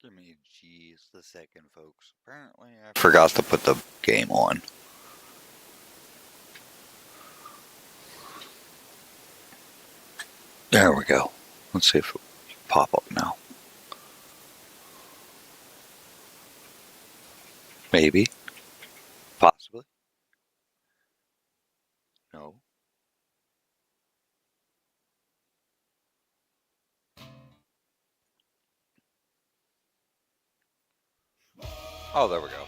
Give me just a second, folks. Apparently, I forgot to put the game on. There we go. Let's see if it will pop up now. Maybe. Possibly. No. Oh, there we go.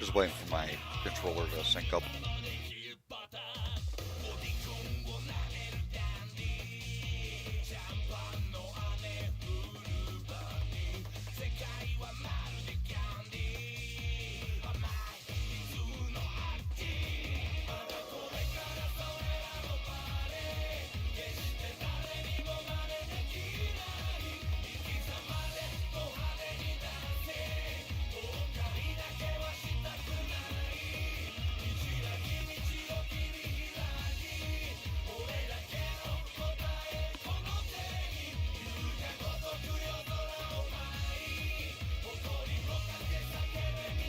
Just waiting for my controller to sync up.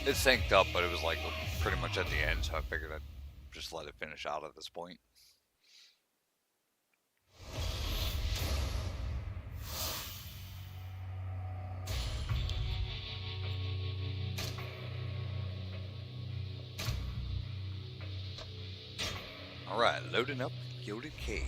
It synced up, but it was like pretty much at the end, so I figured I'd just let it finish out at this point. Alright, loading up Gilded Cage.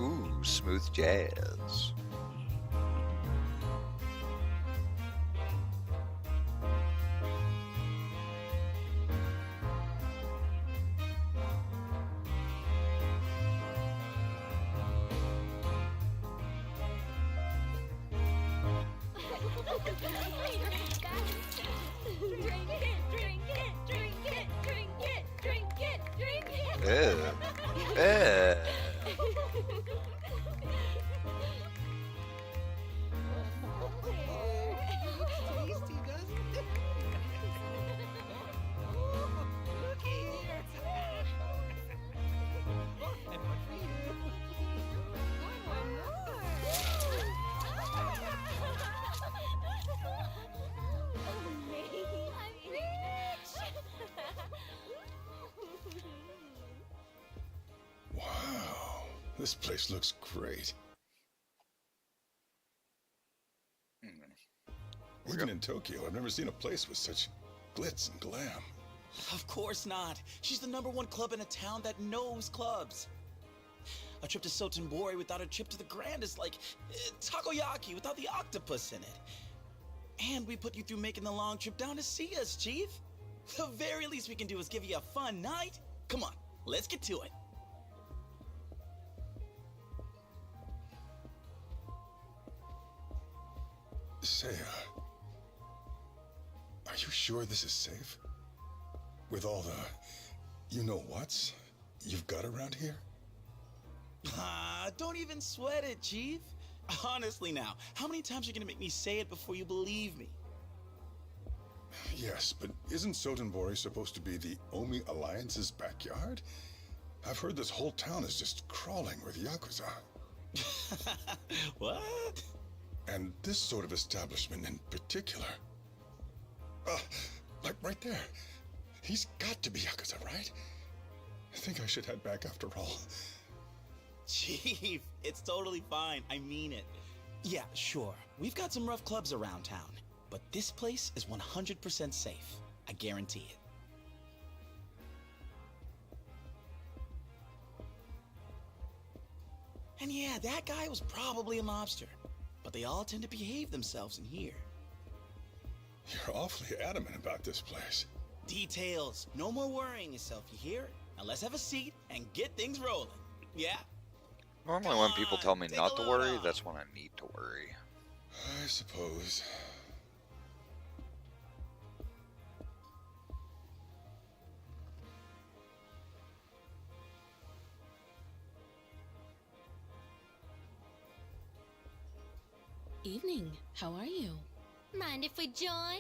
Ooh, smooth jazz. This place looks great. Even in Tokyo, I've never seen a place with such glitz and glam. Of course not. She's the #1 club in a town that knows clubs. A trip to Sotenbori without a trip to the Grand is like takoyaki without the octopus in it. And we put you through making the long trip down to see us, Chief. The very least we can do is give you a fun night. Come on, let's get to it. Say, are you sure this is safe? With all the you-know-whats you've got around here? Ah, don't even sweat it, Chief. Honestly now, how many times are you gonna make me say it before you believe me? Yes, but isn't Sotenbori supposed to be the Omi Alliance's backyard? I've heard this whole town is just crawling with Yakuza. What? And this sort of establishment in particular. Like right there. He's got to be Yakuza, right? I think I should head back after all. Chief, it's totally fine. I mean it. Yeah, sure. We've got some rough clubs around town, but this place is 100% safe. I guarantee it. And yeah, that guy was probably a mobster, but they all tend to behave themselves in here. You're awfully adamant about this place. Details. No more worrying yourself, you hear? Now let's have a seat and get things rolling. Yeah? Normally when people tell me Take not a to load worry, off. that's when I need to worry. I suppose. Evening. How are you? Mind if we join?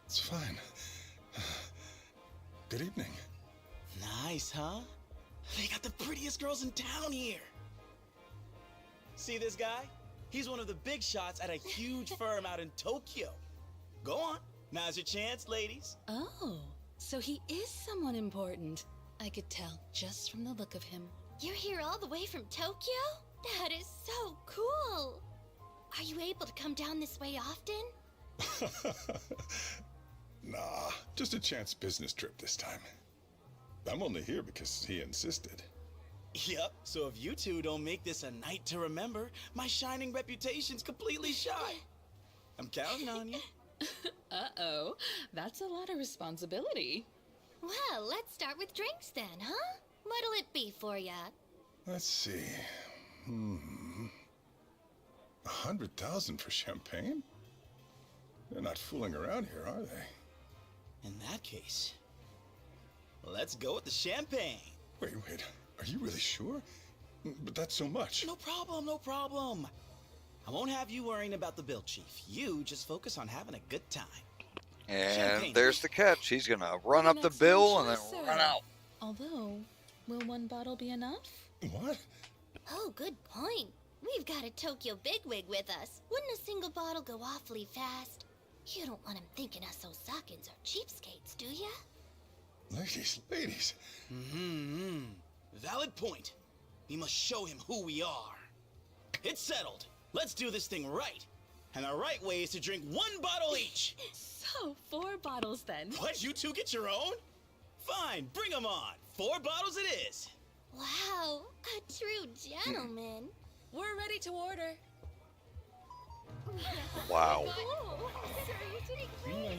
It's fine. Good evening. Nice, huh? They got the prettiest girls in town here. See this guy? He's one of the big shots at a huge firm out in Tokyo. Go on. Now's your chance, ladies. Oh, so he is someone important. I could tell just from the look of him. You're here all the way from Tokyo? That is so cool. Are you able to come down this way often? Nah, just a chance business trip this time. I'm only here because he insisted. Yep, so if you two don't make this a night to remember, my shining reputation's completely shot. I'm counting on you. Uh-oh, that's a lot of responsibility. Well, let's start with drinks then, huh? What'll it be for ya? Let's see. 100,000 for champagne? They're not fooling around here, are they? In that case, let's go with the champagne. Wait, are you really sure? But that's so much. No problem, no problem. I won't have you worrying about the bill, Chief. You just focus on having a good time. And Champagne. there's the catch. He's gonna run up the That's bill no and then choice, sir. run out. Although, will one bottle be enough? What? Oh, good point. We've got a Tokyo bigwig with us. Wouldn't a single bottle go awfully fast? You don't want him thinking us Osakans are cheapskates, do ya? Ladies. Valid point. We must show him who we are. It's settled. Let's do this thing right. And the right way is to drink one bottle each. So, 4 bottles then. What, you two get your own? Fine, bring 'em on. 4 bottles it is. Wow, a true gentleman. We're ready to order. Wow. Oh, sir, you did great.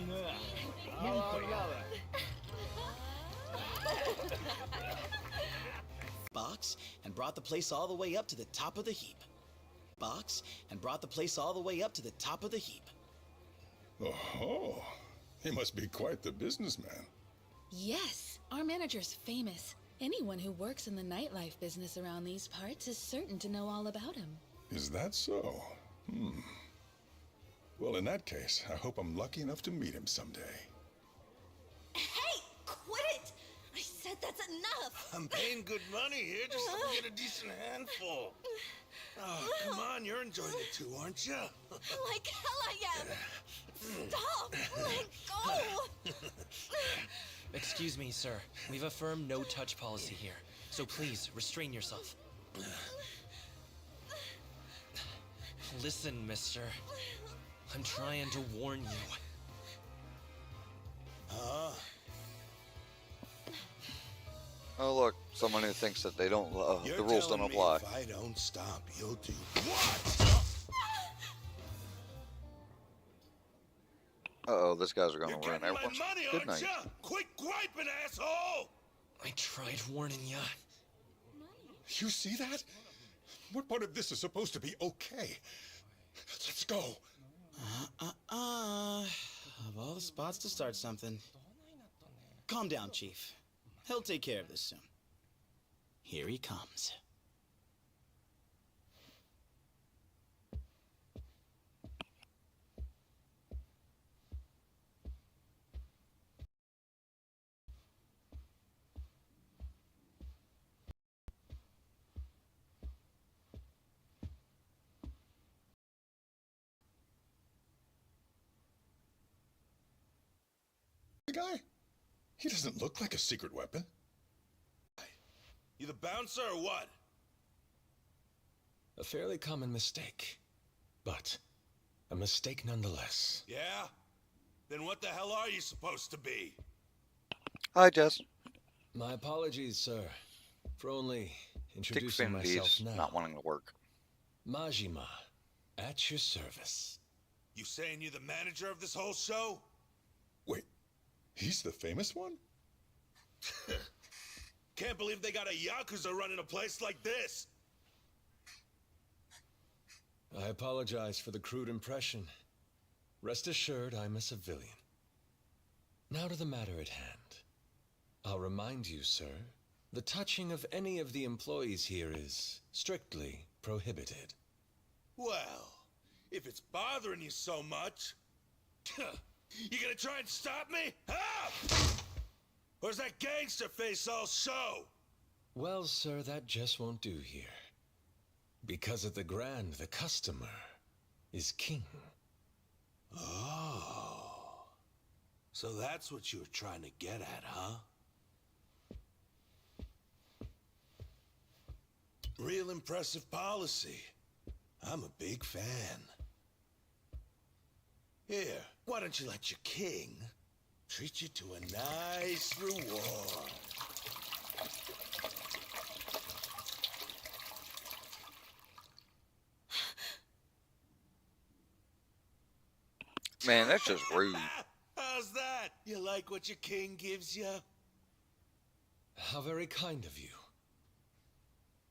Box and brought the place all the way up to the top of the heap. Box and brought the place all the way up to the top of the heap. Oh, he must be quite the businessman. Yes, our manager's famous. Anyone who works in the nightlife business around these parts is certain to know all about him. Is that so? Well, in that case, I hope I'm lucky enough to meet him someday. Hey, quit it! I said that's enough! I'm paying good money here just so we get a decent handful. Oh, come on, you're enjoying it too, aren't you? Like hell I am! Stop! Let go! Excuse me, sir. We've a firm no-touch policy here, so please restrain yourself. Listen, mister. I'm trying to warn you. Oh look, someone who thinks that they don't, You're the rules don't telling me apply. if I don't stop, you'll do what? Uh-oh, these guys are gonna You're ruin getting my everyone's money, good aren't night. ya? Quit griping, asshole! I tried warning ya. You see that? What part of this is supposed to be okay? Let's go. Of all the spots to start something. Calm down, Chief. He'll take care of this soon. Here he comes. The guy? He doesn't look like a secret weapon. You the bouncer or what? A fairly common mistake, but a mistake nonetheless. Yeah? Then what the hell are you supposed to be? Hi, Jess. My apologies, sir, for only Dick introducing myself Finley's now. not wanting to work. Majima, at your service. You saying you're the manager of this whole show? Wait, he's the famous one? Can't believe they got a Yakuza running a place like this. I apologize for the crude impression. Rest assured, I'm a civilian. Now to the matter at hand. I'll remind you, sir, the touching of any of the employees here is strictly prohibited. Well, if it's bothering you so much, you gonna try and stop me? Huh? Or is that gangster face all show? Well, sir, that just won't do here. Because at the Grand, the customer is king. Oh. So that's what you were trying to get at, huh? Real impressive policy. I'm a big fan. Here, why don't you let your king treat you to a nice reward? Man, that's just rude. How's that? You like what your king gives you? How very kind of you.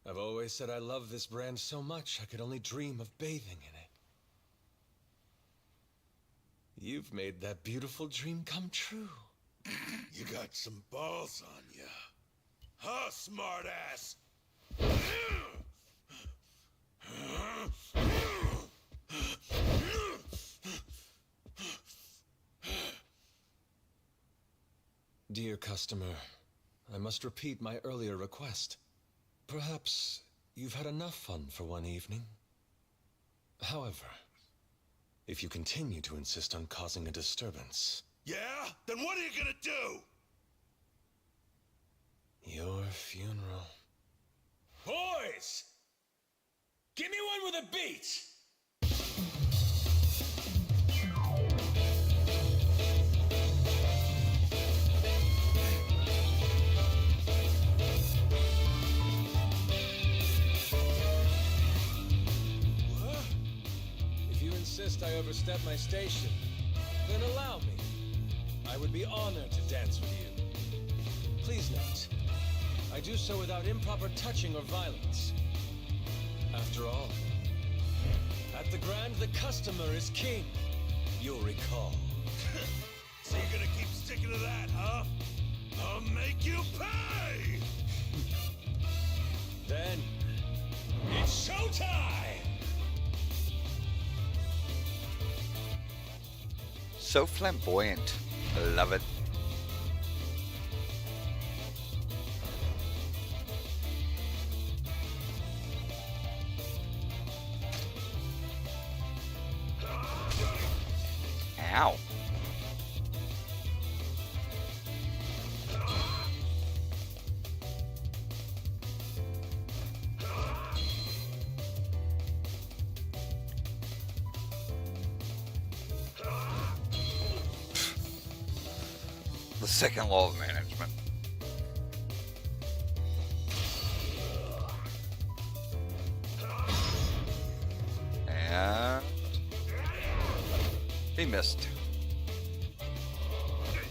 I've always said I love this brand so much I could only dream of bathing in it. You've made that beautiful dream come true. You got some balls on you. Huh, smartass? Dear customer, I must repeat my earlier request. Perhaps you've had enough fun for one evening. However, if you continue to insist on causing a disturbance... Yeah? Then what are you gonna do? Your funeral. Boys! Give me one with a beat! If you insist I overstep my station, then allow me. I would be honored to dance with you. Please note, I do so without improper touching or violence. After all, at the Grand, the customer is king. You'll recall. So you're gonna keep sticking to that, huh? I'll make you pay! Then, It's showtime! So flamboyant. I love it. Ow. The second law of management. And he missed.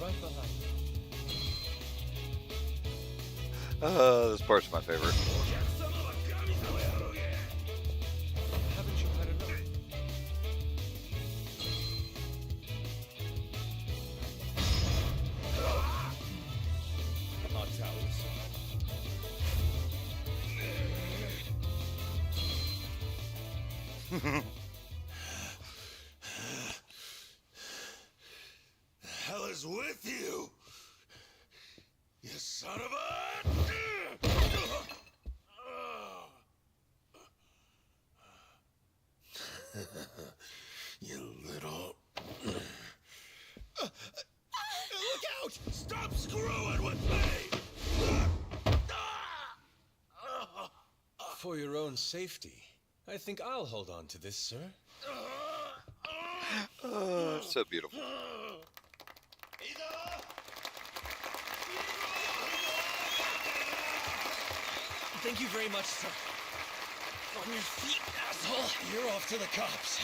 right behind you. This part's my favorite. Haven't you had enough? Hot towels. Hell is with you? You son of a... You little... Look out! Stop screwing with me! For your own safety, I think I'll hold on to this, sir. So beautiful. Thank you very much, sir. On your feet, asshole. You're off to the cops.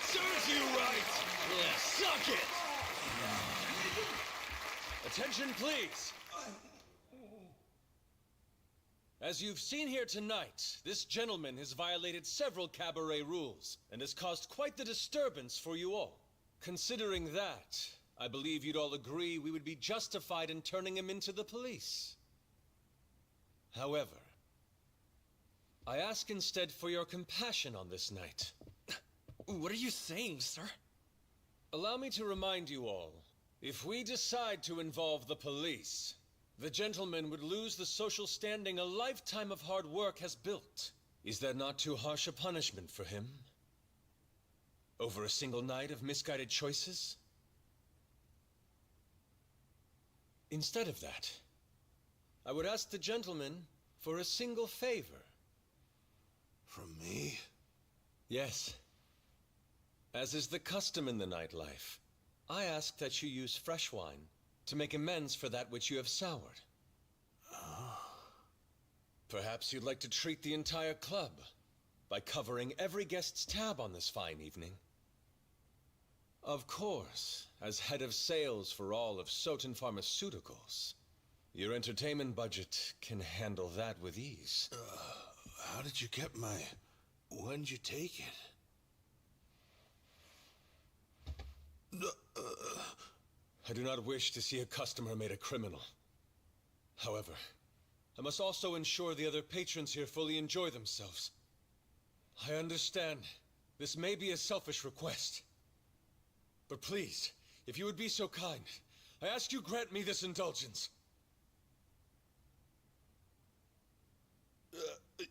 Serves you right! Yeah, suck it! Attention, please. As you've seen here tonight, this gentleman has violated several cabaret rules and has caused quite the disturbance for you all. Considering that, I believe you'd all agree we would be justified in turning him into the police. However, I ask instead for your compassion on this night. What are you saying, sir? Allow me to remind you all, if we decide to involve the police, the gentleman would lose the social standing a lifetime of hard work has built. Is that not too harsh a punishment for him? Over a single night of misguided choices? Instead of that, I would ask the gentleman for a single favor. From me? Yes. As is the custom in the nightlife, I ask that you use fresh wine to make amends for that which you have soured. Perhaps you'd like to treat the entire club by covering every guest's tab on this fine evening. Of course, as head of sales for all of Soten Pharmaceuticals, your entertainment budget can handle that with ease. How did you get my... When did you take it? I do not wish to see a customer made a criminal. However, I must also ensure the other patrons here fully enjoy themselves. I understand this may be a selfish request, but please, if you would be so kind, I ask you grant me this indulgence.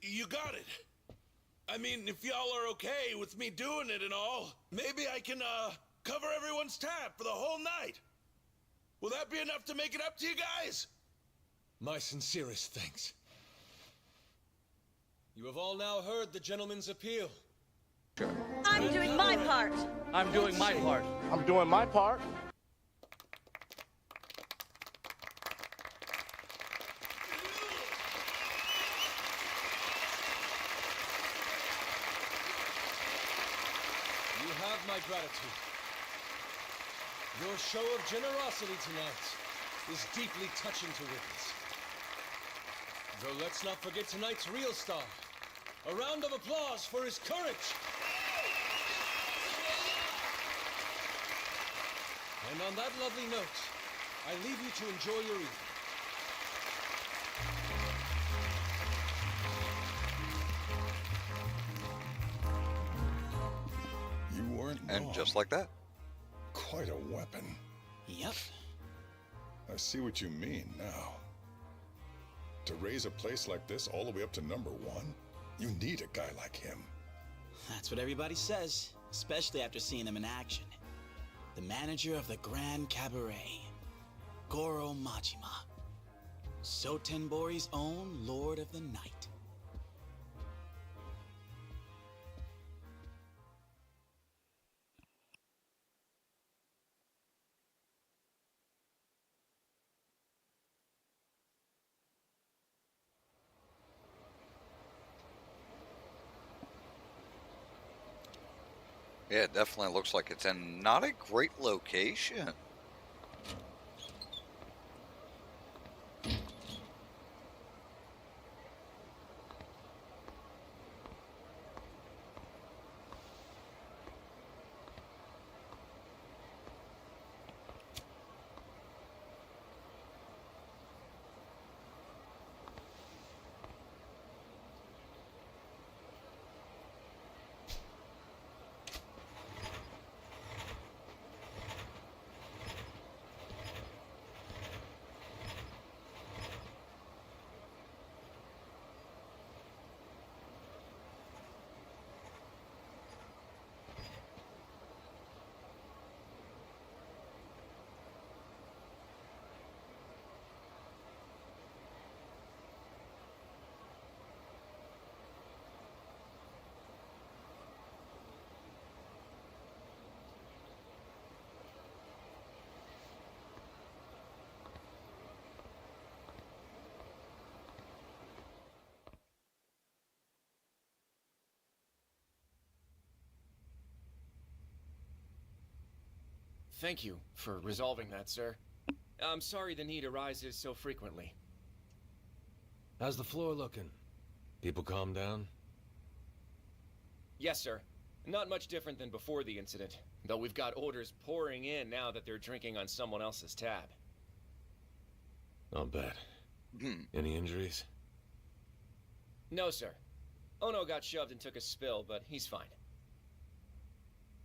You got it. I mean, if y'all are okay with me doing it and all, maybe I can, cover everyone's tab for the whole night. Will that be enough to make it up to you guys? My sincerest thanks. You have all now heard the gentleman's appeal. I'm doing my part. I'm doing my part. I'm doing my part. You have my gratitude. Your show of generosity tonight is deeply touching to witness. Though let's not forget tonight's real star. A round of applause for his courage. And on that lovely note, I leave you to enjoy your evening. You weren't And wrong. just like that. Quite a weapon. Yep. I see what you mean now. To raise a place like this all the way up to #1, you need a guy like him. That's what everybody says, especially after seeing him in action. The manager of the Grand Cabaret, Goro Majima. Sotenbori's own Lord of the Night. Yeah, it definitely looks like it's in not a great location. thank you for resolving that, sir. I'm sorry the need arises so frequently. How's the floor looking? People calm down? Yes, sir. Not much different than before the incident, though we've got orders pouring in now that they're drinking on someone else's tab. I'll bet. Any injuries? No, sir. Ono got shoved and took a spill, but he's fine.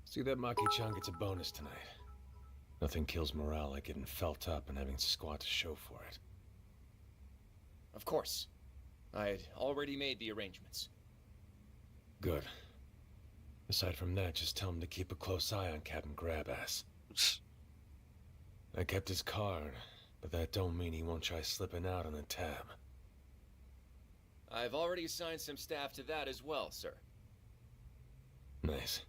See, that Maki-chan gets a bonus tonight. Nothing kills morale like getting felt up and having squad to show for it. Of course. I had already made the arrangements. Good. Aside from that, just tell him to keep a close eye on Captain Grabass. I kept his card, but that don't mean he won't try slipping out on the tab. I've already assigned some staff to that as well, sir. Nice.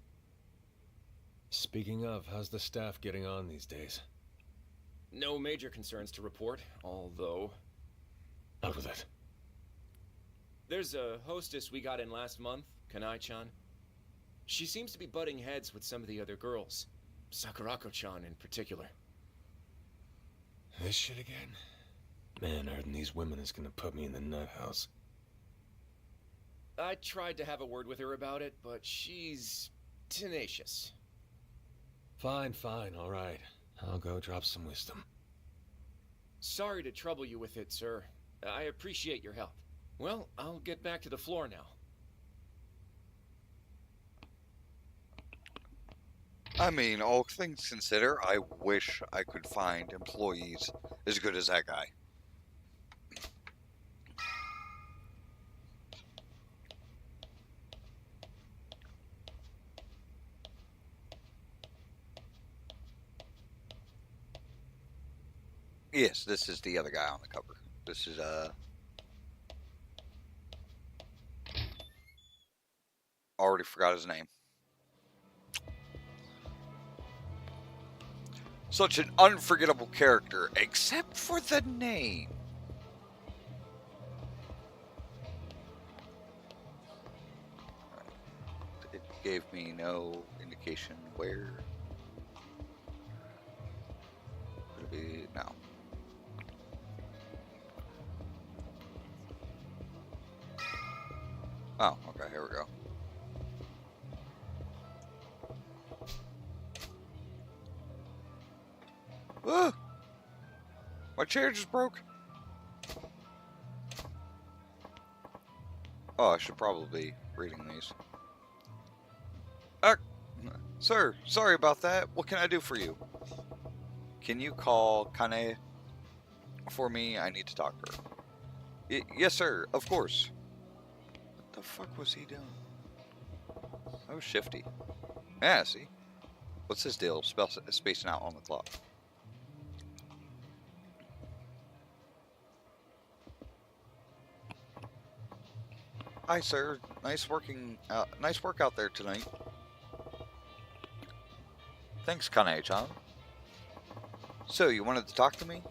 Speaking of, how's the staff getting on these days? No major concerns to report, although... Out with it. There's a hostess we got in last month, Kanai-chan. She seems to be butting heads with some of the other girls. Sakurako-chan in particular. This shit again? Man, hurting these women is gonna put me in the nut house. I tried to have a word with her about it, but she's... tenacious. Fine, alright. I'll go drop some wisdom. Sorry to trouble you with it, sir. I appreciate your help. Well, I'll get back to the floor now. I mean, all things considered, I wish I could find employees as good as that guy. Yes, this is the other guy on the cover. This is, already forgot his name. Such an unforgettable character, except for the name. It gave me no indication where. Could it be now? Oh, okay, here we go. Ah! My chair just broke. Oh, I should probably be reading these. Sir, sorry about that. What can I do for you? Can you call Kane for me? I need to talk to her. Yes, sir. Of course. What the fuck was he doing? That was shifty. Yeah, see? What's his deal? Spacing out on the clock. Hi, sir. Nice work out there tonight. Thanks, Kanae-chan. So, you wanted to talk to me?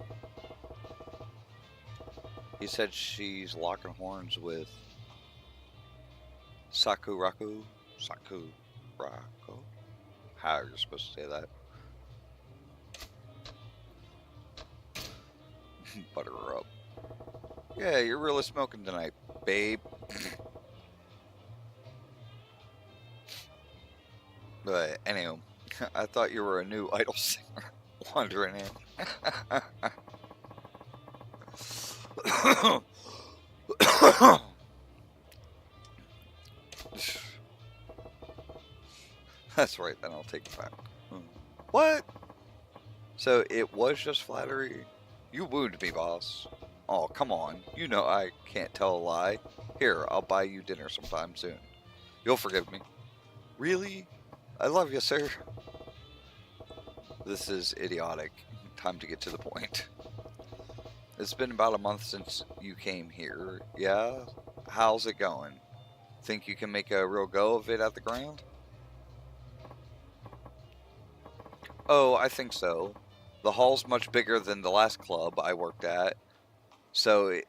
He said she's locking horns with Sakurako? How are you supposed to say that? Butter her up. Yeah, you're really smoking tonight, babe. But anyway, I thought you were a new idol singer wandering in. That's right, then I'll take it back. What? So it was just flattery? You wooed me, boss. Oh, come on. You know I can't tell a lie. Here, I'll buy you dinner sometime soon. You'll forgive me. Really? I love you, sir. This is idiotic. Time to get to the point. It's been about a month since you came here. Yeah? How's it going? Think you can make a real go of it at the Grand? Oh, I think so. The hall's much bigger than the last club I worked at, so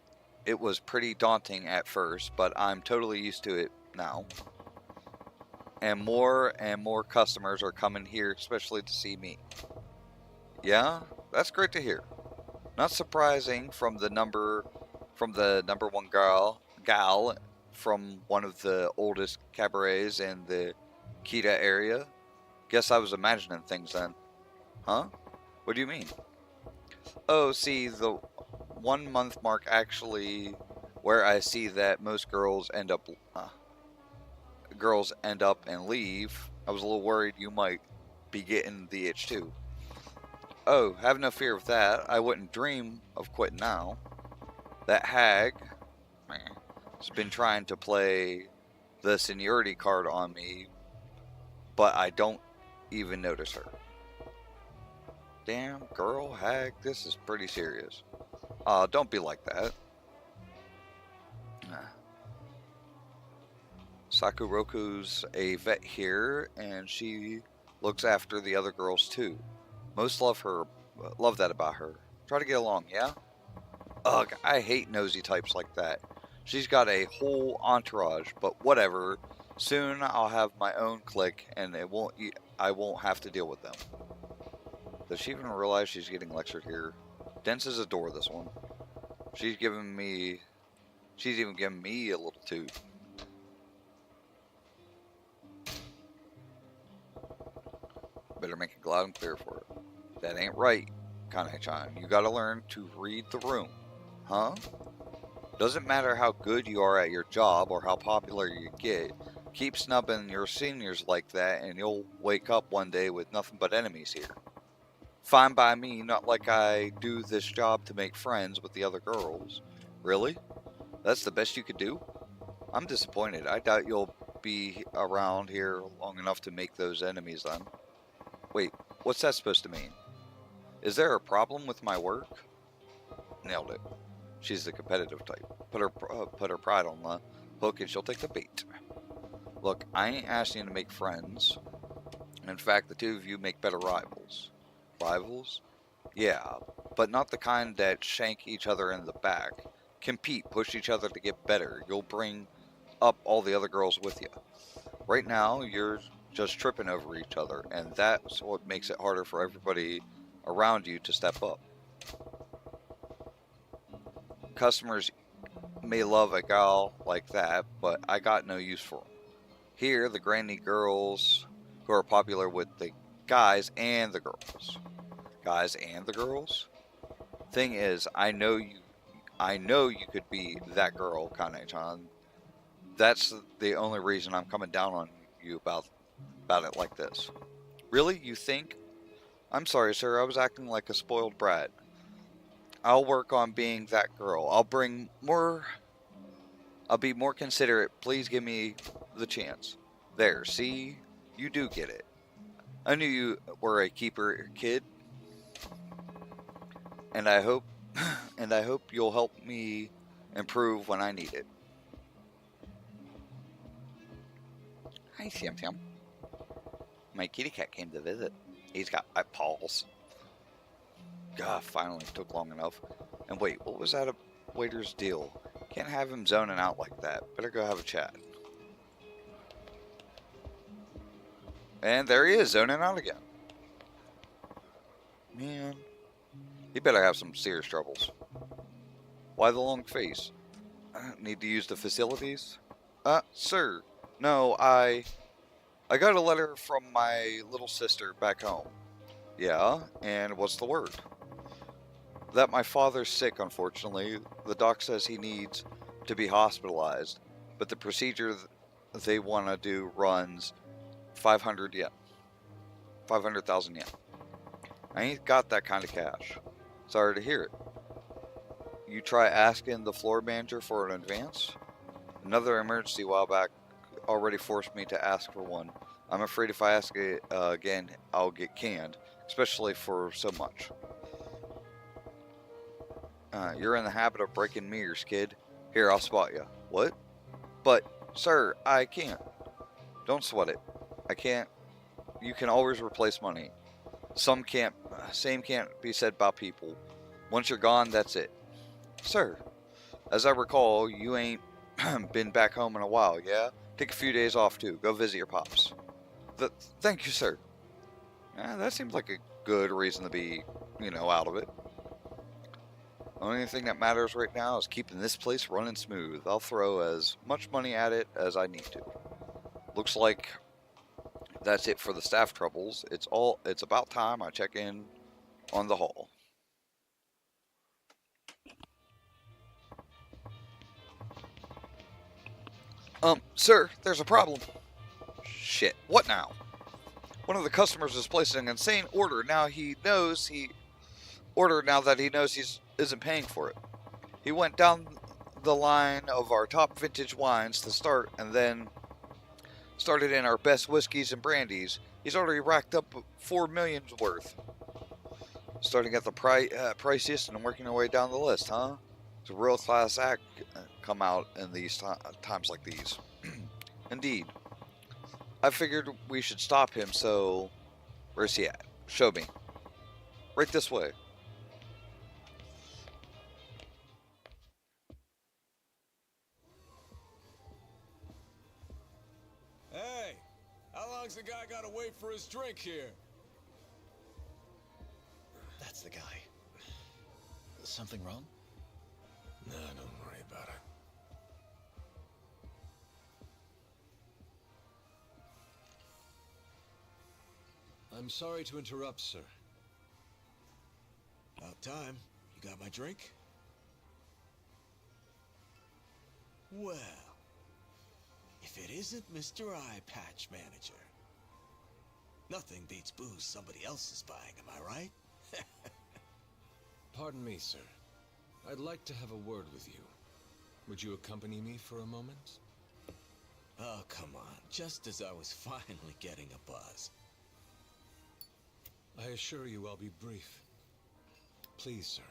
it was pretty daunting at first, but I'm totally used to it now. And more customers are coming here, especially to see me. Yeah, that's great to hear. Not surprising from the number one gal from one of the oldest cabarets in the Kita area. Guess I was imagining things then. Huh? What do you mean? Oh, see, the 1 month mark actually where I see that most girls end up and leave. I was a little worried you might be getting the itch too. Oh, have no fear of that. I wouldn't dream of quitting now. That hag has been trying to play the seniority card on me, but I don't even notice her. Damn, girl, hag, this is pretty serious. Don't be like that. Sakuroku's a vet here, and she looks after the other girls too. Most love that about her. Try to get along, yeah? Ugh, I hate nosy types like that. She's got a whole entourage, but whatever. Soon I'll have my own clique, and I won't have to deal with them. Does she even realize she's getting lectured here? Denses adore this one. She's even giving me a little toot. Better make it loud and clear for her. That ain't right, Kane-chan. You gotta learn to read the room. Huh? Doesn't matter how good you are at your job or how popular you get. Keep snubbing your seniors like that and you'll wake up one day with nothing but enemies here. Fine by me, not like I do this job to make friends with the other girls. Really? That's the best you could do? I'm disappointed. I doubt you'll be around here long enough to make those enemies then. Wait, what's that supposed to mean? Is there a problem with my work? Nailed it. She's the competitive type. Put her pride on the hook and she'll take the bait. Look, I ain't asking you to make friends. In fact, the two of you make better rivals. Rivals? Yeah, but not the kind that shank each other in the back. Compete, push each other to get better. You'll bring up all the other girls with you. Right now, you're just tripping over each other, and that's what makes it harder for everybody around you to step up. Customers may love a gal like that, but I got no use for them. Here, the granny girls who are popular with the guys and the girls. Guys and the girls? Thing is, I know you could be that girl, Kane-chan. That's the only reason I'm coming down on you about it like this. Really? You think? I'm sorry, sir. I was acting like a spoiled brat. I'll work on being that girl. I'll be more considerate. Please give me the chance. There, see? You do get it. I knew you were a keeper kid. And I hope you'll help me improve when I need it. Hi, Sam Sam. My kitty cat came to visit. He's got paws. God, finally took long enough. And wait, what was that a waiter's deal? Can't have him zoning out like that. Better go have a chat. And there he is, zoning out again. Man, he better have some serious troubles. Why the long face? Need to use the facilities? Sir, no, I got a letter from my little sister back home. Yeah, and what's the word? That my father's sick, unfortunately. The doc says he needs to be hospitalized, but the procedure they want to do runs 500 yen. 500,000 yen. I ain't got that kind of cash. Sorry to hear it. You try asking the floor manager for an advance? Another emergency a while back already forced me to ask for one. I'm afraid if I ask it again, I'll get canned, especially for so much. You're in the habit of breaking mirrors, kid. Here, I'll spot you. What? But, sir, I can't. Don't sweat it. I can't. You can always replace money. Same can't be said about people. Once you're gone, that's it. Sir, as I recall, you ain't been back home in a while, yeah? Take a few days off, too. Go visit your pops. Thank you, sir. That seems like a good reason to be, out of it. Only thing that matters right now is keeping this place running smooth. I'll throw as much money at it as I need to. Looks like that's it for the staff troubles. It's about time I check in on the hall. Sir, there's a problem. Shit, what now? One of the customers is placing an insane order. Now that he knows he isn't paying for it. He went down the line of our top vintage wines to start, and then started in our best whiskeys and brandies. He's already racked up 4 million's worth. Starting at the priciest and working our way down the list, huh? It's a real class act come out in these times like these. Indeed. I figured we should stop him, so where's he at? Show me. Right this way. Hey, how long's the guy gotta wait for his drink here? That's the guy. Something wrong? No, don't worry about it. I'm sorry to interrupt, sir. About time. You got my drink? Well, if it isn't Mr. Eye Patch Manager. Nothing beats booze somebody else is buying, am I right? Pardon me, sir. I'd like to have a word with you. Would you accompany me for a moment? Oh, come on. Just as I was finally getting a buzz. I assure you I'll be brief. Please, sir.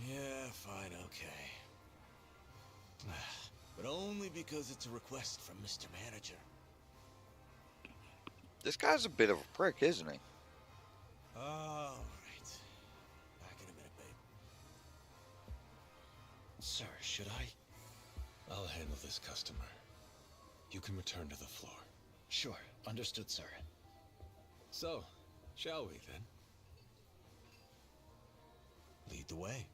Yeah, fine, okay. But only because it's a request from Mr. Manager. This guy's a bit of a prick, isn't he? All right. Back in a minute, babe. Sir, should I? I'll handle this customer. You can return to the floor. Sure, understood, sir. So, shall we then? Lead the way.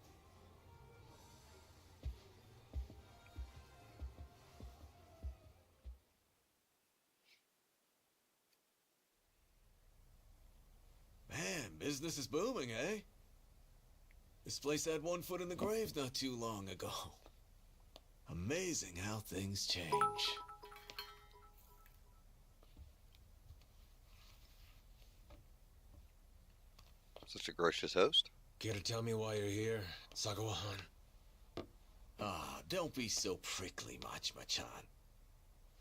Man, business is booming, eh? This place had one foot in the grave not too long ago. Amazing how things change. Such a gracious host. Care to tell me why you're here, Sagawa-han? Ah, don't be so prickly, Machima-chan.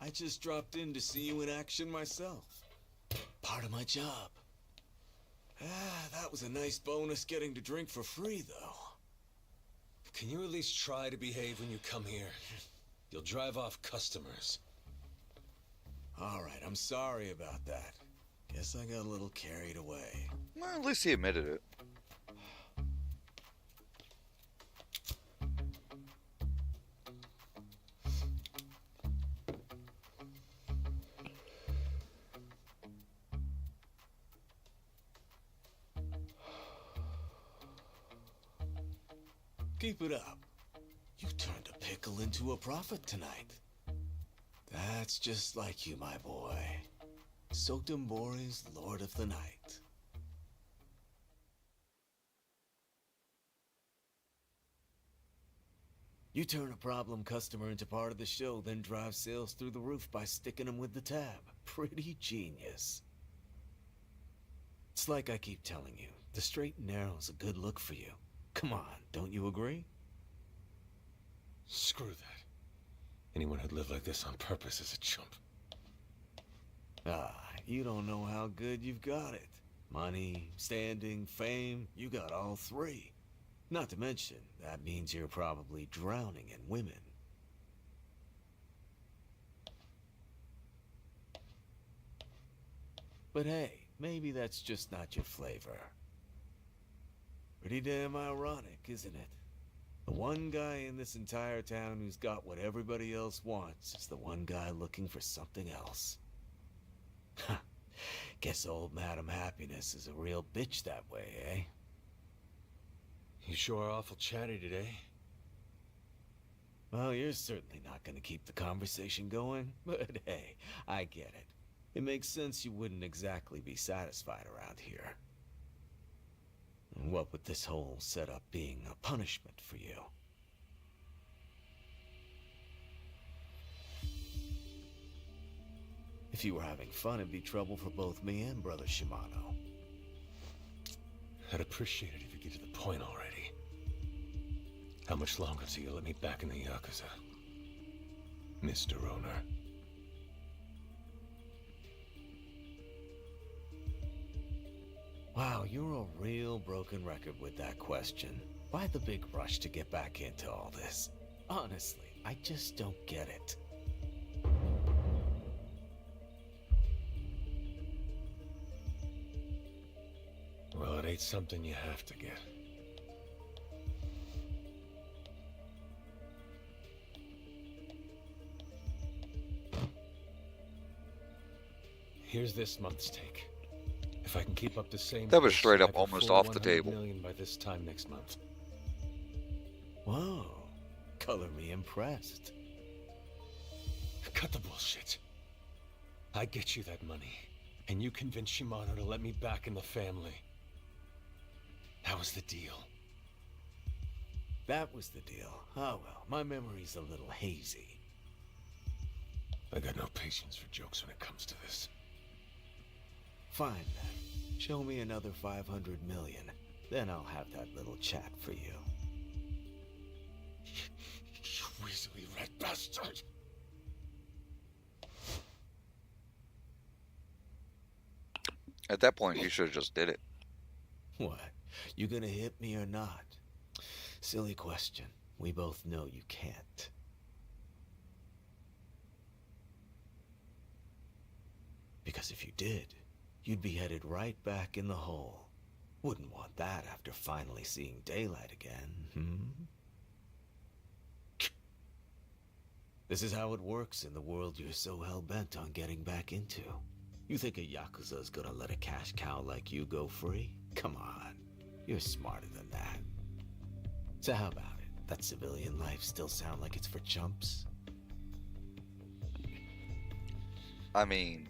I just dropped in to see you in action myself. Part of my job. That was a nice bonus getting to drink for free, though. Can you at least try to behave when you come here? You'll drive off customers. All right, I'm sorry about that. Guess I got a little carried away. Well, at least he admitted it. Keep it up. You turned a pickle into a profit tonight. That's just like you, my boy. Sotenbori's Lord of the Night. You turn a problem customer into part of the show, then drive sales through the roof by sticking them with the tab. Pretty genius. It's like I keep telling you, the straight and narrow's a good look for you. Come on, don't you agree? Screw that. Anyone who'd live like this on purpose is a chump. Ah, you don't know how good you've got it. Money, standing, fame, you got all three. Not to mention, that means you're probably drowning in women. But hey, maybe that's just not your flavor. Pretty damn ironic, isn't it? The one guy in this entire town who's got what everybody else wants is the one guy looking for something else. Ha! Guess old Madam Happiness is a real bitch that way, eh? You sure are awful chatty today. Well, you're certainly not gonna keep the conversation going, but hey, I get it. It makes sense you wouldn't exactly be satisfied around here. And what with this whole setup being a punishment for you? If you were having fun, it'd be trouble for both me and Brother Shimano. I'd appreciate it if you get to the point already. How much longer till you let me back in the Yakuza, Mr. Owner? Wow, you're a real broken record with that question. Why the big rush to get back into all this? Honestly, I just don't get it. Well, it ain't something you have to get. Here's this month's take. If I can keep up the same That was pace, straight up I'd have almost full off the 100 table. million by this time next month. Whoa, color me impressed. Cut the bullshit. I get you that money, and you convince Shimano to let me back in the family. That was the deal. That was the deal. Oh well, my memory's a little hazy. I got no patience for jokes when it comes to this. Fine then. Show me another 500 million. Then I'll have that little chat for you. You weaselly red bastard! At that point, you should have just did it. What? You gonna hit me or not? Silly question. We both know you can't. Because if you did, you'd be headed right back in the hole. Wouldn't want that after finally seeing daylight again, This is how it works in the world you're so hell-bent on getting back into. You think a Yakuza's gonna let a cash cow like you go free? Come on, you're smarter than that. So how about it? That civilian life still sound like it's for chumps? I mean,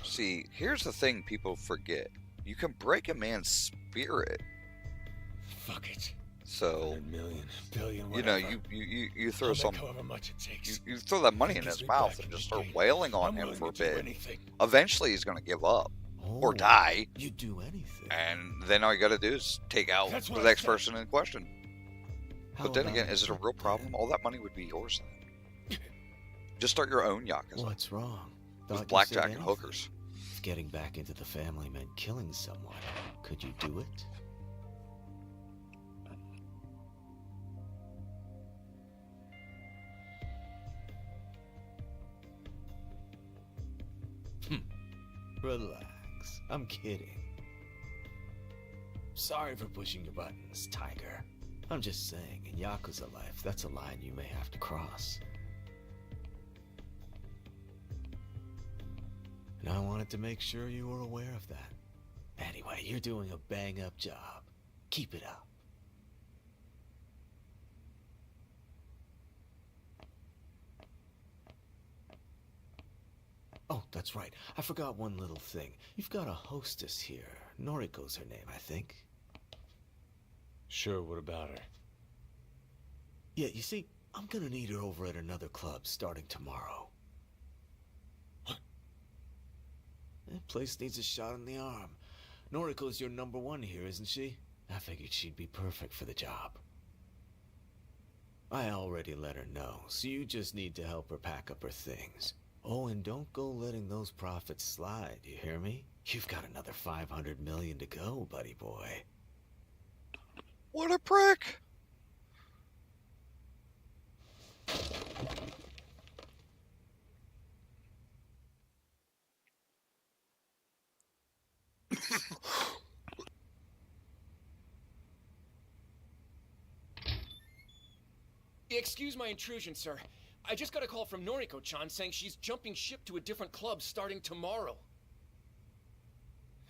see, here's the thing people forget. You can break a man's spirit. Fuck it. So, 100 million, billion, you know, whatever. you throw I'll some, make however much it takes. you throw that money in Gives his me mouth back and in just the start game. wailing on I'm him willing for a to do bit. anything. Eventually, he's gonna give up or Oh, die, you'd do anything. and then all you gotta do is take out That's the what I next said. person in question. How But then about again, is it a real problem? All that money would be yours then. Just start your own Yakuza What's wrong? Thought with you blackjack said and anything. hookers. If getting back into the family meant killing someone, could you do it? Relax. I'm kidding. Sorry for pushing your buttons, Tiger. I'm just saying, in Yakuza life, that's a line you may have to cross. And I wanted to make sure you were aware of that. Anyway, you're doing a bang-up job. Keep it up. Oh, that's right. I forgot one little thing. You've got a hostess here. Noriko's her name, I think. Sure, what about her? Yeah, you see, I'm gonna need her over at another club starting tomorrow. That place needs a shot in the arm. Noriko's your number one here, isn't she? I figured she'd be perfect for the job. I already let her know, so you just need to help her pack up her things. Oh, and don't go letting those profits slide, you hear me? You've got another 500 million to go, buddy boy. What a prick! Excuse my intrusion, sir. I just got a call from Noriko-chan saying she's jumping ship to a different club starting tomorrow.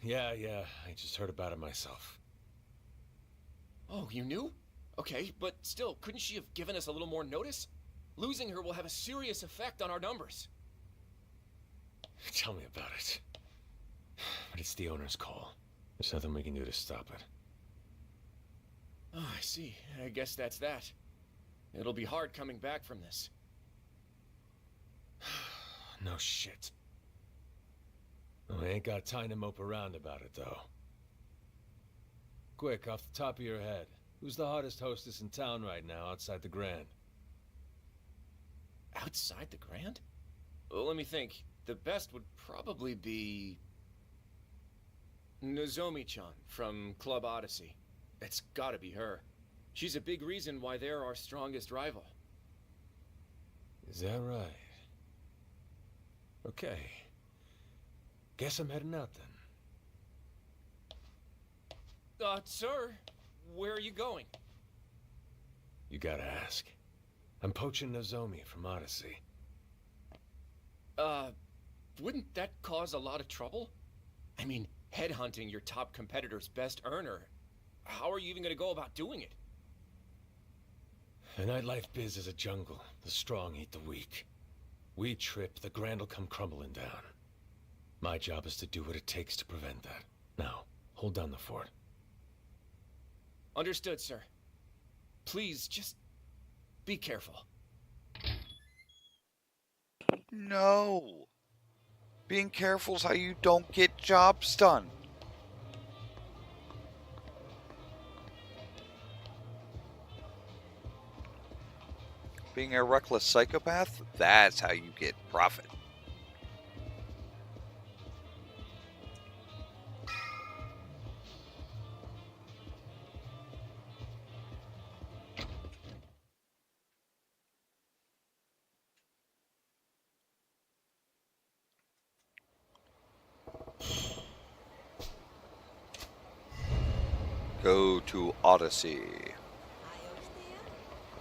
Yeah, I just heard about it myself. Oh, you knew? Okay, but still, couldn't she have given us a little more notice? Losing her will have a serious effect on our numbers. Tell me about it. But it's the owner's call. There's nothing we can do to stop it. Oh, I see. I guess that's that. It'll be hard coming back from this. No shit. We ain't got time to mope around about it, though. Quick, off the top of your head, who's the hottest hostess in town right now outside the Grand? Outside the Grand? Well, let me think. The best would probably be... Nozomi-chan from Club Odyssey. It's gotta be her. She's a big reason why they're our strongest rival. Is that right? Okay. Guess I'm heading out then. Sir, where are you going? You gotta ask. I'm poaching Nozomi from Odyssey. Wouldn't that cause a lot of trouble? I mean, headhunting your top competitor's best earner. How are you even gonna go about doing it? The nightlife biz is a jungle. The strong eat the weak. We trip, the Grand will come crumbling down. My job is to do what it takes to prevent that. Now, hold down the fort. Understood, sir. Please, just be careful. No. Being careful is how you don't get jobs done. Being a reckless psychopath, that's how you get profit. Go to Odyssey.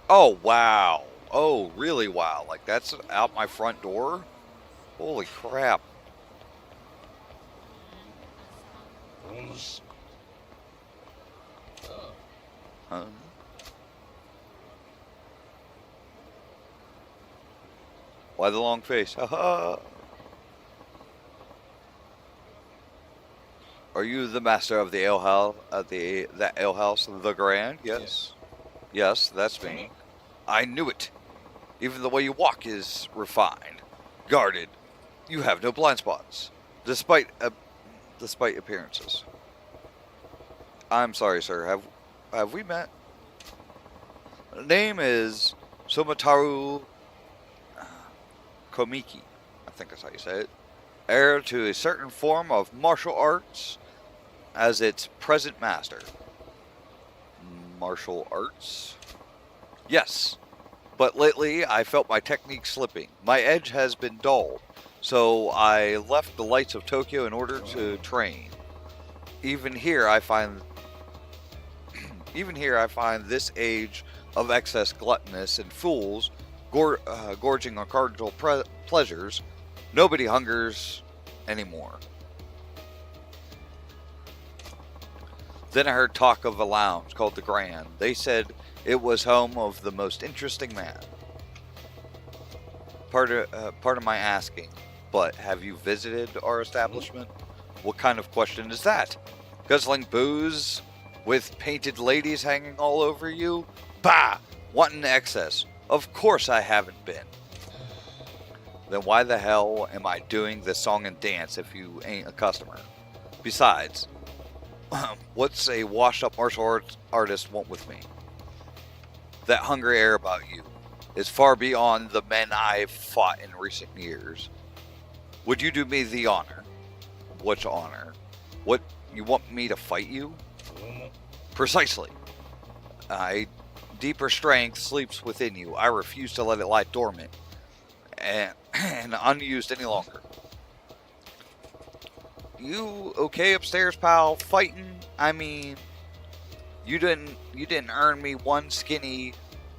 Oh, wow. Oh, really wow. Like, that's out my front door? Holy crap. Huh? Why the long face? Haha. Are you the master of the ale house? That ale house, the Grand? Yes. Yes, that's me. I knew it. Even the way you walk is refined, guarded. You have no blind spots, despite appearances. I'm sorry, sir. Have we met? Name is Somataru Komiki. I think that's how you say it. Heir to a certain form of martial arts as its present master. Martial arts? Yes. But lately, I felt my technique slipping. My edge has been dulled, so I left the lights of Tokyo in order to train. Even here, I find this age of excess gluttonous and fools gorging on carnal pleasures. Nobody hungers anymore. Then I heard talk of a lounge called the Grand. They said it was home of the most interesting man. Part of my asking, but have you visited our establishment? What kind of question is that? Guzzling booze with painted ladies hanging all over you? Bah! Wanting excess. Of course I haven't been. Then why the hell am I doing this song and dance if you ain't a customer? Besides, what's a washed-up martial artist want with me? That hungry air about you is far beyond the men I've fought in recent years. Would you do me the honor? Which honor? What, you want me to fight you? Precisely. Deeper strength sleeps within you. I refuse to let it lie dormant and unused any longer. You okay upstairs, pal? Fighting? I mean, you didn't earn me one skinny.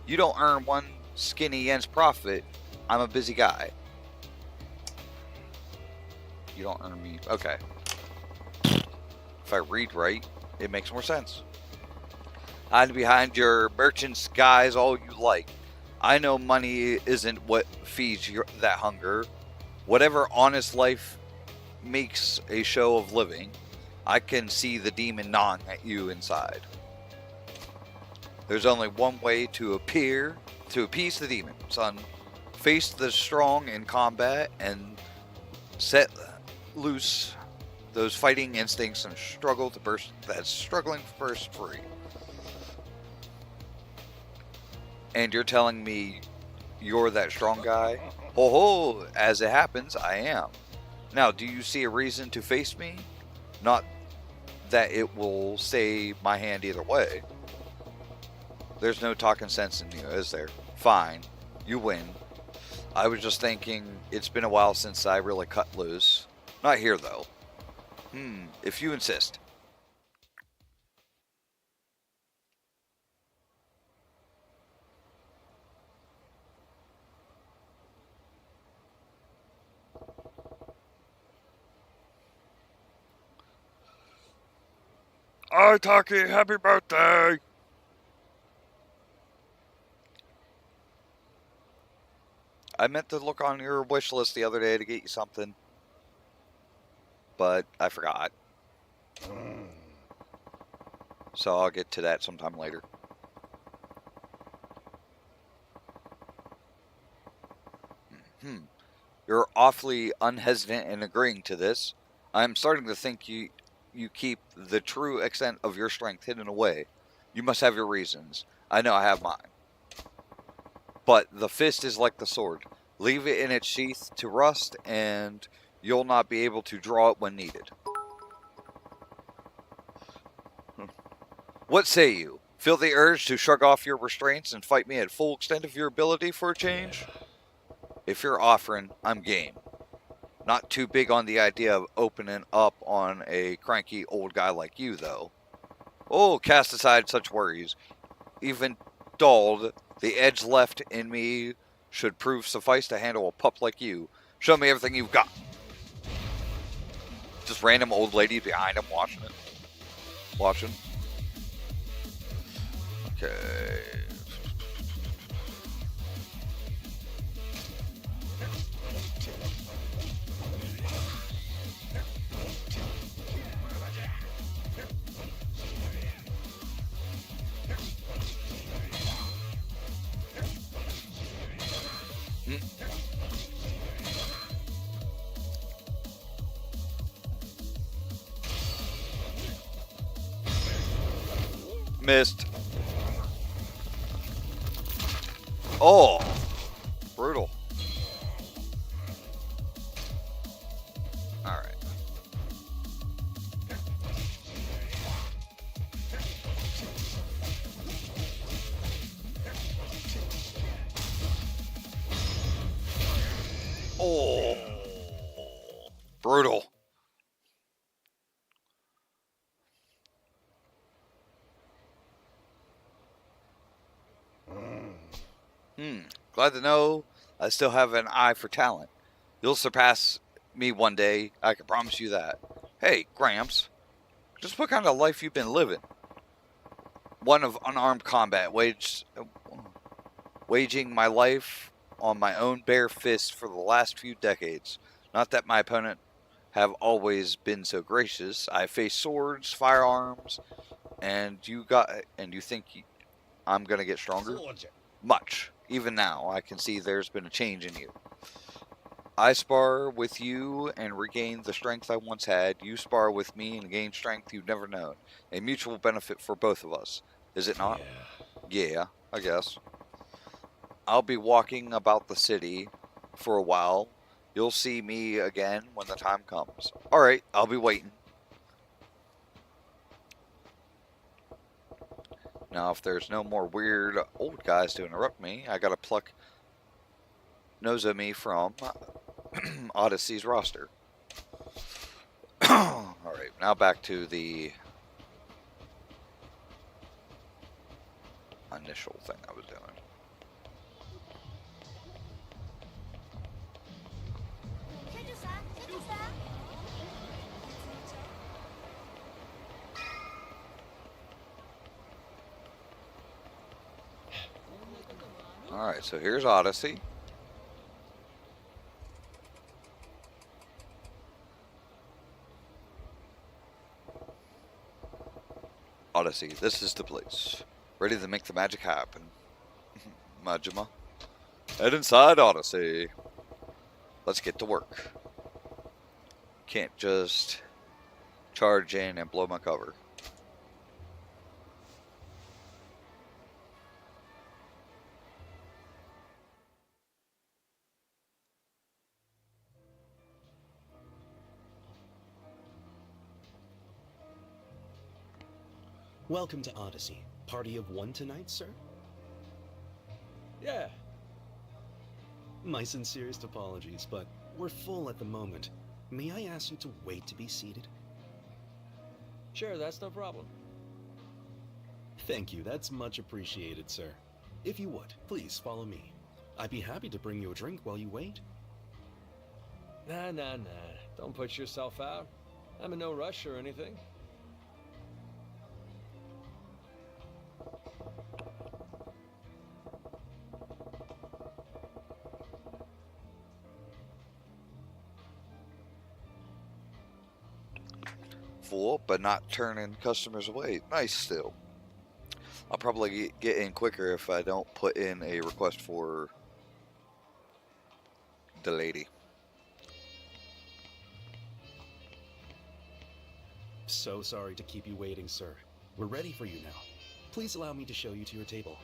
You don't earn one skinny Yen's profit, I'm a busy guy. You don't earn me. Okay. If I read right, it makes more sense. Hide behind your merchant's guise all you like. I know money isn't what feeds that hunger. Whatever honest life makes a show of living, I can see the demon gnawing at you inside. There's only one way to appease the demon, son. Face the strong in combat and set loose those fighting instincts and struggling to burst free. And you're telling me you're that strong guy? Ho ho, as it happens, I am. Now, do you see a reason to face me? Not that it will stay my hand either way. There's no talking sense in you, is there? Fine, you win. I was just thinking, it's been a while since I really cut loose. Not here, though. If you insist. Hi, Taki. Happy birthday. I meant to look on your wish list the other day to get you something, but I forgot. So I'll get to that sometime later. You're awfully unhesitant in agreeing to this. I'm starting to think you keep the true extent of your strength hidden away. You must have your reasons. I know I have mine. But the fist is like the sword. Leave it in its sheath to rust, and you'll not be able to draw it when needed. What say you? Feel the urge to shrug off your restraints and fight me at full extent of your ability for a change? If you're offering, I'm game. Not too big on the idea of opening up on a cranky old guy like you, though. Oh, cast aside such worries. Even dulled, the edge left in me should prove suffice to handle a pup like you. Show me everything you've got. Just random old lady behind him watching it. Watching. Okay. Missed. Oh, brutal. All right. Oh, brutal. Glad to know I still have an eye for talent. You'll surpass me one day, I can promise you that. Hey, Gramps, just what kind of life you've been living? One of unarmed combat, waging my life on my own bare fists for the last few decades. Not that my opponent have always been so gracious. I faced swords, firearms, and you think I'm gonna get stronger? Much. Even now, I can see there's been a change in you. I spar with you and regain the strength I once had. You spar with me and gain strength you've never known. A mutual benefit for both of us. Is it not? Yeah, I guess. I'll be walking about the city for a while. You'll see me again when the time comes. Alright, I'll be waiting. Now, if there's no more weird old guys to interrupt me, I gotta pluck Nozomi from Odyssey's roster. Alright, now back to the initial thing I was doing. Alright, so here's Odyssey. Odyssey, this is the place. Ready to make the magic happen. Majima. Head inside Odyssey. Let's get to work. Can't just charge in and blow my cover. Welcome to Odyssey. Party of one tonight, sir? Yeah. My sincerest apologies, but we're full at the moment. May I ask you to wait to be seated? Sure, that's no problem. Thank you, that's much appreciated, sir. If you would, please follow me. I'd be happy to bring you a drink while you wait. Nah. Don't put yourself out. I'm in no rush or anything. Full, but not turning customers away. Nice still. I'll probably get in quicker if I don't put in a request for the lady. So sorry to keep you waiting, sir. We're ready for you now. Please allow me to show you to your table.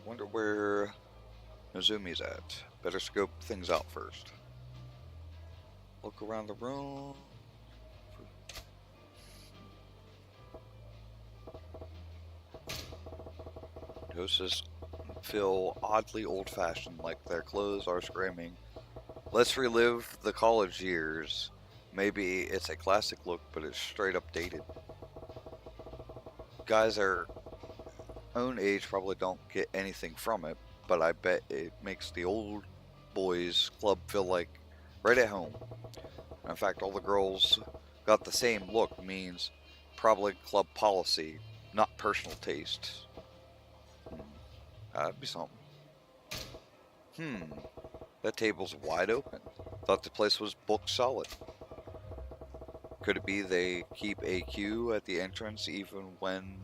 Wonder where Nozumi's at. Better scope things out first. Look around the room. Hostess feel oddly old-fashioned, like their clothes are screaming, "Let's relive the college years." Maybe it's a classic look, but it's straight up dated. Guys our own age probably don't get anything from it, but I bet it makes the old boys club feel like right at home. In fact, all the girls got the same look means probably club policy, not personal taste. That'd be something. That table's wide open. Thought the place was booked solid. Could it be they keep a queue at the entrance even when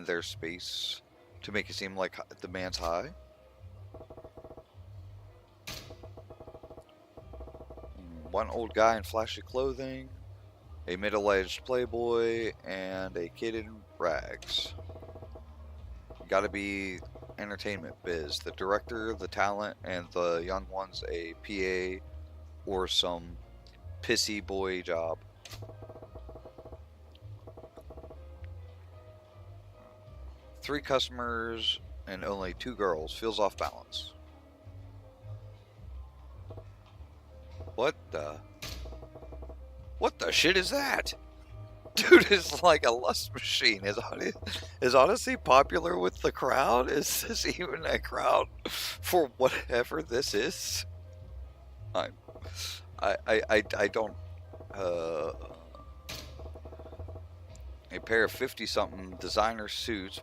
there's space to make it seem like demand's high? One old guy in flashy clothing, a middle-aged playboy, and a kid in rags. Gotta be entertainment biz. The director, the talent, and the young ones a PA or some pissy boy job. Three customers and only 2 girls. Feels off balance. What the shit is that? Dude is like a lust machine. Is Odyssey popular with the crowd? Is this even a crowd for whatever this is? I don't. A pair of 50-something designer suits,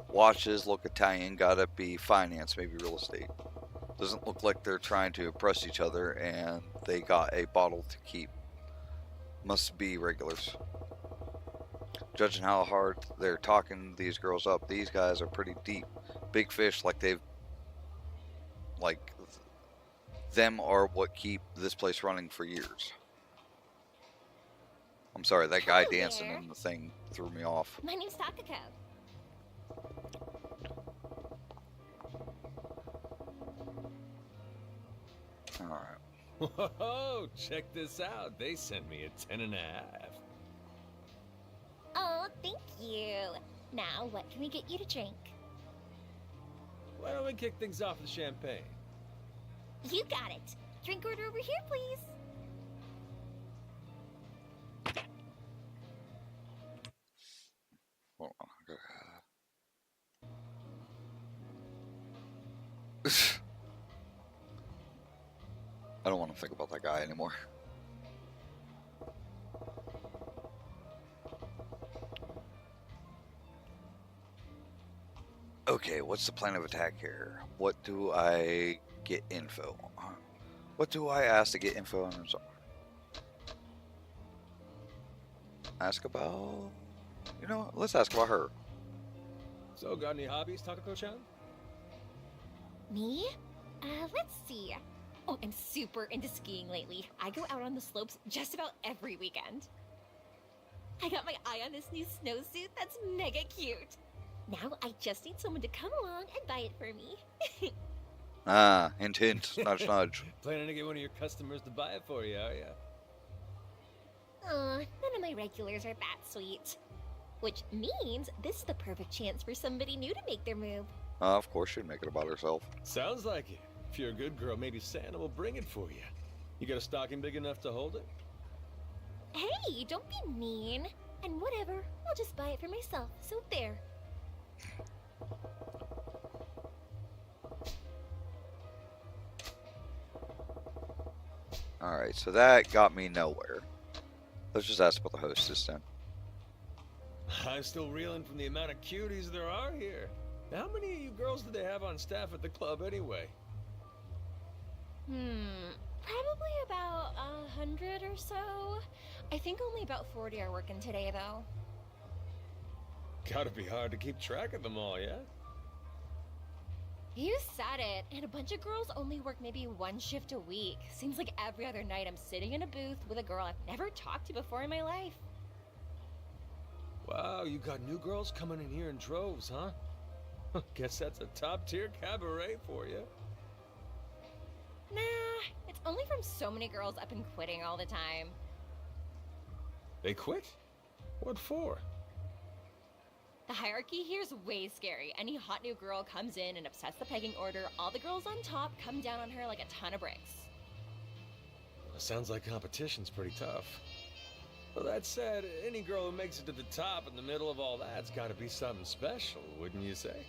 watches look Italian. Gotta be finance, maybe real estate. Doesn't look like they're trying to impress each other, and they got a bottle to keep. Must be regulars. Judging how hard they're talking these girls up, these guys are pretty deep. Big fish, like them are what keep this place running for years. I'm sorry, that guy Hello dancing there. in the thing threw me off. My name's Takako. Alright. Whoa, check this out. They sent me a 10.5. Oh, thank you. Now, what can we get you to drink? Why don't we kick things off with champagne? You got it. Drink order over here, please. Hold on, I I don't want to think about that guy anymore. Okay, what's the plan of attack here? What do I get info on? What do I ask to get info on? Ask about... You know what? Let's ask about her. So, got any hobbies, Takako-chan? Me? Let's see. Oh, I'm super into skiing lately. I go out on the slopes just about every weekend. I got my eye on this new snowsuit that's mega cute. Now I just need someone to come along and buy it for me. Ah, hint hint, nudge nudge. Planning to get one of your customers to buy it for you, are ya? Aw, none of my regulars are that sweet. Which means this is the perfect chance for somebody new to make their move. Of course she'd make it about herself. Sounds like it. If you're a good girl, maybe Santa will bring it for you. You got a stocking big enough to hold it? Hey, don't be mean. And whatever, I'll just buy it for myself, so there. Alright, so that got me nowhere. Let's just ask about the hostess then. I'm still reeling from the amount of cuties there are here. How many of you girls do they have on staff at the club anyway? Probably about 100 or so. I think only about 40 are working today, though. Gotta be hard to keep track of them all, yeah? You said it. And a bunch of girls only work maybe one shift a week. Seems like every other night I'm sitting in a booth with a girl I've never talked to before in my life. Wow, you got new girls coming in here in droves, huh? Guess that's a top-tier cabaret for you. Nah, it's only from so many girls up and quitting all the time. They quit? What for? The hierarchy here's way scary. Any hot new girl comes in and upsets the pegging order, all the girls on top come down on her like a ton of bricks. Well, sounds like competition's pretty tough. Well, that said, any girl who makes it to the top in the middle of all that's gotta be something special, wouldn't you say?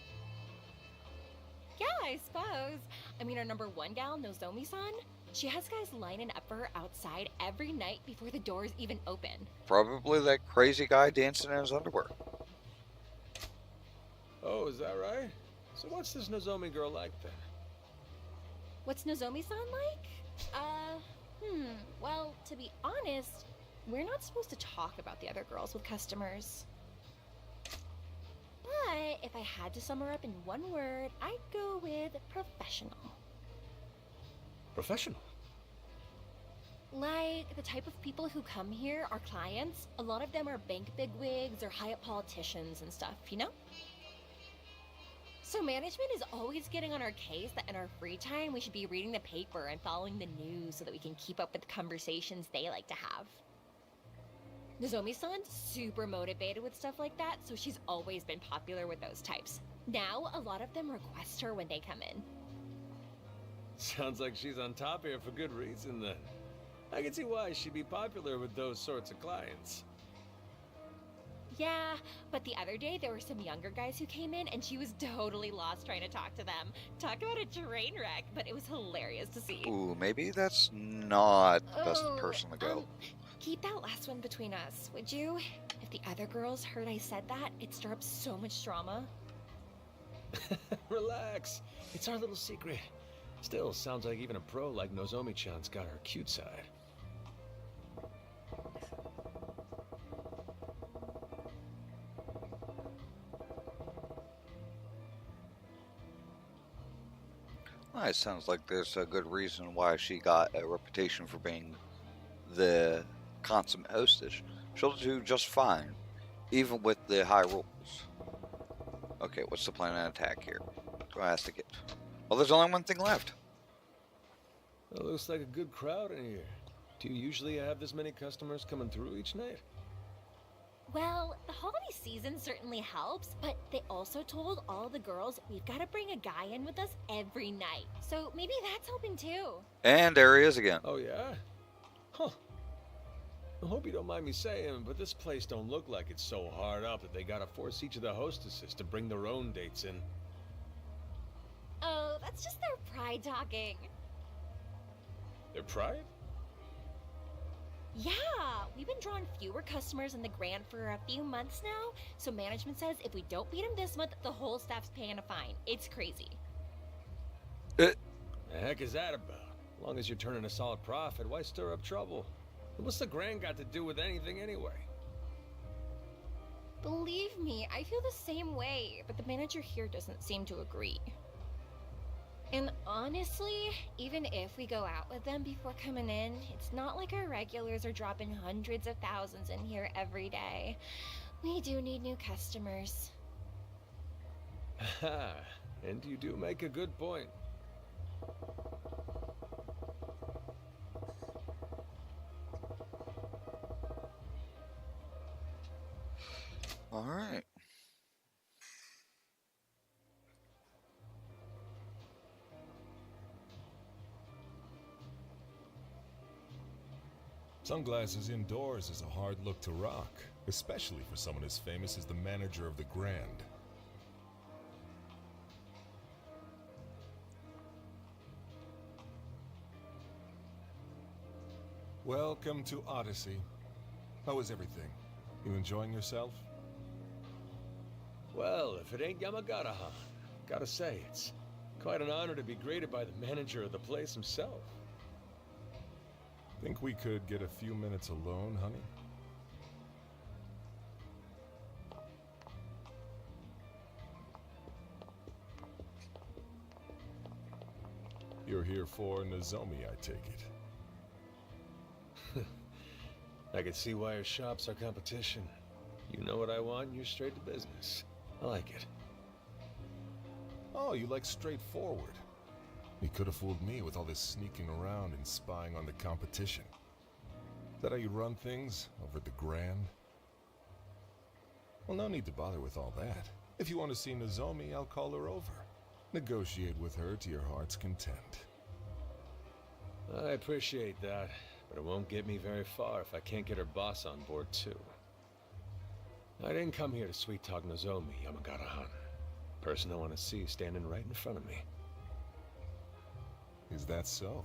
Yeah, I suppose. I mean, our number one gal, Nozomi-san, she has guys lining up for her outside every night before the doors even open. Probably that crazy guy dancing in his underwear. Oh, is that right? So what's this Nozomi girl like then? What's Nozomi-san like? Well, to be honest, we're not supposed to talk about the other girls with customers. But if I had to sum her up in one word, I'd go with professional. Professional? Like, the type of people who come here, our clients, a lot of them are bank bigwigs or high-up politicians and stuff, you know? So management is always getting on our case that in our free time we should be reading the paper and following the news so that we can keep up with the conversations they like to have. Nozomi-san's super motivated with stuff like that, so she's always been popular with those types. Now, a lot of them request her when they come in. Sounds like she's on top here for good reason then. I can see why she'd be popular with those sorts of clients. Yeah, but the other day there were some younger guys who came in and she was totally lost trying to talk to them. Talk about a train wreck, but it was hilarious to see. Ooh, maybe that's not the best person to go. Keep that last one between us, would you? If the other girls heard I said that, it'd stir up so much drama. Relax. It's our little secret. Still, sounds like even a pro like Nozomi-chan's got her cute side. Well, it sounds like there's a good reason why she got a reputation for being the consummate hostess. She'll do just fine, even with the high rules. Okay, what's the plan of attack here? Do I ask to get... Well, there's only one thing left. It looks like a good crowd in here. Do you usually have this many customers coming through each night? Well, the holiday season certainly helps, but they also told all the girls we've got to bring a guy in with us every night. So maybe that's helping too. And there he is again. Oh, yeah? Huh. I hope you don't mind me saying, but this place don't look like it's so hard up that they gotta force each of the hostesses to bring their own dates in. Oh, that's just their pride talking. Their pride? Yeah, we've been drawing fewer customers in the Grand for a few months now, so management says if we don't beat them this month, the whole staff's paying a fine. It's crazy. The heck is that about? As long as you're turning a solid profit, why stir up trouble? And what's the Grand got to do with anything anyway? Believe me, I feel the same way, but the manager here doesn't seem to agree. And honestly, even if we go out with them before coming in, it's not like our regulars are dropping hundreds of thousands in here every day. We do need new customers. Ha! And you do make a good point. All right. Sunglasses indoors is a hard look to rock, especially for someone as famous as the manager of the Grand. Welcome to Odyssey. How is everything? You enjoying yourself? Well, if it ain't Yamagata-han, gotta say, it's quite an honor to be greeted by the manager of the place himself. Think we could get a few minutes alone, honey? You're here for Nozomi, I take it. I can see why your shop's our competition. You know what I want, and you're straight to business. I like it. Oh, you like straightforward. You could have fooled me with all this sneaking around and spying on the competition. Is that how you run things over at the Grand? Well, no need to bother with all that. If you want to see Nozomi, I'll call her over. Negotiate with her to your heart's content. I appreciate that, but it won't get me very far if I can't get her boss on board too. I didn't come here to sweet-talk Nozomi, Yamagata-han. Person I want to see standing right in front of me. Is that so?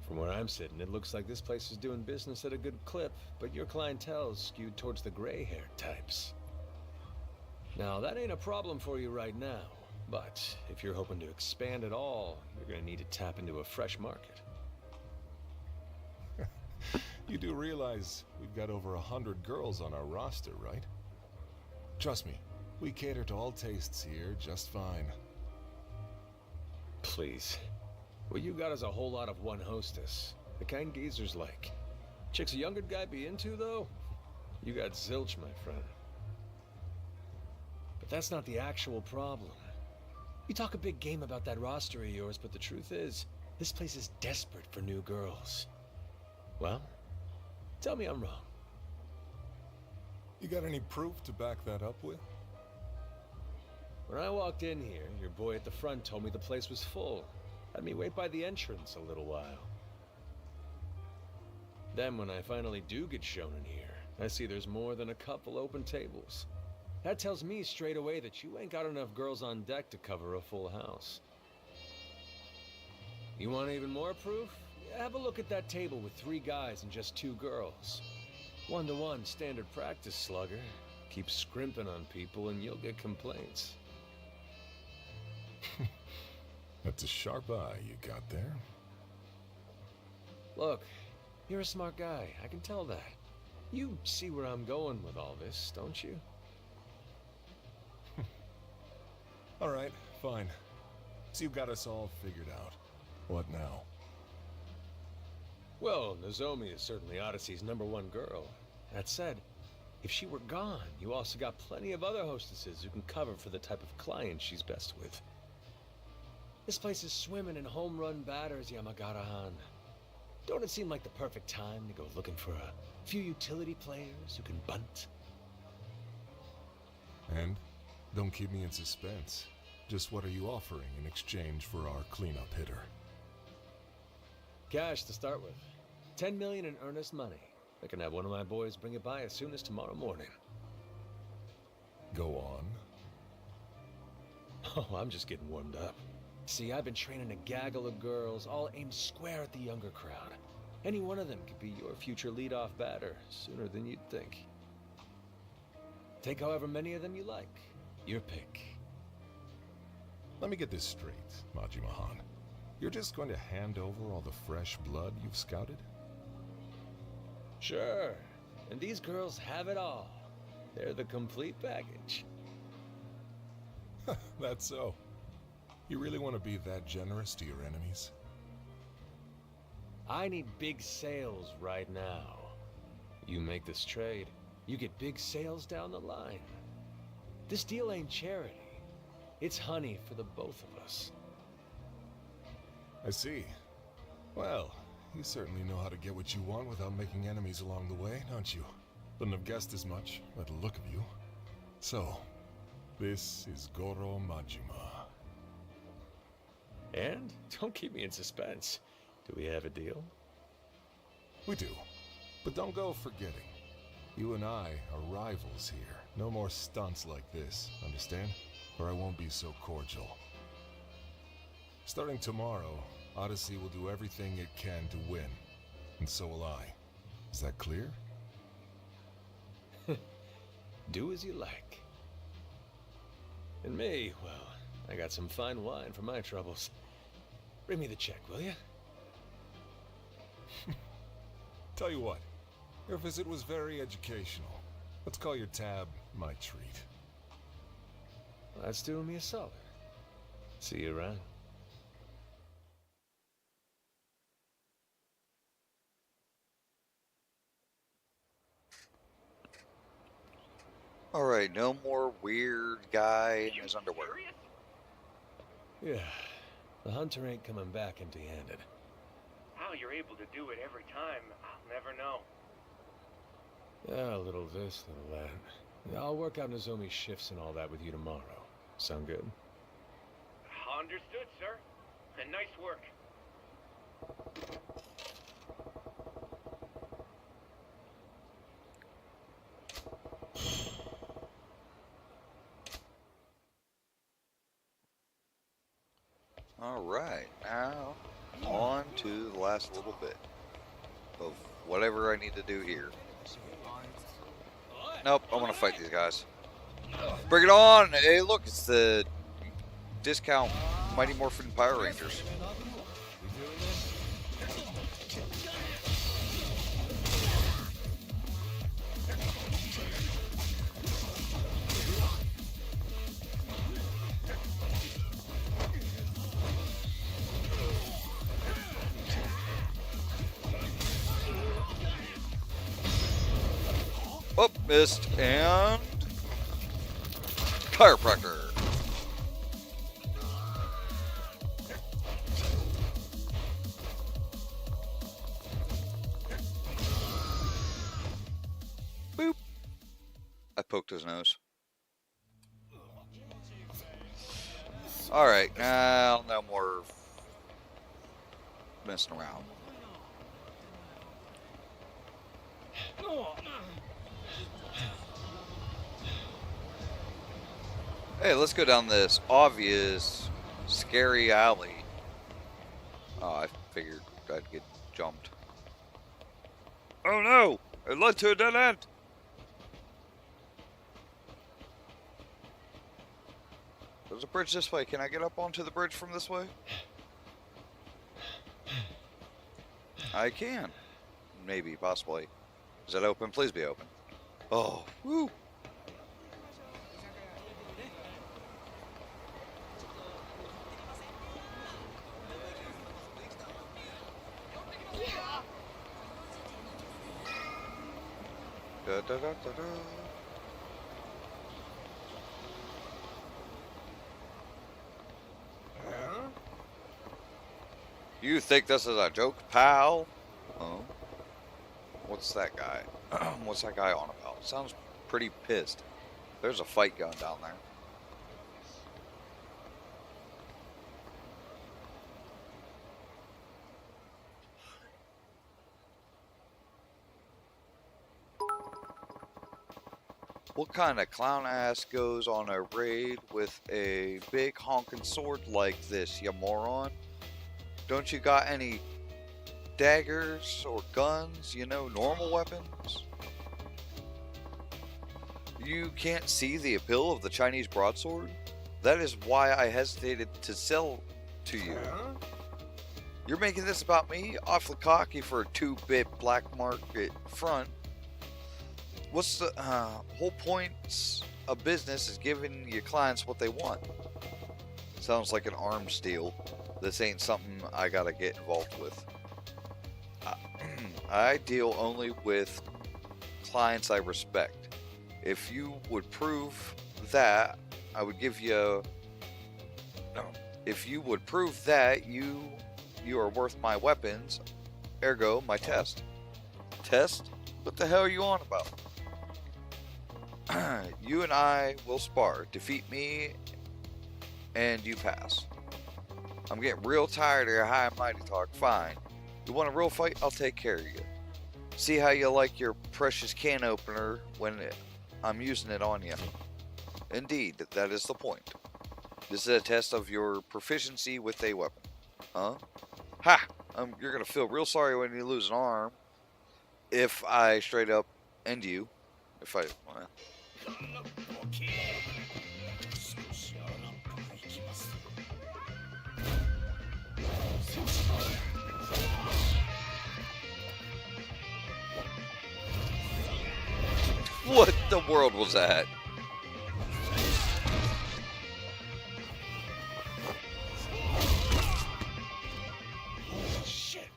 From where I'm sitting, it looks like this place is doing business at a good clip, but your clientele's skewed towards the gray-haired types. Now, that ain't a problem for you right now, but if you're hoping to expand at all, you're gonna need to tap into a fresh market. You do realize we've got over 100 girls on our roster, right? Trust me, we cater to all tastes here just fine. Please. What you got is a whole lot of one hostess. The kind geezers like. Chicks a younger guy be into, though? You got zilch, my friend. But that's not the actual problem. You talk a big game about that roster of yours, but the truth is, this place is desperate for new girls. Well, tell me I'm wrong. You got any proof to back that up with? When I walked in here, your boy at the front told me the place was full. Had me wait by the entrance a little while. Then when I finally do get shown in here, I see there's more than a couple open tables. That tells me straight away that you ain't got enough girls on deck to cover a full house. You want even more proof? Yeah, have a look at that table with 3 guys and just 2 girls. 1-to-1 standard practice, slugger. Keep scrimping on people and you'll get complaints. That's a sharp eye you got there. Look, you're a smart guy. I can tell that. You see where I'm going with all this, don't you? All right, fine. So you've got us all figured out. What now? Well, Nozomi is certainly Odyssey's #1 girl. That said, if she were gone, you also got plenty of other hostesses who can cover for the type of client she's best with. This place is swimming in home-run batters, Yamagata-han. Don't it seem like the perfect time to go looking for a few utility players who can bunt? And? Don't keep me in suspense. Just what are you offering in exchange for our cleanup hitter? Cash to start with. 10 million in earnest money. I can have one of my boys bring it by as soon as tomorrow morning. Go on. Oh, I'm just getting warmed up. See, I've been training a gaggle of girls, all aimed square at the younger crowd. Any one of them could be your future lead-off batter sooner than you'd think. Take however many of them you like. Your pick. Let me get this straight, Majimahan. You're just going to hand over all the fresh blood you've scouted? Sure. And these girls have it all. They're the complete package. That's so. You really want to be that generous to your enemies? I need big sales right now. You make this trade, you get big sales down the line. This deal ain't charity. It's honey for the both of us. I see. Well, you certainly know how to get what you want without making enemies along the way, don't you? Wouldn't have guessed as much by the look of you. So, this is Goro Majima. And don't keep me in suspense. Do we have a deal? We do. But don't go forgetting. You and I are rivals here. No more stunts like this, understand? Or I won't be so cordial. Starting tomorrow, Odyssey will do everything it can to win. And so will I. Is that clear? Do as you like. And me, well, I got some fine wine for my troubles. Bring me the check, will you? Tell you what, your visit was very educational. Let's call your tab my treat. Well, that's doing me a solid. See you around. Alright, no more weird guy in his underwear. Yeah, the hunter ain't coming back empty-handed. How you're able to do it every time, I'll never know. Yeah, a little this, little that. I'll work out Nozomi's shifts and all that with you tomorrow. Sound good? Understood, sir. And nice work. Alright, now on to the last little bit of whatever I need to do here. Nope, I want to fight these guys. Bring it on! Hey, look, it's the discount Mighty Morphin Power Rangers. Oh, missed, and chiropractor. Boop. I poked his nose. Alright, now no more messing around. Hey, let's go down this obvious, scary alley. Oh, I figured I'd get jumped. Oh no! It led to a dead end! There's a bridge this way. Can I get up onto the bridge from this way? I can. Maybe, possibly. Is it open? Please be open. Oh, woo! Da, da, da, da, da. You think this is a joke, pal? Oh. What's that guy? What's that guy on about? Sounds pretty pissed. There's a fight going down there. What kind of clown ass goes on a raid with a big honking sword like this, you moron? Don't you got any daggers or guns, you know, normal weapons? You can't see the appeal of the Chinese broadsword? That is why I hesitated to sell to you. You're making this about me? Awfully cocky for a 2-bit black market front. What's the whole point of business is giving your clients what they want. Sounds like an arms deal. This ain't something I gotta get involved with. I deal only with clients I respect. If you would prove that, I would give you... No. If you would prove that you are worth my weapons, ergo my test. Test? What the hell are you on about? You and I will spar. Defeat me, and you pass. I'm getting real tired of your high and mighty talk. Fine. You want a real fight? I'll take care of you. See how you like your precious can opener when I'm using it on you. Indeed, that is the point. This is a test of your proficiency with a weapon. Huh? Ha! You're gonna feel real sorry when you lose an arm. If I straight up end you. If I... Well. What the world was that? Shit.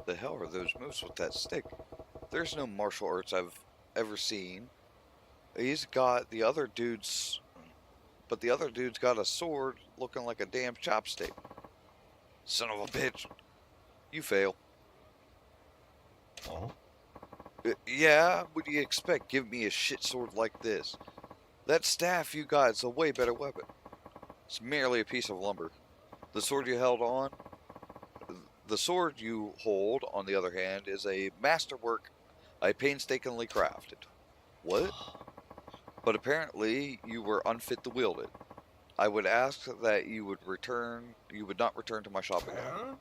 The hell are those moves with that stick? There's no martial arts I've ever seen. He's got the other dude's... But the other dude's got a sword looking like a damn chopstick. Son of a bitch. You fail. Oh? Yeah, what do you expect? Give me a shit sword like this. That staff you got is a way better weapon. It's merely a piece of lumber. The sword you held on the other hand, is a masterwork I painstakingly crafted. What? But apparently you were unfit to wield it. I would ask that you would not return to my shop again.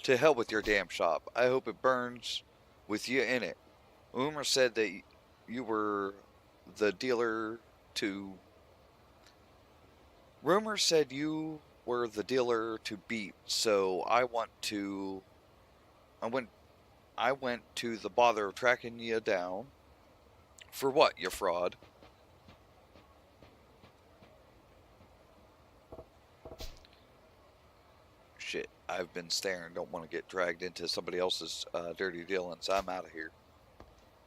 To hell with your damn shop. I hope it burns with you in it. Rumor said that you were the dealer to... Rumor said you were the dealer to beat, so I went to the bother of tracking you down. For what, you fraud? Shit, I've been staring. Don't want to get dragged into somebody else's dirty dealings. I'm out of here.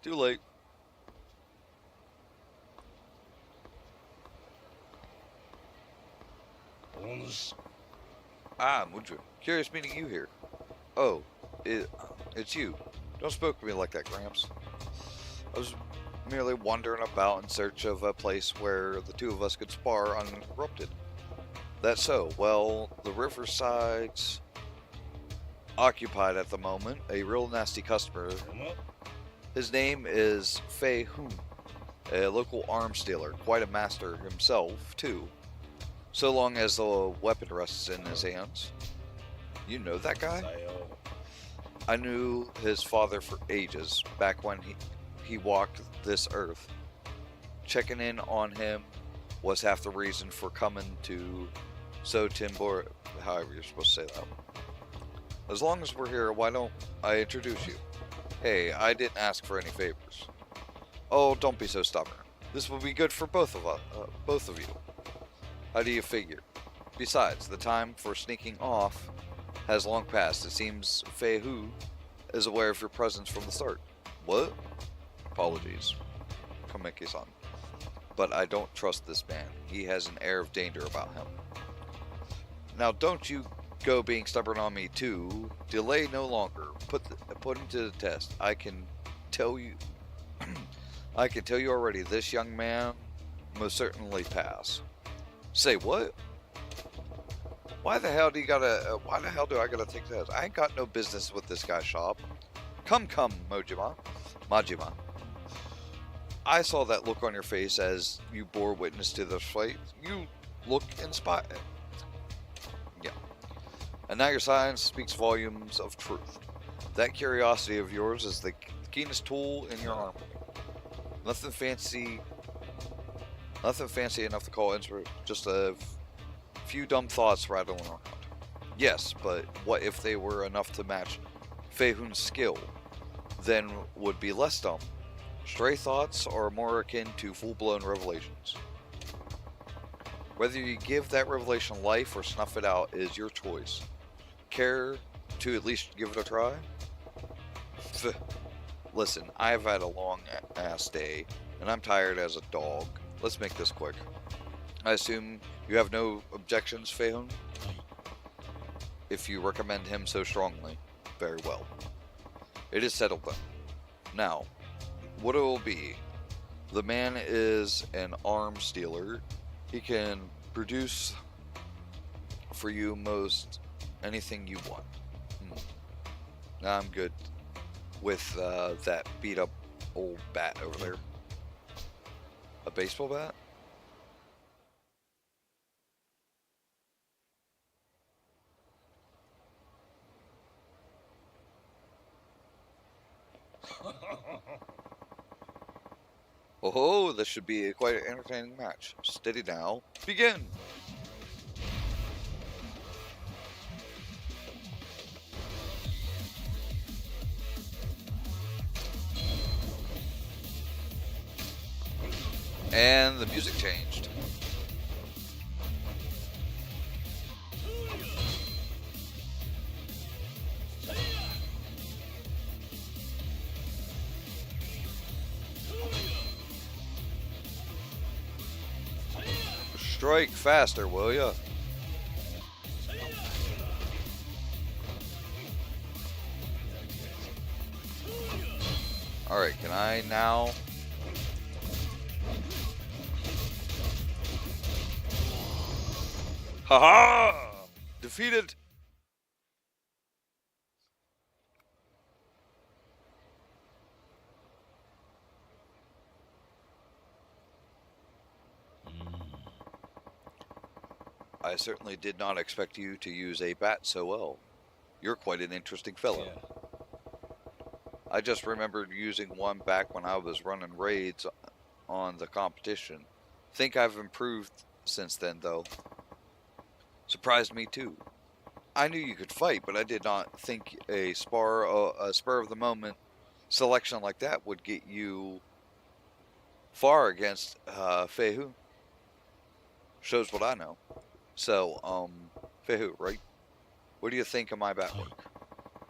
Too late. Ah, Mudra. Curious meeting you here. Oh, it's you. Don't spoke to me like that, Gramps. I was merely wandering about in search of a place where the two of us could spar uninterrupted. That's so. Well, the riverside's occupied at the moment. A real nasty customer. His name is Fei Hun, a local arms dealer. Quite a master himself, too. So long as the weapon rests in his hands. You know that guy? I knew his father for ages, back when he walked this earth. Checking in on him was half the reason for coming to Sotimbor, however you're supposed to say that. As long as we're here, why don't I introduce you? Hey, I didn't ask for any favors. Oh, don't be so stubborn. This will be good for both of you. How do you figure? Besides, the time for sneaking off has long passed. It seems Fei Hu is aware of your presence from the start. What? Apologies, Komeki-san. but I don't trust this man. He has an air of danger about him. Now, don't you go being stubborn on me too. Delay no longer. Put him to the test. I can tell you. I can tell you already. This young man most certainly pass. Say what? Why the hell do I gotta take the test? I ain't got no business with this guy's shop. Come, Majima. I saw that look on your face as you bore witness to this fight. You look inspired. Yeah. And now your silence speaks volumes of truth. That curiosity of yours is the keenest tool in your armor. Nothing fancy enough to call inspiration. Just a few dumb thoughts rattling around. Yes, but what if they were enough to match Fei Hun's skill? Then would be less dumb. Stray thoughts are more akin to full-blown revelations. Whether you give that revelation life or snuff it out is your choice. Care to at least give it a try? Listen, I've had a long-ass day, and I'm tired as a dog. Let's make this quick. I assume you have no objections, Fei Hun? If you recommend him so strongly. Very well. It is settled then. Now, what it will be. The man is an arms dealer. He can produce for you most anything you want. Now I'm good with that beat up old bat over there. A baseball bat? Oh, this should be quite an entertaining match. Steady now. Begin! And the music changed. Strike faster, will ya? Alright, can I now... Haha! Defeated! I certainly did not expect you to use a bat so well. You're quite an interesting fellow. I just remembered using one back when I was running raids on the competition. Think I've improved since then, though. Surprised me, too. I knew you could fight, but I did not think a spur of the moment selection like that would get you far against Fei Hun. Shows what I know. So, Fei Hun, right? What do you think of my bat work?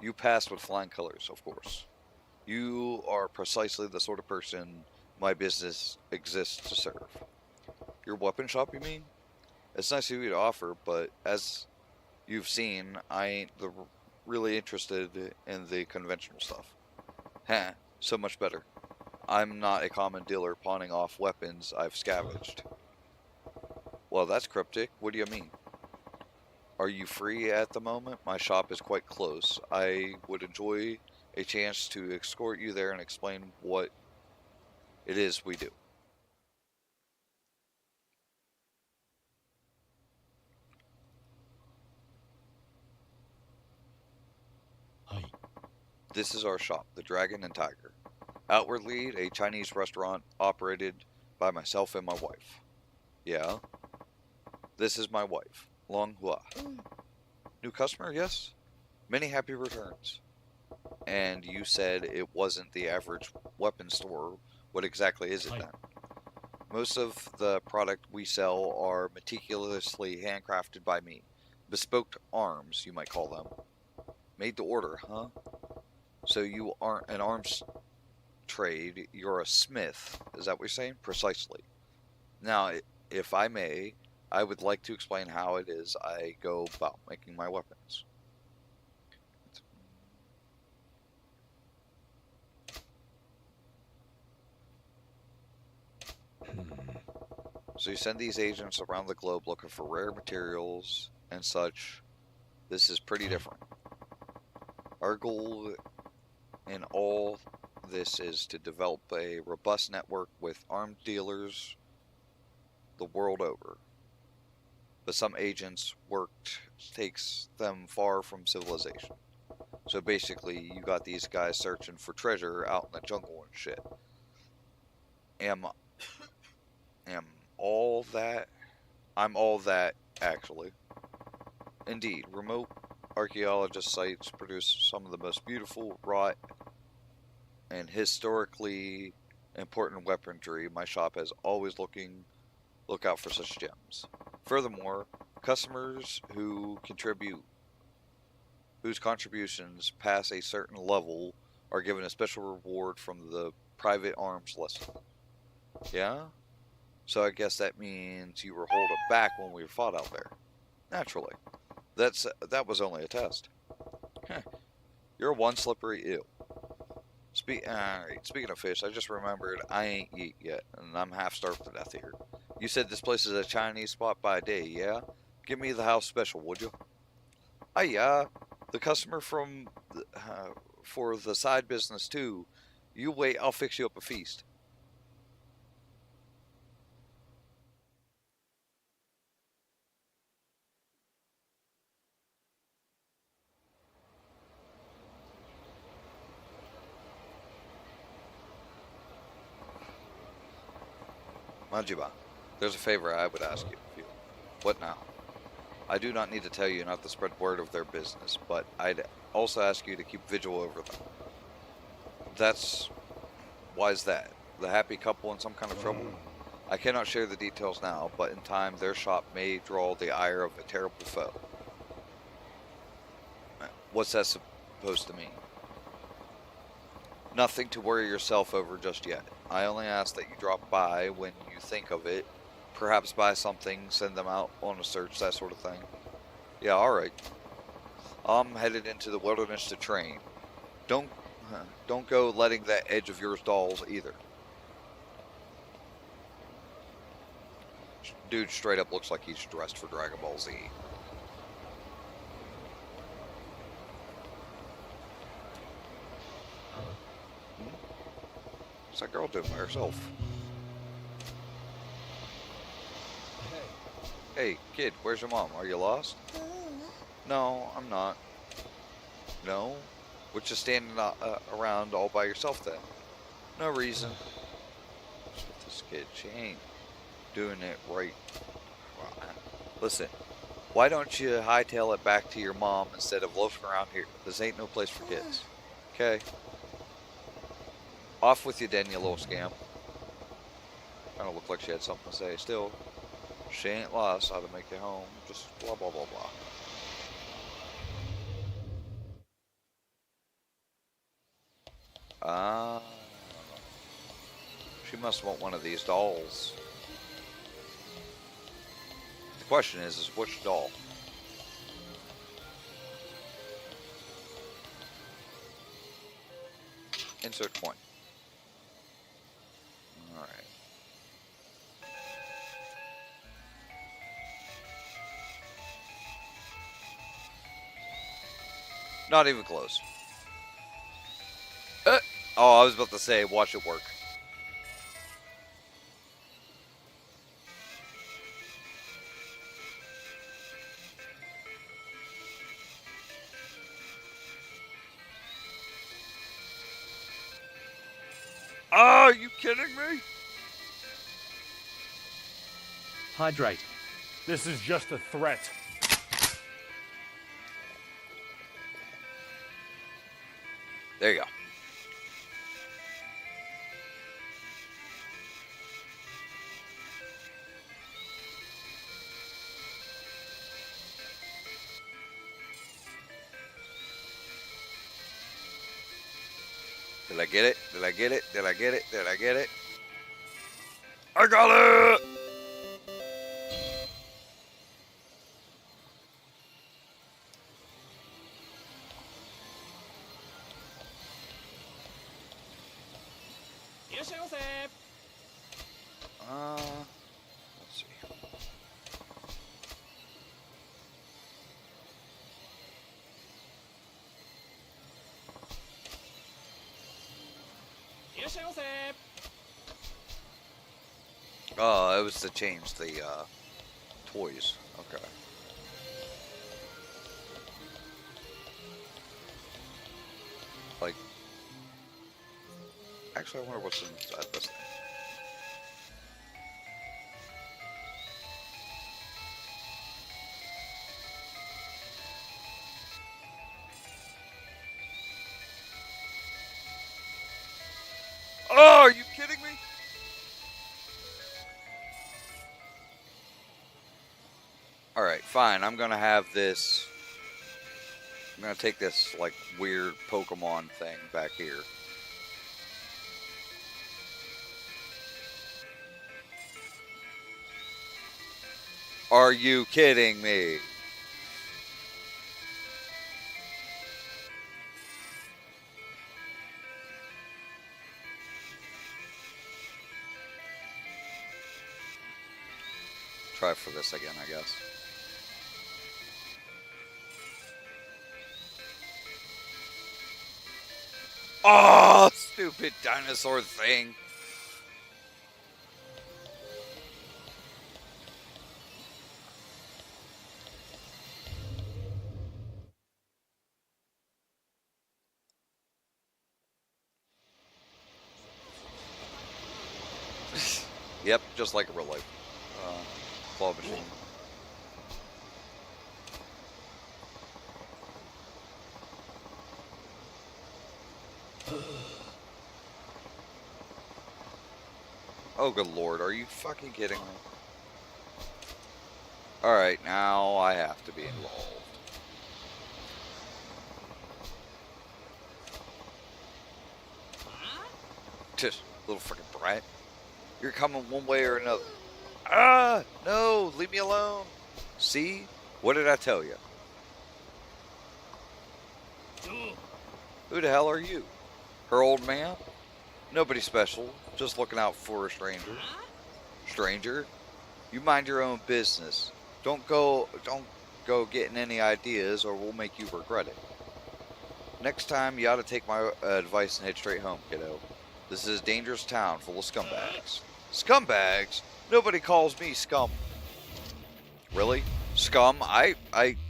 You passed with flying colors, of course. You are precisely the sort of person my business exists to serve. Your weapon shop, you mean? It's nice of you to offer, but as you've seen, I ain't really interested in the conventional stuff. Heh, so much better. I'm not a common dealer pawning off weapons I've scavenged. Well, that's cryptic. What do you mean? Are you free at the moment? My shop is quite close. I would enjoy a chance to escort you there and explain what it is we do. This is our shop, the Dragon and Tiger. Outwardly, a Chinese restaurant operated by myself and my wife. Yeah. This is my wife, Long Hua. New customer, yes? Many happy returns. And you said it wasn't the average weapon store. What exactly is it then? Most of the product we sell are meticulously handcrafted by me. Bespoke arms, you might call them. Made to order, huh? So you aren't an arms trade, you're a smith. Is that what you're saying? Precisely. Now, if I may, I would like to explain how it is I go about making my weapons. So you send these agents around the globe looking for rare materials and such. This is pretty different. Our goal in all this is to develop a robust network with armed dealers the world over. But some agents' work takes them far from civilization. So basically, you got these guys searching for treasure out in the jungle and shit. Am all that? I'm all that, actually. Indeed, remote archaeologist sites produce some of the most beautiful, wrought, and historically important weaponry. My shop has always look out for such gems. Furthermore, customers whose contributions pass a certain level are given a special reward from the private arms list. Yeah? So I guess that means you were holding back when we fought out there. Naturally. That was only a test. Huh. You're one slippery ew. Speaking of fish, I just remembered I ain't eat yet, and I'm half starved to death here. You said this place is a Chinese spot by day, yeah? Give me the house special, would you? Yeah. The customer for the side business too. You wait, I'll fix you up a feast. Majiba, there's a favor I would ask you. What now? I do not need to tell you not to spread word of their business, but I'd also ask you to keep vigil over them. Why is that? The happy couple in some kind of trouble? I cannot share the details now, but in time their shop may draw the ire of a terrible foe. What's that supposed to mean? Nothing to worry yourself over just yet. I only ask that you drop by when you think of it. Perhaps buy something, send them out on a search, that sort of thing. Yeah, alright. I'm headed into the wilderness to train. Don't go letting that edge of yours dulls either. Dude straight up looks like he's dressed for Dragon Ball Z. What's that girl doing by herself? Hey, kid, where's your mom? Are you lost? No, I'm not. No? We're just standing around all by yourself then. No reason. With this kid, she ain't doing it right. Listen, why don't you hightail it back to your mom instead of loafing around here? This ain't no place for kids. Okay? Off with you then, you little scam. Kinda looked like she had something to say. Still, she ain't lost how to make it home. Just blah blah blah blah. She must want one of these dolls. The question is which doll? Insert coin. Alright. Not even close. Oh, I was about to say, watch it work. Are you kidding me? Hydrate. This is just a threat. There you go. Did I get it? Did I get it? Did I get it? Did I get it? I got it! Oh, it was to change the toys. Okay. Like, actually, I wonder what's inside this thing. Oh, are you kidding me? Alright, fine. I'm gonna have this. I'm gonna take this, like, weird Pokemon thing back here. Are you kidding me? Try for this again, I guess. Oh, stupid dinosaur thing. Yep, just like a real life claw machine. Oh, good lord, are you fucking kidding me? Alright, now I have to be involved. Just little fucking brat. You're coming one way or another. Ah, no, leave me alone. See? What did I tell you? Who the hell are you? Her old man? Nobody special, just looking out for a stranger. Stranger? You mind your own business. Don't go getting any ideas or we'll make you regret it. Next time you ought to take my advice and head straight home, kiddo. This is a dangerous town full of scumbags. Scumbags? Nobody calls me scum. Really? Scum? I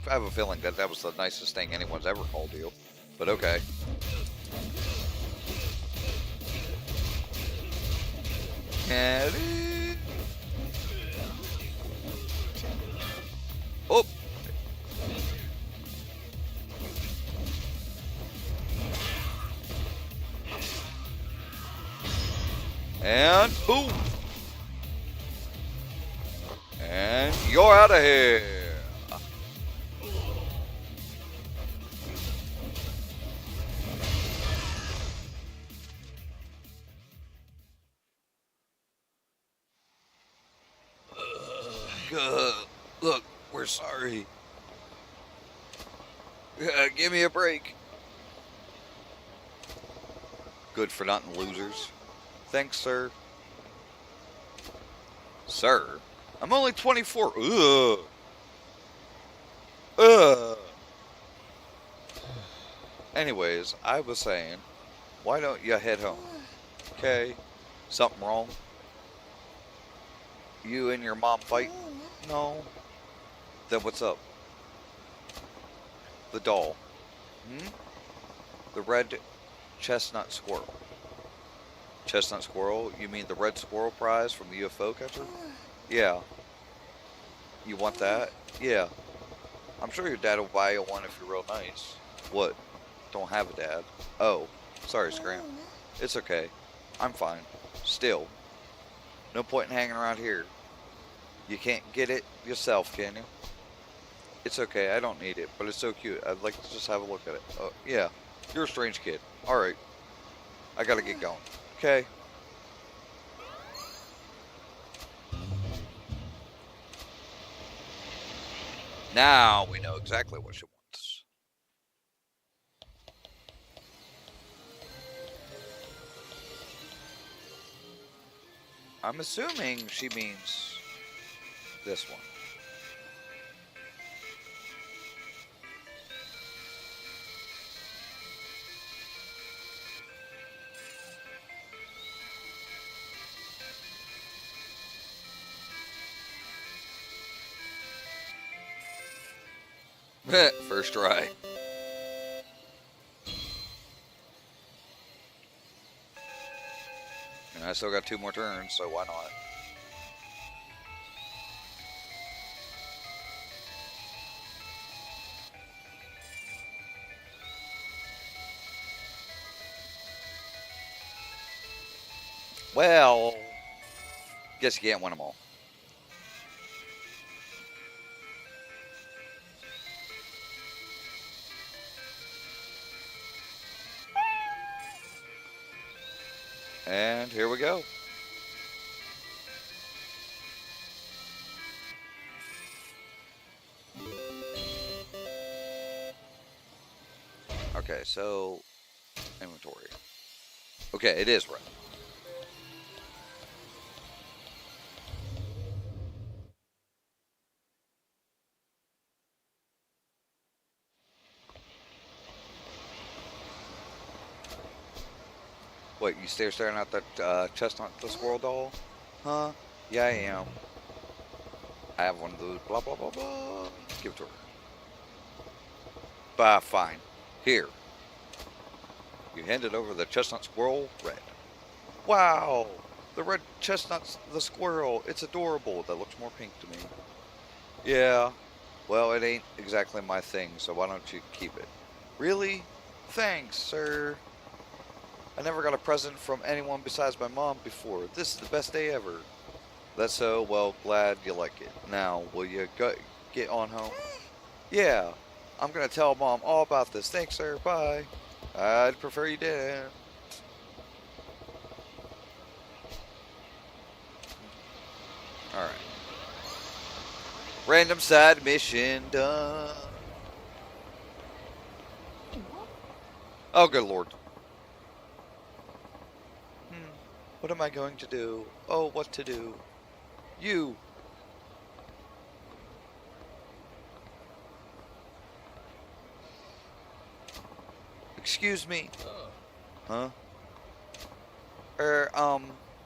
have a feeling that was the nicest thing anyone's ever called you. But okay. Oh! And boom! And you're out of here! Look, we're sorry. Give me a break. Good for nothing losers. Thanks, sir. Sir? I'm only 24. Ugh. Ugh. Anyways, I was saying, why don't you head home? Okay? Something wrong? You and your mom fight? No. Then what's up? The doll. The red chestnut squirrel. Chestnut squirrel? You mean the red squirrel prize from the UFO catcher? Yeah. You want that? Yeah. I'm sure your dad will buy you one if you're real nice. What? Don't have a dad. Oh. Sorry, Scram. It's okay. I'm fine. Still. No point in hanging around here. You can't get it yourself, can you? It's okay, I don't need it, but it's so cute. I'd like to just have a look at it. Oh, yeah. You're a strange kid. Alright. I gotta get going. Okay. Now we know exactly what she wants. I'm assuming she means this one. First try. And I still got 2 more turns, so why not? Well, guess you can't win them all. And here we go. Okay, so inventory. Okay, it is red. What, you staring at that chestnut the squirrel doll? Huh? Yeah, I am. I have one of those, blah, blah, blah, blah. Give it to her. Bah, fine. Here. You handed over the chestnut squirrel, red. Wow! The red chestnut's the squirrel. It's adorable. That looks more pink to me. Yeah. Well, it ain't exactly my thing, so why don't you keep it? Really? Thanks, sir. I never got a present from anyone besides my mom before. This is the best day ever. That's so, well, glad you like it. Now, will you get on home? Yeah. I'm going to tell Mom all about this. Thanks, sir. Bye. I'd prefer you didn't. Alright. Random side mission done. Oh, good lord. What am I going to do? Oh, what to do? You. Excuse me. Huh?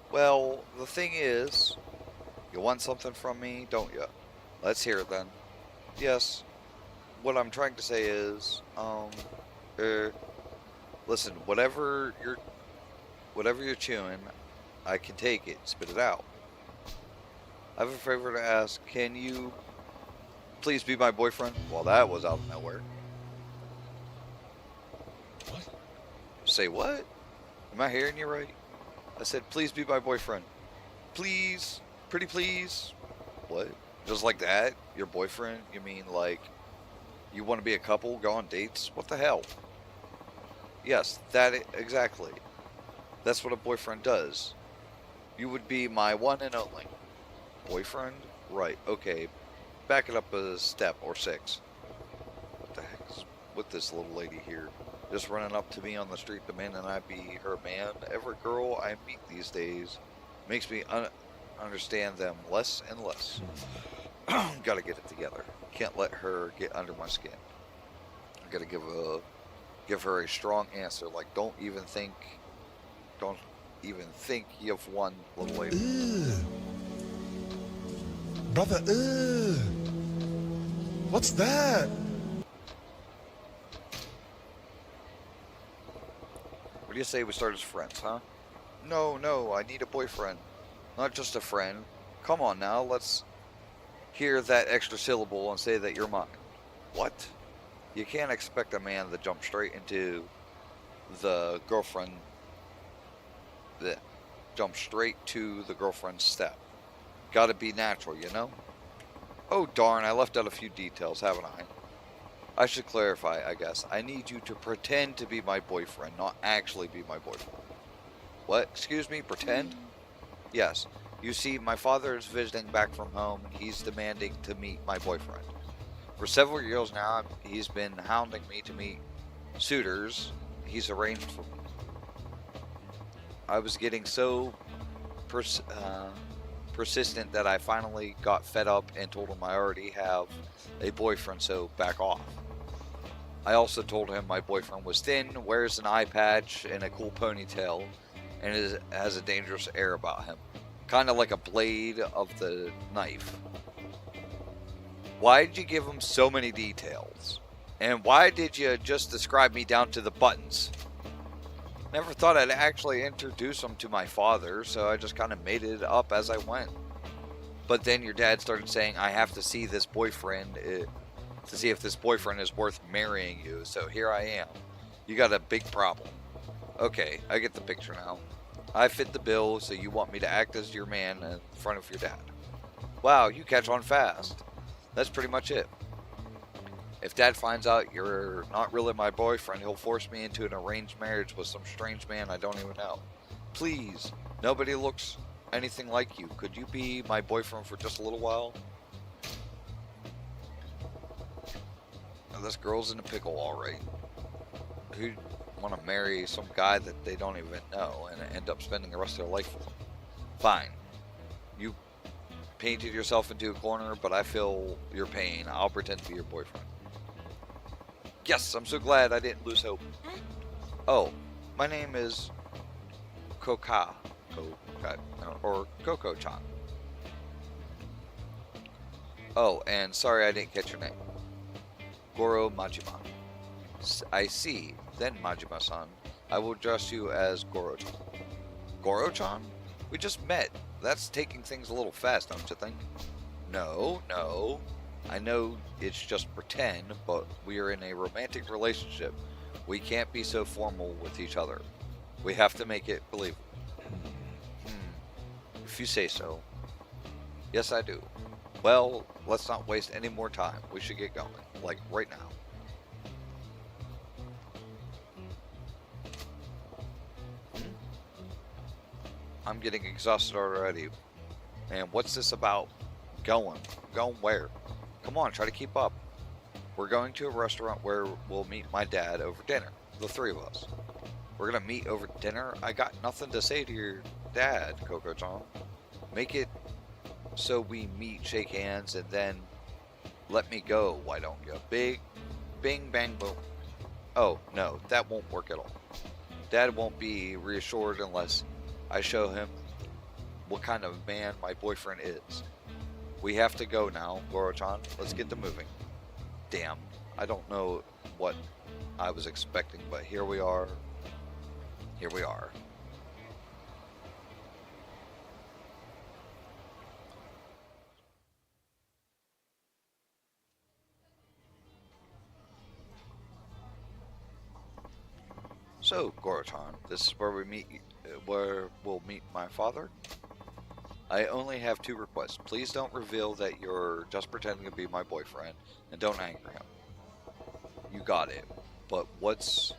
Well, the thing is, you want something from me, don't you? Let's hear it then. Yes. What I'm trying to say is, listen, whatever you're chewing, I can take it. Spit it out. I have a favor to ask. Can you please be my boyfriend? Well, that was out of nowhere. What? Say what? Am I hearing you right? I said, please be my boyfriend. Please. Pretty please. What? Just like that? Your boyfriend? You mean like you want to be a couple, go on dates? What the hell? Yes, exactly. That's what a boyfriend does. You would be my one and only. Boyfriend? Right, okay. Back it up a step or 6. What the heck is with this little lady here? Just running up to me on the street demanding I be her man. Every girl I meet these days makes me understand them less and less. Gotta get it together. Can't let her get under my skin. I gotta give her a strong answer, like don't even think you've won, little lady. Brother, what's that? What do you say we start as friends, huh? No, I need a boyfriend. Not just a friend. Come on now, let's hear that extra syllable and say that you're mine. What? You can't expect a man to jump straight into the girlfriend. Jump straight to the girlfriend's step. Gotta be natural, you know? Oh darn, I left out a few details, haven't I? I should clarify, I guess. I need you to pretend to be my boyfriend, not actually be my boyfriend. What? Excuse me? Pretend? Yes. You see, my father is visiting back from home, and he's demanding to meet my boyfriend. For several years now, he's been hounding me to meet suitors he's arranged for me. I was getting so persistent that I finally got fed up and told him I already have a boyfriend, so back off. I also told him my boyfriend was thin, wears an eye patch and a cool ponytail, and has a dangerous air about him. Kind of like a blade of the knife. Why did you give him so many details? And why did you just describe me down to the buttons? Never thought I'd actually introduce him to my father, so I just kind of made it up as I went. But then your dad started saying I have to see this boyfriend to see if this boyfriend is worth marrying you, so here I am. You got a big problem. Okay, I get the picture now. I fit the bill, so you want me to act as your man in front of your dad. Wow, you catch on fast. That's pretty much it. If Dad finds out you're not really my boyfriend, he'll force me into an arranged marriage with some strange man I don't even know. Please, nobody looks anything like you. Could you be my boyfriend for just a little while? Now, this girl's in a pickle, alright. Who'd want to marry some guy that they don't even know and end up spending the rest of their life with? Fine. You painted yourself into a corner, but I feel your pain. I'll pretend to be your boyfriend. Yes, I'm so glad I didn't lose hope. Oh, my name is Koka. Or Coco-chan. Oh, and sorry I didn't catch your name. Goro Majima. I see. Then, Majima-san, I will address you as Goro-chan. Goro-chan? We just met. That's taking things a little fast, don't you think? No. I know it's just pretend, but we are in a romantic relationship. We can't be so formal with each other. We have to make it believable. If you say so. Yes, I do. Well, let's not waste any more time. We should get going. Like, right now. I'm getting exhausted already. And what's this about? Going where? Come on, try to keep up. We're going to a restaurant where we'll meet my dad over dinner. The three of us. We're gonna meet over dinner? I got nothing to say to your dad, Coco-chan. Make it so we meet, shake hands, and then let me go, why don't you? Bing, bang, boom. Oh, no, that won't work at all. Dad won't be reassured unless I show him what kind of man my boyfriend is. We have to go now, Goro-chan. Let's get to moving. Damn, I don't know what I was expecting, but here we are. Here we are. So, Goro-chan, this is where we'll meet my father. I only have two requests. Please don't reveal that you're just pretending to be my boyfriend, and don't anger him. You got it. But what's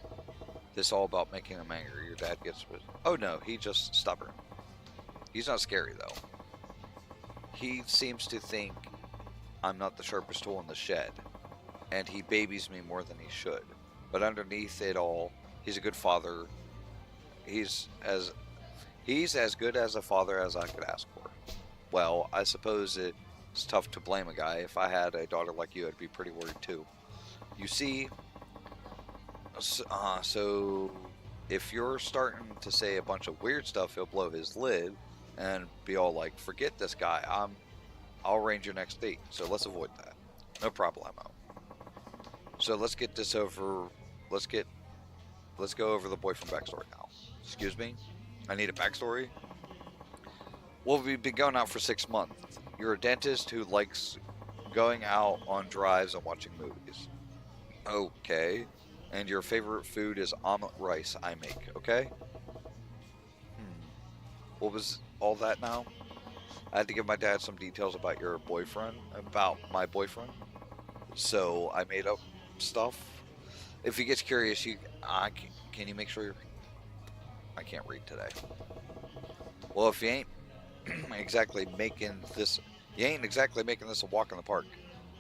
this all about making him angry? Your dad gets with... Oh no, he's just stubborn. He's not scary though. He seems to think I'm not the sharpest tool in the shed, and he babies me more than he should. But underneath it all, he's a good father. He's as good as a father as I could ask for. Well, I suppose it's tough to blame a guy. If I had a daughter like you, I'd be pretty worried too. You see, so if you're starting to say a bunch of weird stuff, he'll blow his lid and be all like, forget this guy. I'll arrange your next date. So let's avoid that. No problemo. So let's get this over. Let's go over the boyfriend backstory now. Excuse me? I need a backstory? Well, we've been going out for 6 months. You're a dentist who likes going out on drives and watching movies. Okay. And your favorite food is omelet rice I make, okay? What was all that now? I had to give my dad some details about my boyfriend. So I made up stuff. If he gets curious, can you make sure I can't read today. Well, if you ain't exactly making this a walk in the park.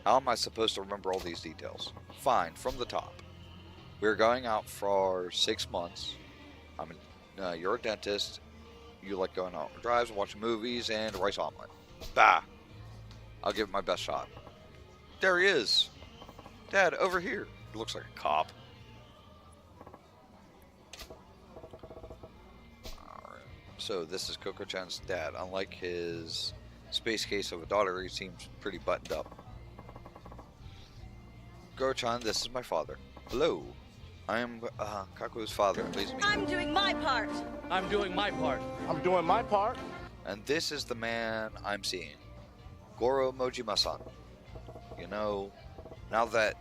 How am I supposed to remember all these details? Fine, from the top. We're going out for 6 months. You're a dentist. You like going out on drives, watching movies, and a rice omelet. Bah! I'll give it my best shot. There he is. Dad, over here. He looks like a cop. So this is Coco-chan's dad. Unlike his space case of a daughter, he seems pretty buttoned up. Goro-chan, this is my father. Hello. I am Kaku's father. Please meet me. I'm doing my part. I'm doing my part. I'm doing my part. And this is the man I'm seeing. Goro Mojima-san. You know, now that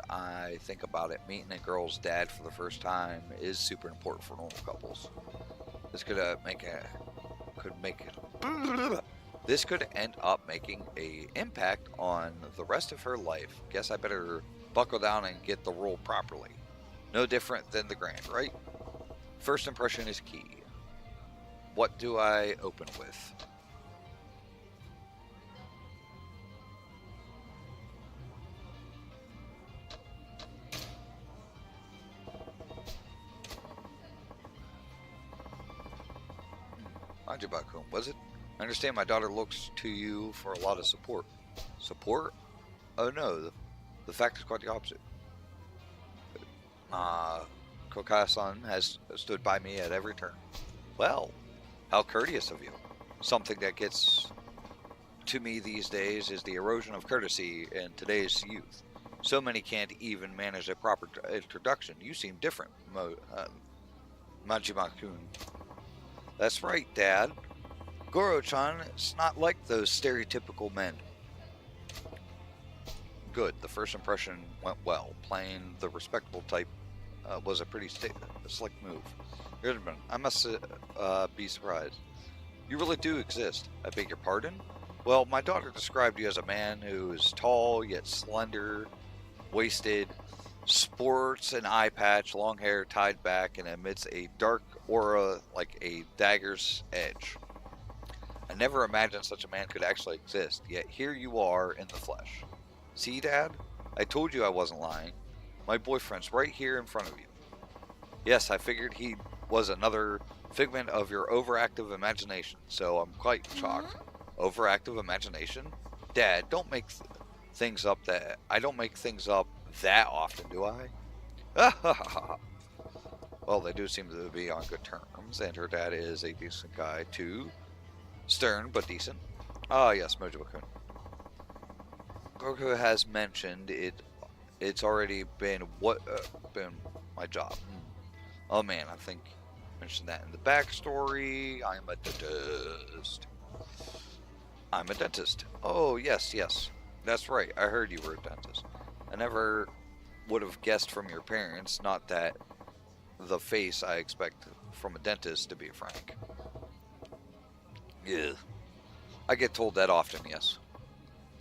I think about it, meeting a girl's dad for the first time is super important for normal couples. This could this could end up making a impact on the rest of her life. Guess I better buckle down and get the role properly. No different than the Grand, right? First impression is key. What do I open with? Majima-kun, was it? I understand my daughter looks to you for a lot of support. Support? Oh no, the fact is quite the opposite. Kokaya-san has stood by me at every turn. Well, how courteous of you. Something that gets to me these days is the erosion of courtesy in today's youth. So many can't even manage a proper introduction. You seem different, Majima-kun. That's right, Dad. Goro-chan is not like those stereotypical men. Good, the first impression went well. Playing the respectable type was a pretty slick move. I must be surprised. You really do exist. I beg your pardon? Well, my daughter described you as a man who is tall yet slender, wasted, sports an eye patch, long hair tied back, and emits a dark aura like a dagger's edge. I never imagined such a man could actually exist, yet here you are in the flesh. See, Dad? I told you I wasn't lying. My boyfriend's right here in front of you. Yes, I figured he was another figment of your overactive imagination, so I'm quite shocked. Overactive imagination? Dad, don't make things up that... I don't make things up that often, do I? Well, they do seem to be on good terms, and her dad is a decent guy, too. Stern, but decent. Ah, yes, Mojima-kun. Goku has mentioned it's already been been my job. Oh man, I think I mentioned that in the backstory. I'm a dentist. Oh, yes. That's right. I heard you were a dentist. I never would have guessed from your parents, not that the face I expect from a dentist, to be frank. Yeah. I get told that often, yes.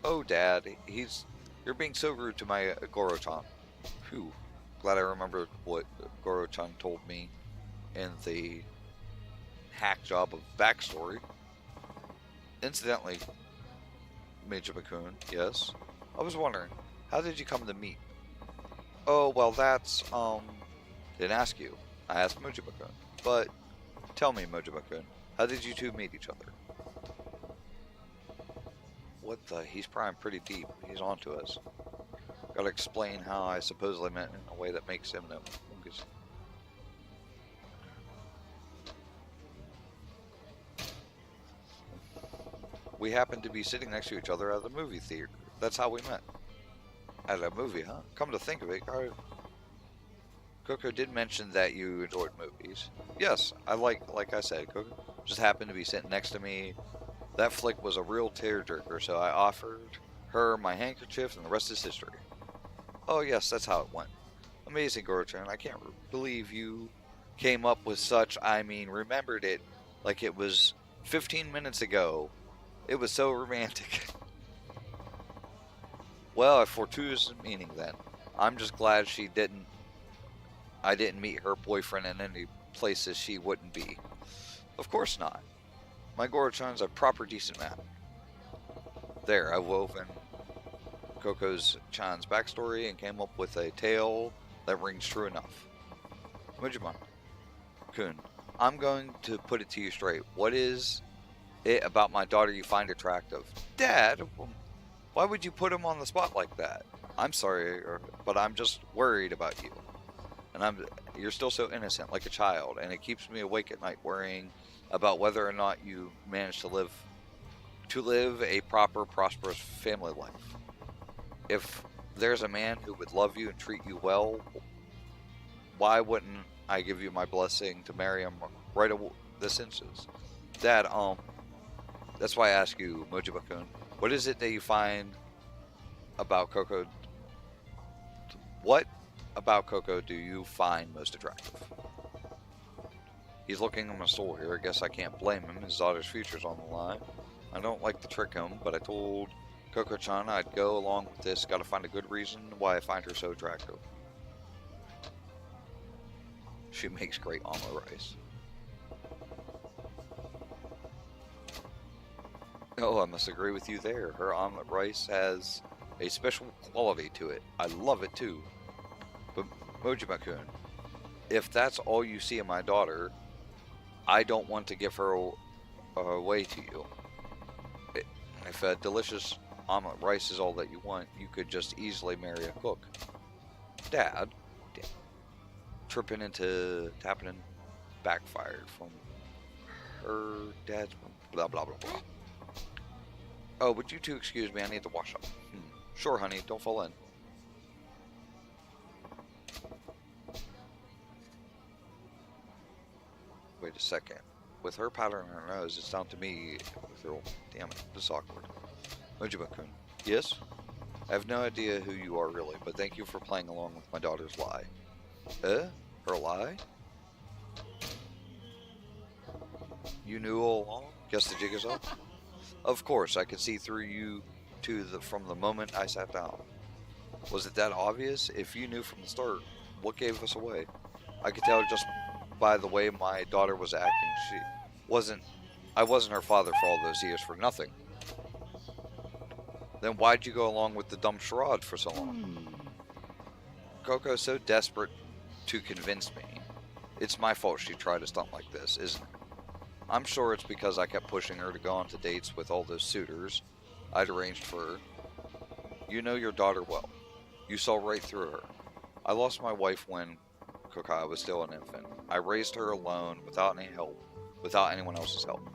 Oh, Dad, you're being so rude to my Goro-chan. Phew. Glad I remembered what Goro-chan told me in the hack job of backstory. Incidentally, Majima-kun, yes? I was wondering, how did you come to meet? Oh, well, that's, didn't ask you. I asked Majima-kun. But, tell me, Majima-kun, how did you two meet each other? What the? He's prying pretty deep. He's onto us. Gotta explain how I supposedly met in a way that makes him no. We happened to be sitting next to each other at the movie theater. That's how we met. At a movie, huh? Come to think of it, Coco did mention that you enjoyed movies. Yes, I like I said, Coco just happened to be sitting next to me. That flick was a real tearjerker, so I offered her my handkerchief, and the rest is history. Oh yes, that's how it went. Amazing, Goro-chan. I can't believe you came up with such, remembered it like it was 15 minutes ago. It was so romantic. Well, a fortuitous meaning then. I'm just glad I didn't meet her boyfriend in any places she wouldn't be. Of course not. My Goro-chan's a proper decent man. There, I've woven Coco's-chan's backstory and came up with a tale that rings true enough. Mujima-kun, I'm going to put it to you straight. What is it about my daughter you find attractive? Dad, why would you put him on the spot like that? I'm sorry, but I'm just worried about you. And you're still so innocent, like a child, and it keeps me awake at night worrying about whether or not you manage to live a proper, prosperous family life. if there's a man who would love you and treat you well, why wouldn't I give you my blessing to marry him right this instance? Dad, that's why I ask you, Mojiba-kun, what is it that you find about Coco? What about Coco do you find most attractive? He's looking at my soul here. I guess I can't blame him. His daughter's future's on the line. I don't like to trick him, but I told Coco-chan I'd go along with this. Gotta find a good reason why I find her so attractive. She makes great omelet rice. Oh, I must agree with you there. Her omelet rice has a special quality to it. I love it too. But Mojiba-kun, if that's all you see in my daughter, I don't want to give her away to you. If a delicious omelet rice is all that you want, you could just easily marry a cook. Dad, tapping in backfired from her dad's blah blah blah blah. Oh, would you two excuse me? I need to wash up. Sure, honey. Don't fall in. Wait a second. With her powder in her nose, it's down to me. Damn it, this is awkward. Mojiba-kun. Yes? I have no idea who you are really, but thank you for playing along with my daughter's lie. Her lie? You knew all along? Guess the jig is up? Of course, I could see through you from the moment I sat down. Was it that obvious? If you knew from the start, what gave us away? I could tell just by the way my daughter was acting. I wasn't her father for all those years for nothing. Then why'd you go along with the dumb charade for so long? Coco's so desperate to convince me. It's my fault she tried a stunt like this, isn't it? I'm sure it's because I kept pushing her to go on to dates with all those suitors I'd arranged for her. You know your daughter well. You saw right through her. I lost my wife when Kokai was still an infant. I raised her alone without any help, without anyone else's help.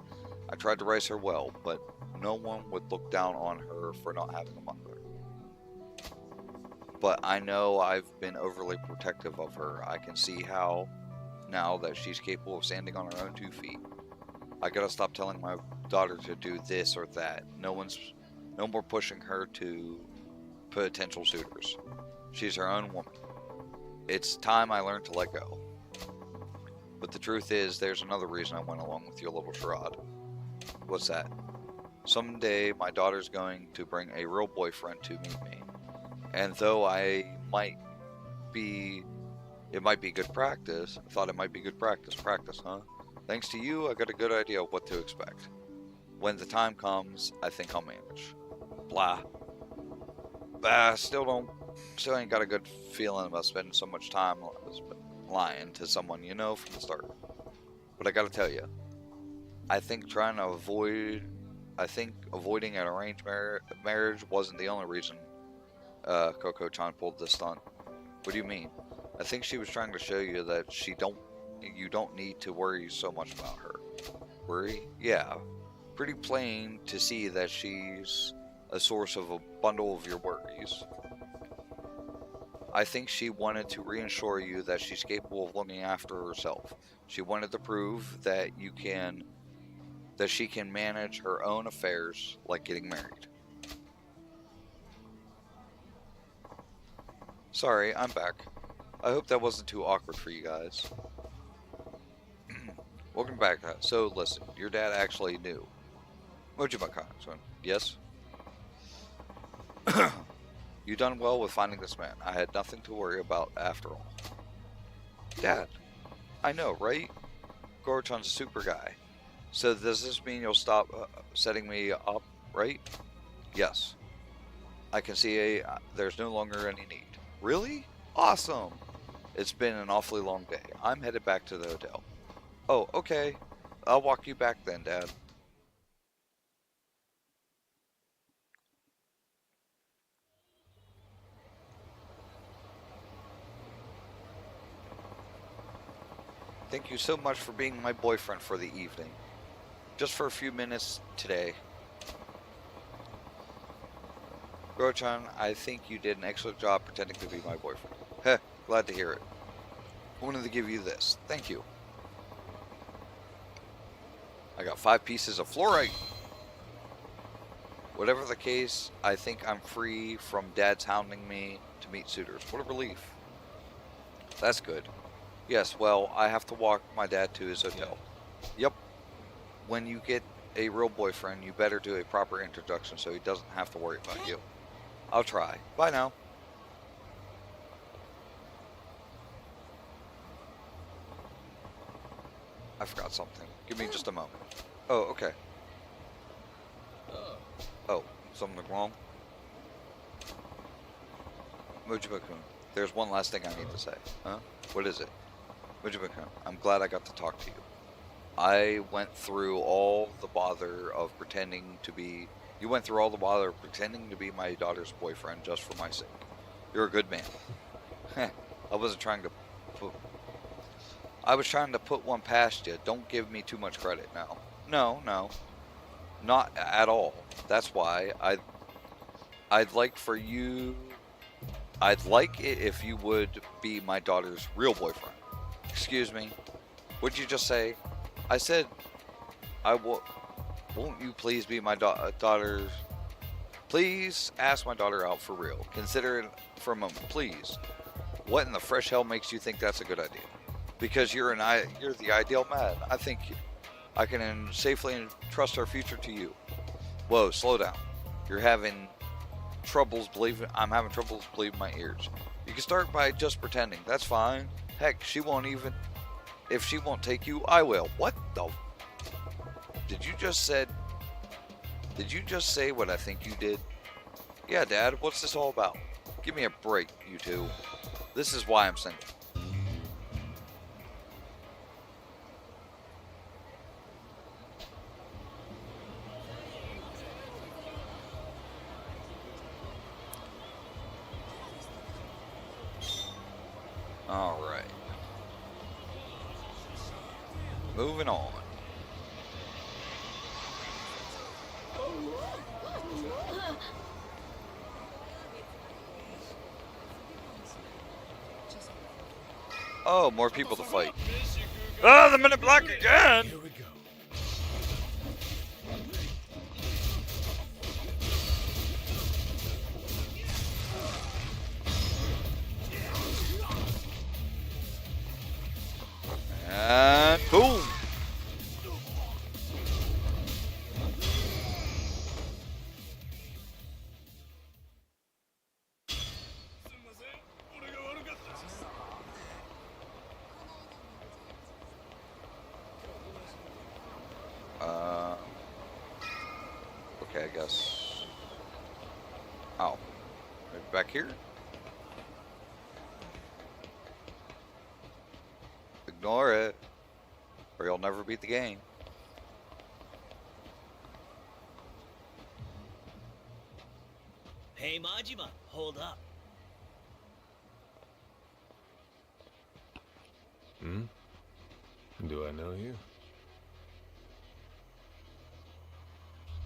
I tried to raise her well, but no one would look down on her for not having a mother. But I know I've been overly protective of her. I can see how, now that she's capable of standing on her own 2 feet. I gotta stop telling my daughter to do this or that. No more pushing her to potential suitors. She's her own woman. It's time I learned to let go. But the truth is, there's another reason I went along with your little charade. What's that? Someday my daughter's going to bring a real boyfriend to meet me. And though it might be good practice, I thought it might be good practice, huh? Thanks to you, I got a good idea of what to expect. When the time comes, I think I'll manage. Blah. Still ain't got a good feeling about spending so much time lying to someone you know from the start. But I gotta tell you, I think avoiding an arranged marriage wasn't the only reason Coco-chan pulled this stunt. What do you mean? I think she was trying to show you that you don't need to worry so much about her. Worry? Yeah. Pretty plain to see that she's a source of a bundle of your worries. I think she wanted to reassure you that she's capable of looking after herself. She wanted to prove that she can manage her own affairs like getting married. Sorry, I'm back. I hope that wasn't too awkward for you guys. Welcome back. So listen, your dad actually knew. Mojiba-kun, yes? You done well with finding this man. I had nothing to worry about after all. Dad, I know, right? Goro-chan's a super guy. So does this mean you'll stop setting me up, right? Yes. I can see there's no longer any need. Really? Awesome. It's been an awfully long day. I'm headed back to the hotel. Oh, okay. I'll walk you back then, Dad. Thank you so much for being my boyfriend for the evening. Just for a few minutes today. Rochan, I think you did an excellent job pretending to be my boyfriend. Heh, glad to hear it. I wanted to give you this. Thank you. I got 5 pieces of fluorite. Whatever the case, I think I'm free from Dad's hounding me to meet suitors. What a relief. That's good. Yes, well, I have to walk my dad to his hotel. Yep. When you get a real boyfriend, you better do a proper introduction so he doesn't have to worry about you. I'll try. Bye now. I forgot something. Give me just a moment. Oh, okay. Oh, something wrong? Mujima-kun, there's one last thing I need to say. Huh? What is it? Mujima-kun, I'm glad I got to talk to you. I went through all the bother of pretending to be... You went through all the bother of pretending to be my daughter's boyfriend just for my sake. You're a good man. I wasn't trying to put... I was trying to put one past you. Don't give me too much credit now. No. Not at all. That's why I'd like for you... I'd like it if you would be my daughter's real boyfriend. Excuse me. What'd you just say? I said, won't you please be my daughter's... Please ask my daughter out for real. Consider it for a moment, please. What in the fresh hell makes you think that's a good idea? Because you're the ideal man. I think I can safely entrust our future to you. Whoa, slow down. You're having troubles believing... I'm having troubles believing my ears. You can start by just pretending. That's fine. Heck, she won't even... If she won't take you, I will. What the... Did you just say what I think you did? Yeah, Dad, what's this all about? Give me a break, you two. This is why I'm single. Alright. Moving on. Oh, more people to fight. Oh, the minute black again! Here we go. And boom! Okay, I guess. Oh. Maybe back here? Ignore it, or you'll never beat the game. Hey, Majima, hold up. Hmm? Do I know you?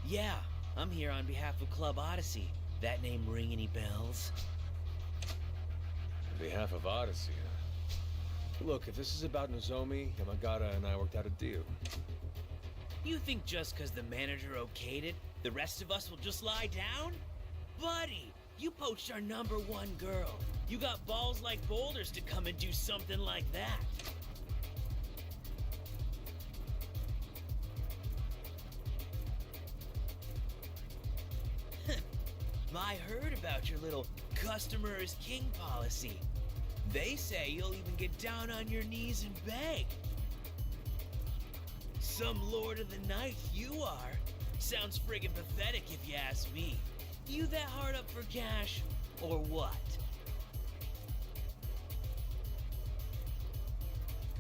Yeah, I'm here on behalf of Club Odyssey. That name ring any bells? On behalf of Odyssey, huh? Look, if this is about Nozomi, Yamagata and I worked out a deal. You think just because the manager okayed it, the rest of us will just lie down? Buddy, you poached our #1 girl. You got balls like boulders to come and do something like that. I heard about your little customer is king policy. They say you'll even get down on your knees and beg. Some lord of the night you are. Sounds friggin' pathetic if you ask me. You that hard up for cash, or what?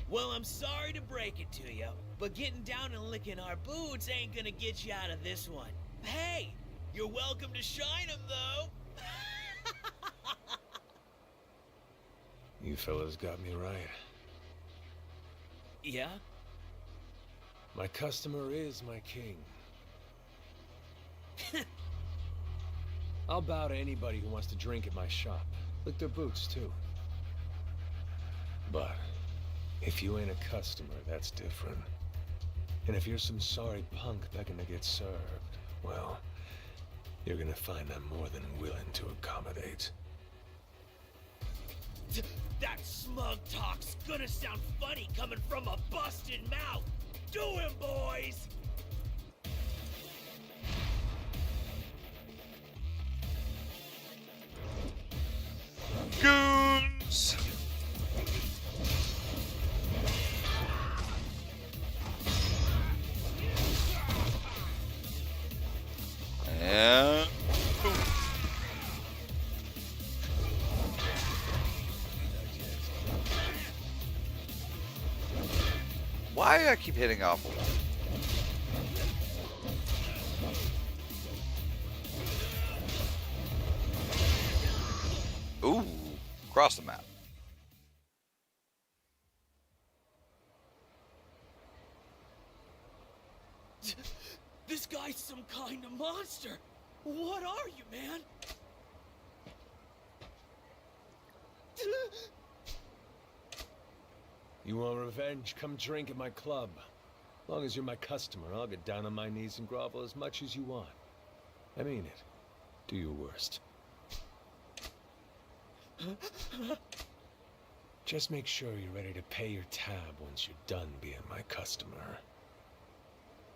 Well, I'm sorry to break it to you, but getting down and licking our boots ain't gonna get you out of this one. Hey, you're welcome to shine 'em, though. You fellas got me right. Yeah? My customer is my king. I'll bow to anybody who wants to drink at my shop. Lick their boots, too. But if you ain't a customer, that's different. And if you're some sorry punk begging to get served, well, you're gonna find I'm more than willing to accommodate. That smug talk's gonna sound funny coming from a busted mouth. Do him, boys! Goons! And boom. Why I keep hitting off? Ooh, across the map. This guy's some kind of monster. What are you, man? You want revenge? Come drink at my club. As long as you're my customer, I'll get down on my knees and grovel as much as you want. I mean it. Do your worst. Just make sure you're ready to pay your tab once you're done being my customer.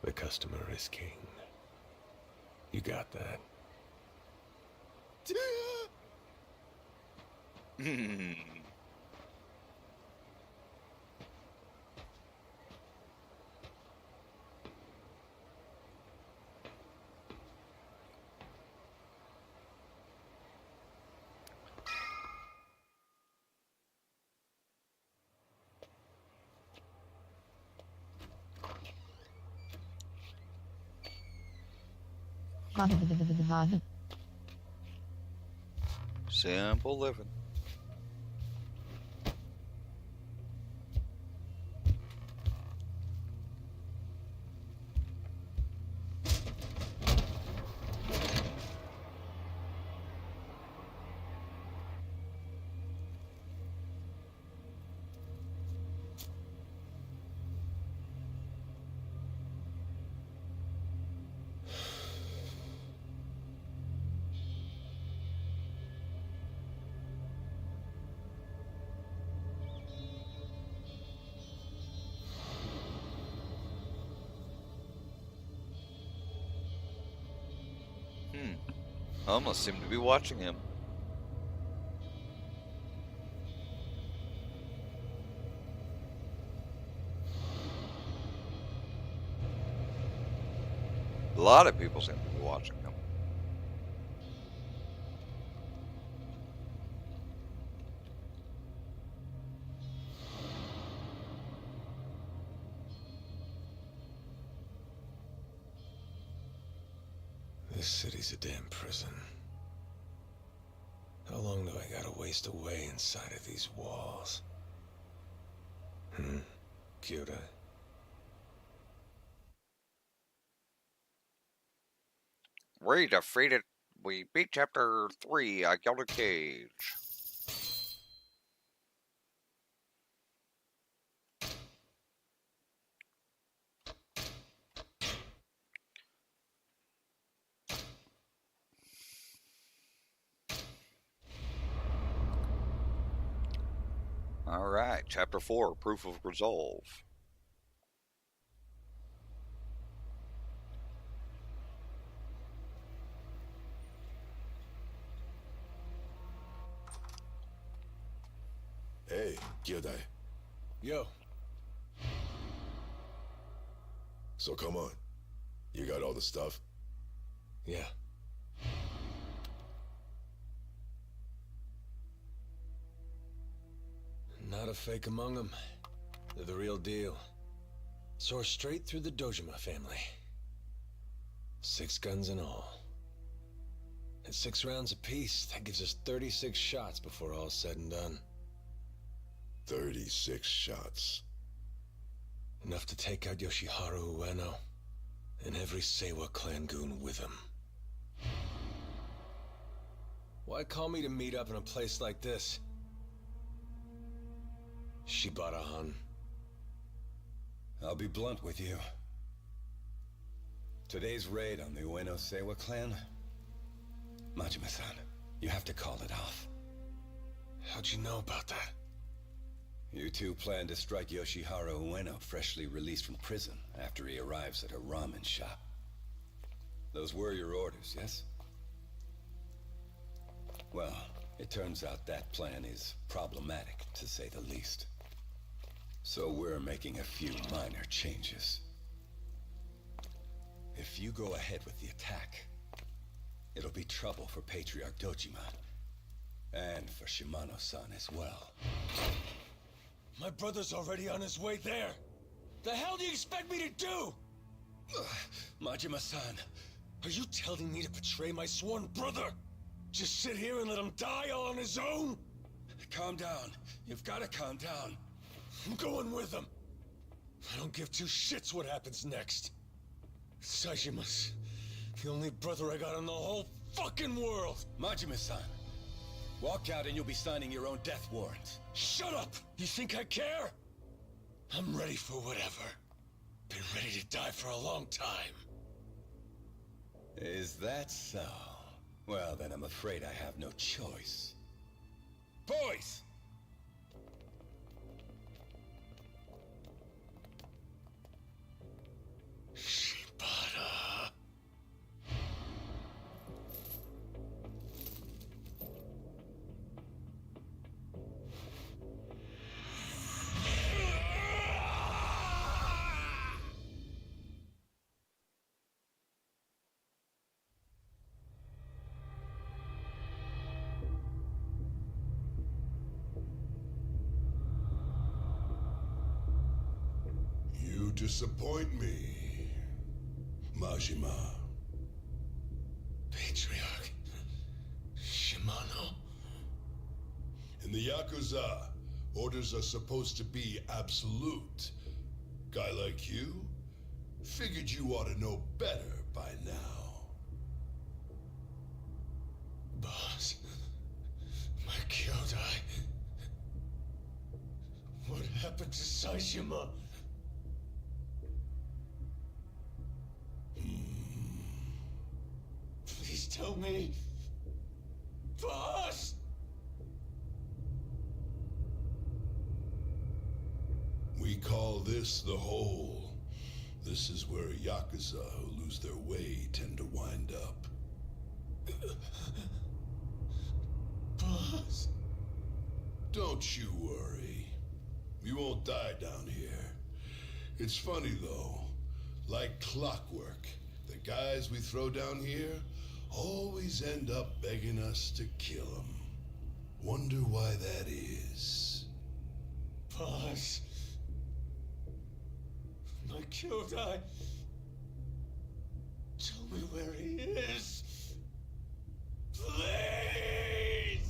The customer is king. You got that? Simple living. I almost seem to be watching him. A lot of people seem to be watching him. This city's a damn prison. How long do I gotta waste away inside of these walls? Kyota? We defeated. We beat Chapter 3. I killed a cage. All right, Chapter 4, Proof of Resolve. Hey, Kyodai. Yo. So come on. You got all the stuff? Yeah. Not a fake among them. They're the real deal. Sourced straight through the Dojima family. 6 guns in all. At 6 rounds apiece, that gives us 36 shots before all's said and done. 36 shots. Enough to take out Yoshiharu Ueno and every Seiwa clan goon with him. Why call me to meet up in a place like this? Shibata-han. I'll be blunt with you. Today's raid on the Ueno Seiwa clan... Majima-san, you have to call it off. How'd you know about that? You two plan to strike Yoshiharu Ueno, freshly released from prison, after he arrives at a ramen shop. Those were your orders, yes? Well, it turns out that plan is problematic, to say the least. So we're making a few minor changes. If you go ahead with the attack, it'll be trouble for Patriarch Dojima. And for Shimano-san as well. My brother's already on his way there! The hell do you expect me to do? Majima-san, are you telling me to betray my sworn brother? Just sit here and let him die all on his own? Calm down. You've got to calm down. I'm going with him. I don't give two shits what happens next. Sajima's the only brother I got in the whole fucking world. Majima-san, walk out and you'll be signing your own death warrant. Shut up! You think I care? I'm ready for whatever. Been ready to die for a long time. Is that so? Well, then I'm afraid I have no choice. Boys! Shibata. You disappoint me, Majima. Patriarch. Shimano. In the Yakuza, orders are supposed to be absolute. Guy like you? Figured you ought to know better by now. Boss. My Kyodai. What happened to Saishima? Please tell me. Boss! We call this the Hole. This is where Yakuza who lose their way tend to wind up. Boss. Don't you worry. You won't die down here. It's funny though. Like clockwork, the guys we throw down here always end up begging us to kill them. Wonder why that is. Boss. My Kyodai. Tell me where he is. Please!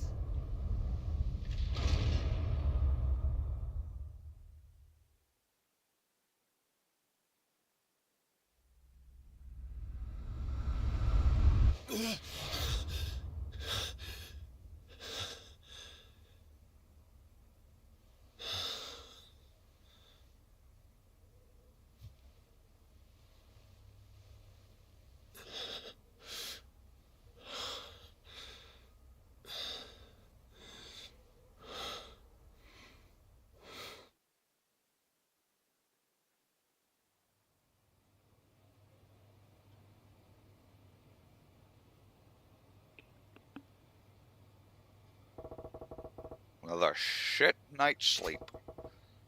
Another shit night's sleep.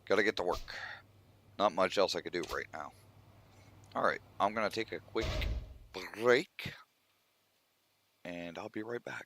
Gotta get to work. Not much else I could do right now. Alright, I'm gonna take a quick break. And I'll be right back.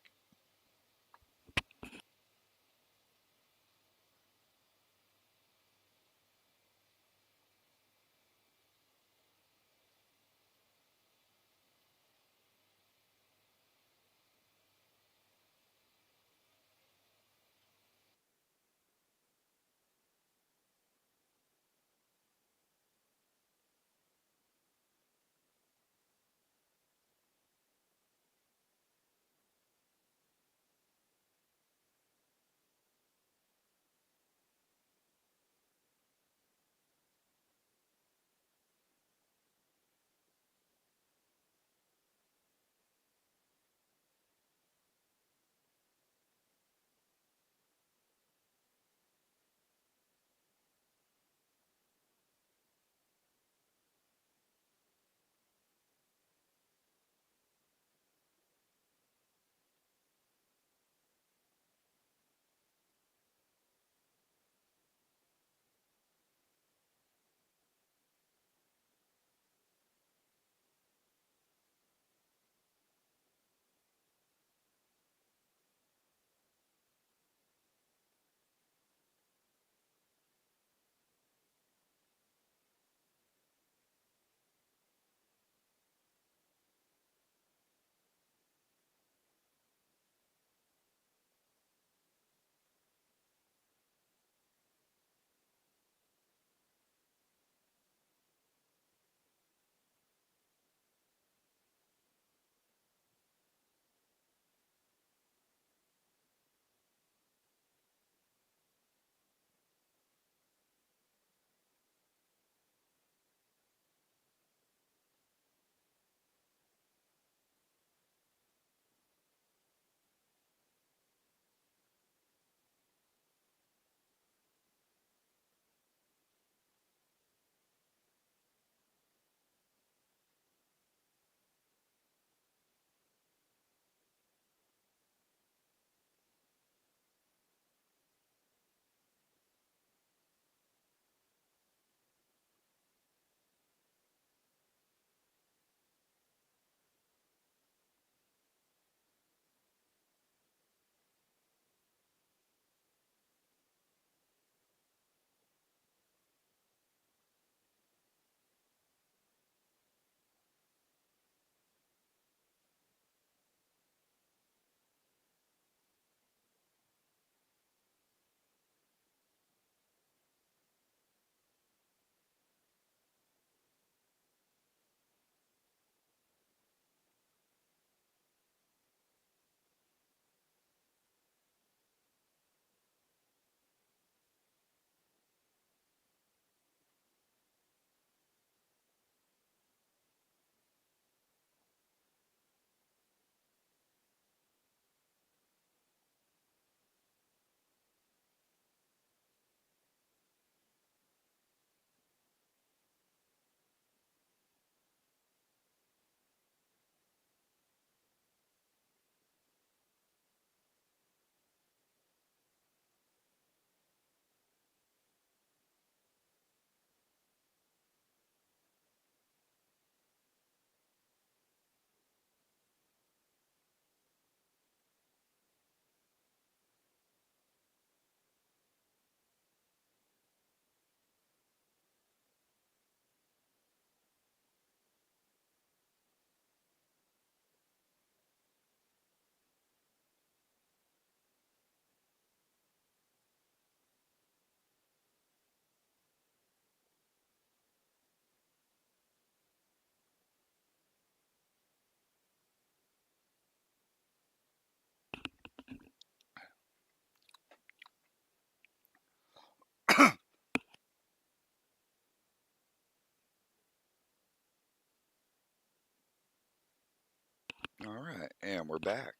All right, and we're back.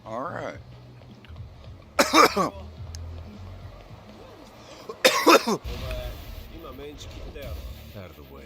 All right. Out of the way.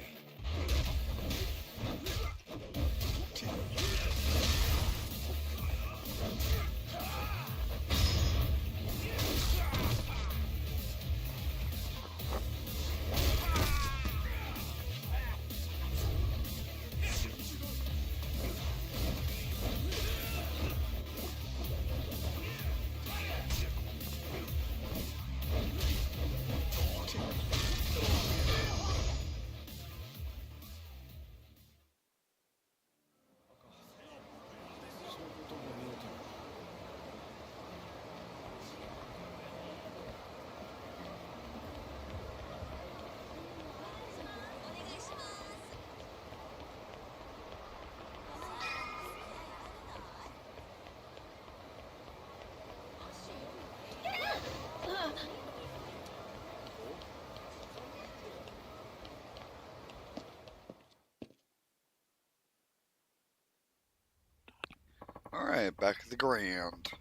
All right, back at the Grand.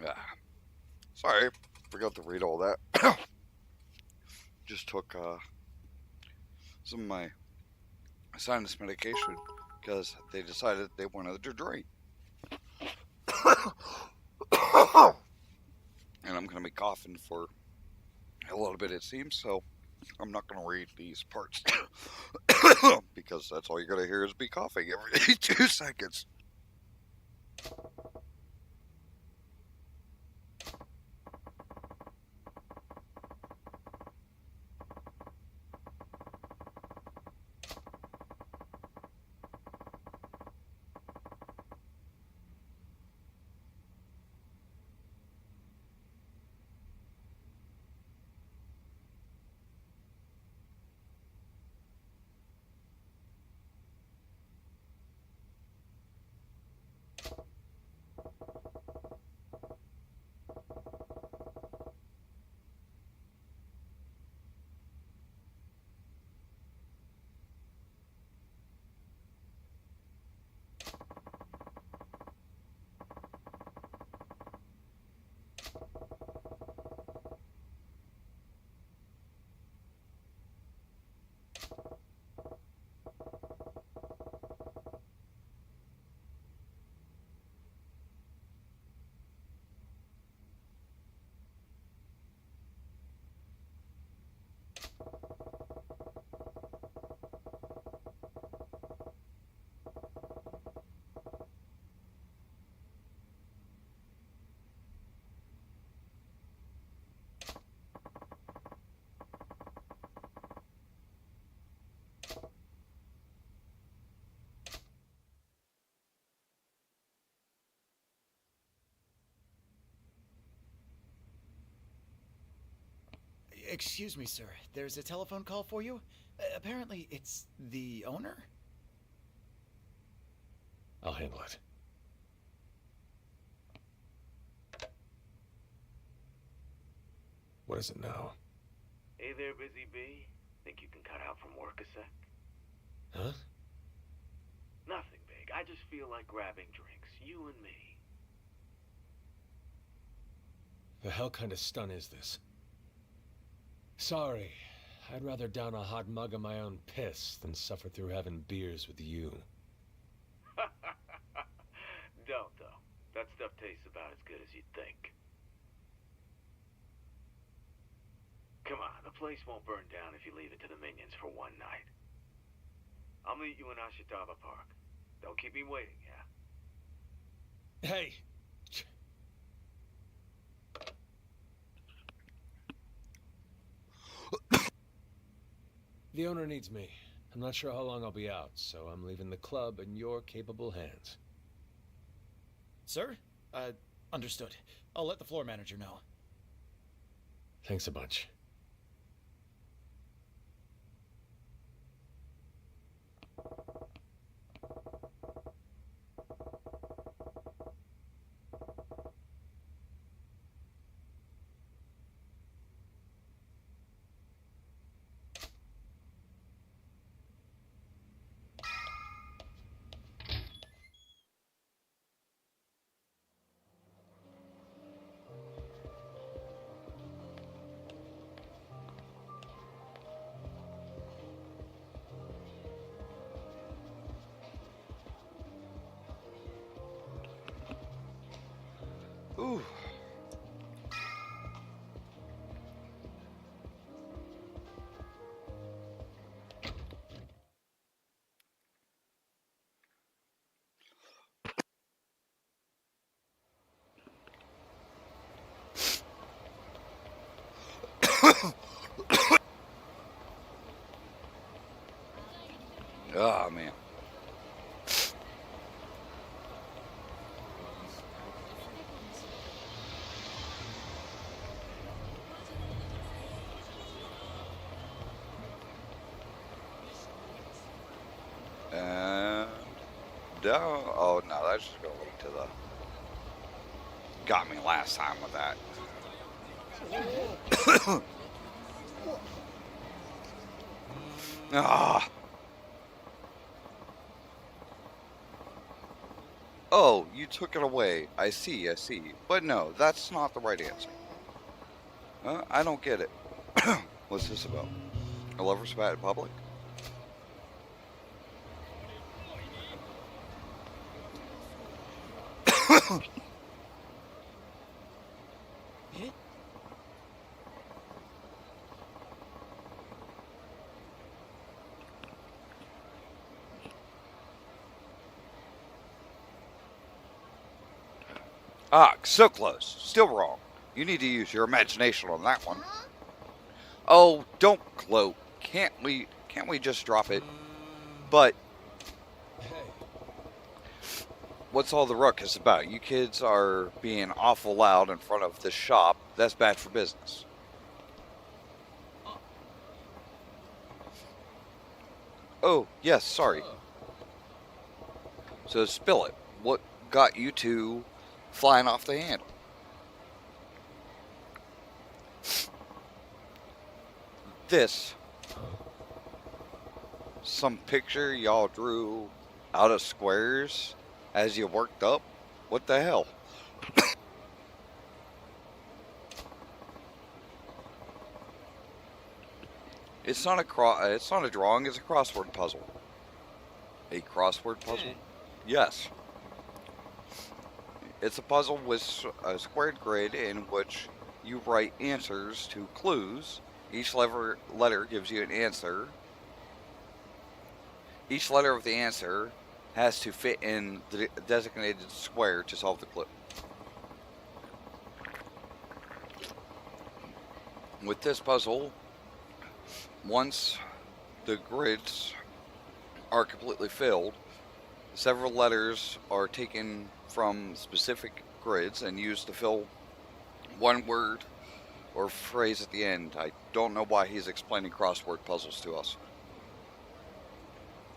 Ah, sorry, forgot to read all that. Just took some of my sinus medication because they decided they wanted to drink. And I'm going to be coughing for a little bit, it seems, so I'm not going to read these parts because that's all you're going to hear is me coughing every 2 seconds. Excuse me, sir. There's a telephone call for you? Apparently, it's the owner? I'll handle it. What is it now? Hey there, Busy Bee. Think you can cut out from work a sec? Huh? Nothing big. I just feel like grabbing drinks. You and me. The hell kind of stun is this? Sorry, I'd rather down a hot mug of my own piss than suffer through having beers with you. Don't, though. That stuff tastes about as good as you'd think. Come on, the place won't burn down if you leave it to the minions for one night. I'll meet you in Ashitaba Park. Don't keep me waiting, yeah? Hey! The owner needs me. I'm not sure how long I'll be out, so I'm leaving the club in your capable hands. Sir? Understood. I'll let the floor manager know. Thanks a bunch. Ooh. Oh, man. No. Oh, no, that's just going to lead to the... Got me last time with that. Ah. Oh, you took it away. I see, I see. But no, that's not the right answer. I don't get it. What's this about? A lover's spat in public? Ah, so close. Still wrong. You need to use your imagination on that one. Oh, don't gloat. Can't we just drop it? But what's all the ruckus about? You kids are being awful loud in front of the shop. That's bad for business. Oh, yes, sorry. So spill it. What got you two flying off the handle? This. Some picture y'all drew out of squares as you worked up? What the hell? It's not a drawing, it's a crossword puzzle. A crossword puzzle? Yes. It's a puzzle with a squared grid in which you write answers to clues. Each letter gives you an answer. Each letter of the answer has to fit in the designated square to solve the clue. With this puzzle, once the grids are completely filled, several letters are taken from specific grids and used to fill one word or phrase at the end. I don't know why he's explaining crossword puzzles to us.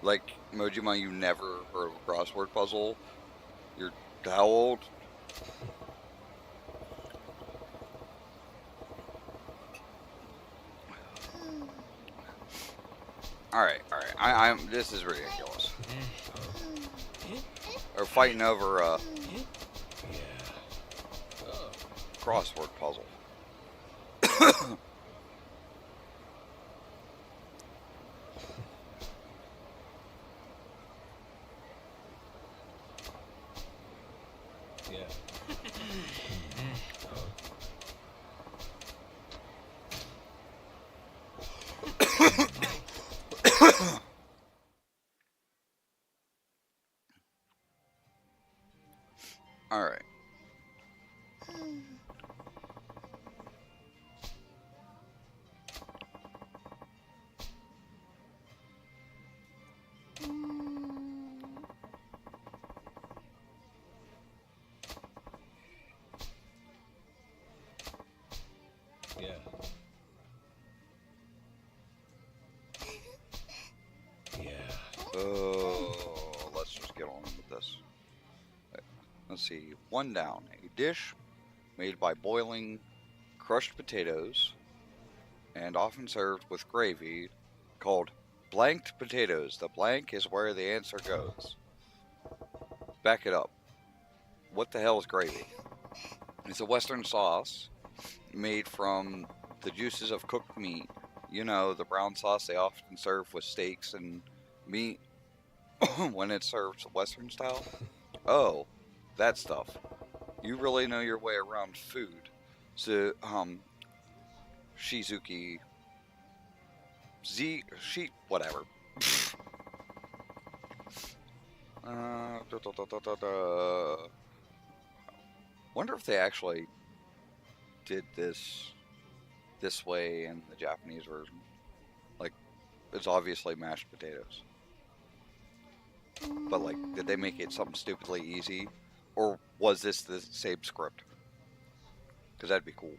Like, Mojima, you never heard of a crossword puzzle? You're how old? Alright. This is ridiculous. They're fighting over crossword puzzle. Yeah. All right. Yeah. Yeah. So let's just get on with this. Let's see. One down. A dish made by boiling crushed potatoes and often served with gravy called blanked potatoes. The blank is where the answer goes. Back it up. What the hell is gravy? It's a Western sauce made from the juices of cooked meat. You know, the brown sauce they often serve with steaks and meat when it's served Western style. Oh, that stuff. You really know your way around food. So, Shizuki whatever. Wonder if they actually did this way in the Japanese version. Like, it's obviously mashed potatoes. But, like, did they make it something stupidly easy? Or was this the same script? Because that'd be cool.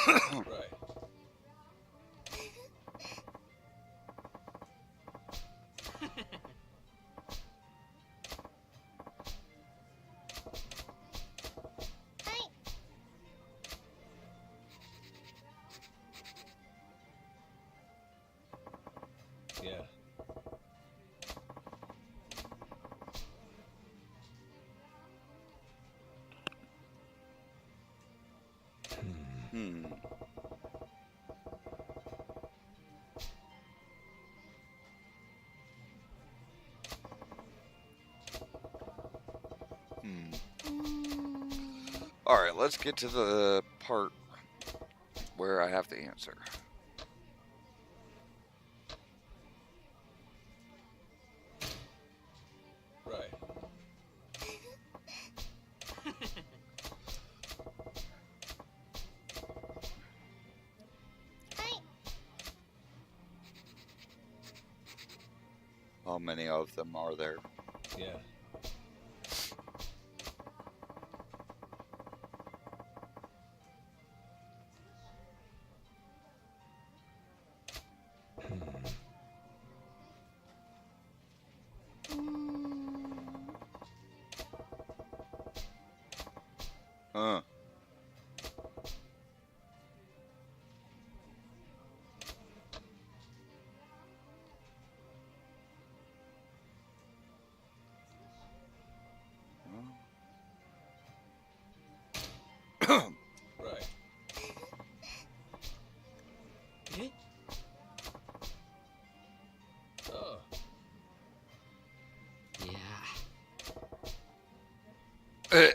Right. Yeah. Hmm. Alright, let's get to the part where I have to answer. Right. How many of them are there? Yeah. Huh. Right. Oh. Eh.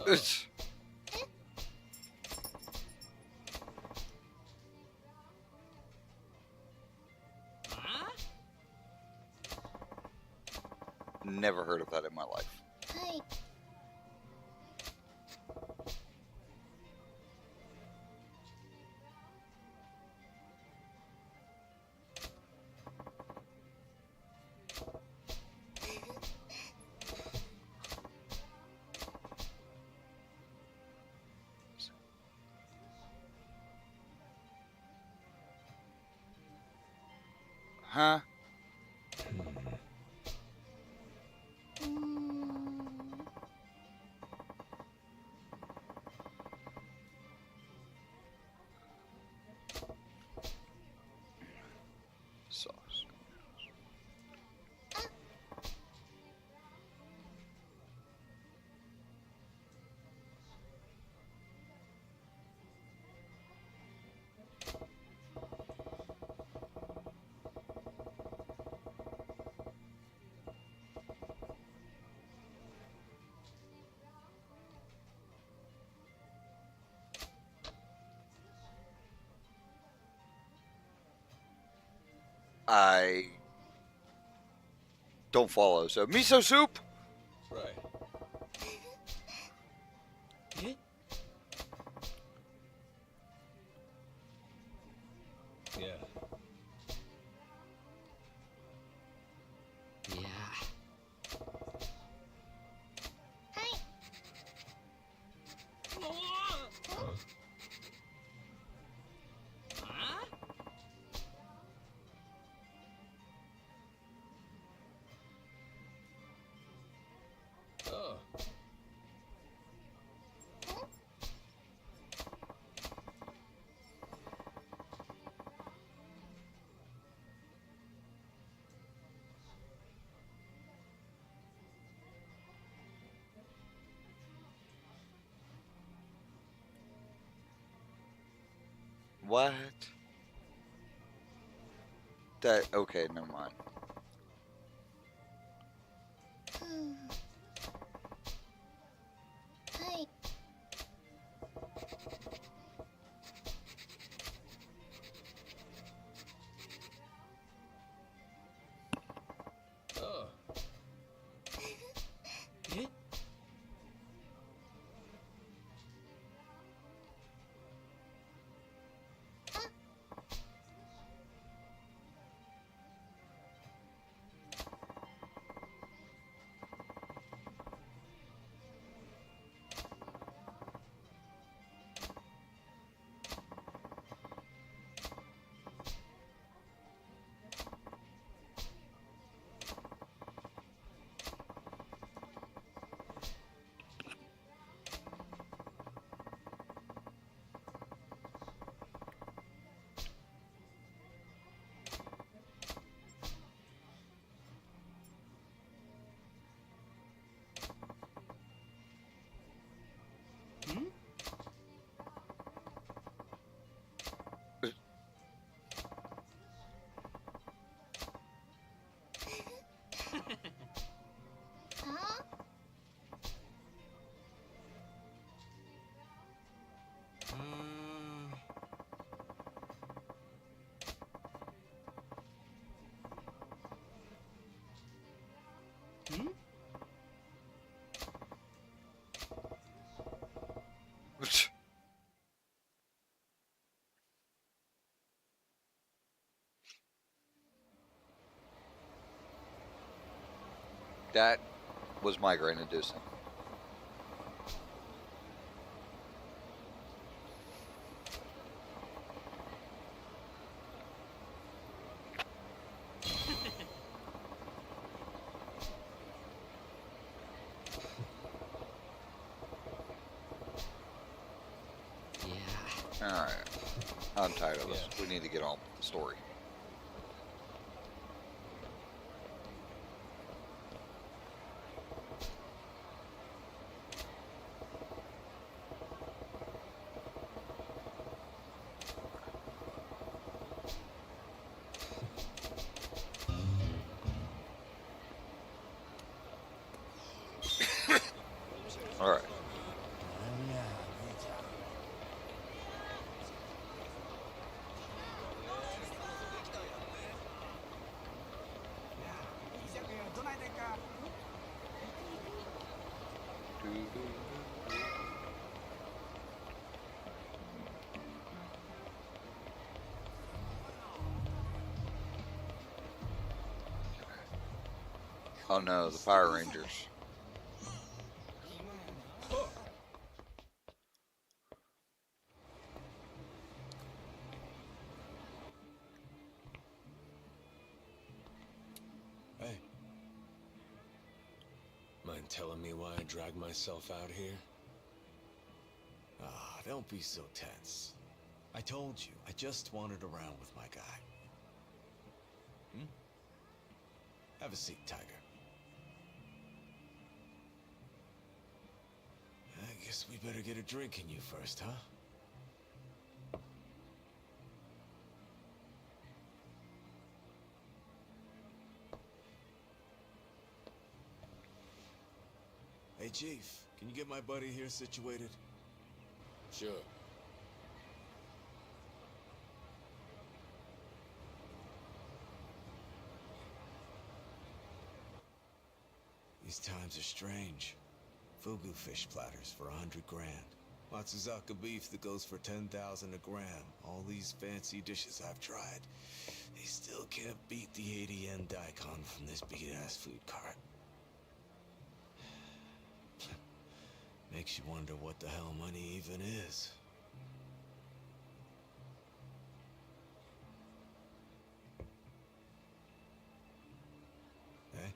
It's never heard of that in my life. Hi. Huh? I don't follow. So miso soup. Right. Yeah. Yeah. Oh. What? That okay? Never mind. Hi. Oh. Huh? That was migraine inducing. Yeah. All right. I'm tired of this. We need to get on with the story. All right. Oh no, the Power Rangers. Hey. Mind telling me why I dragged myself out here? Ah, don't be so tense. I told you, I just wandered around with my guy. Hmm? Have a seat, Tiger. I guess we better get a drink in you first, huh? Hey, Chief, can you get my buddy here situated? Sure. These times are strange. Fugu fish platters for 100 grand. Matsuzaka beef that goes for 10,000 a gram. All these fancy dishes I've tried. They still can't beat the 80 yen daikon from this beat-ass food cart. Makes you wonder what the hell money even is. Eh?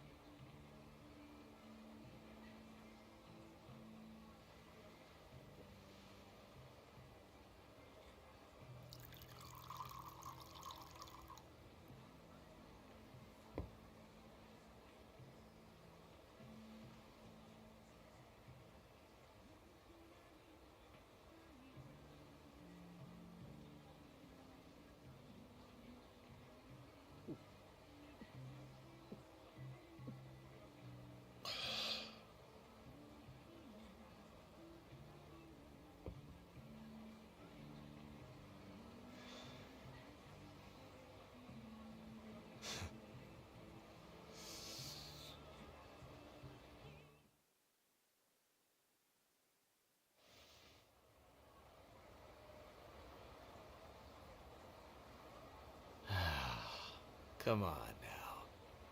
Come on now.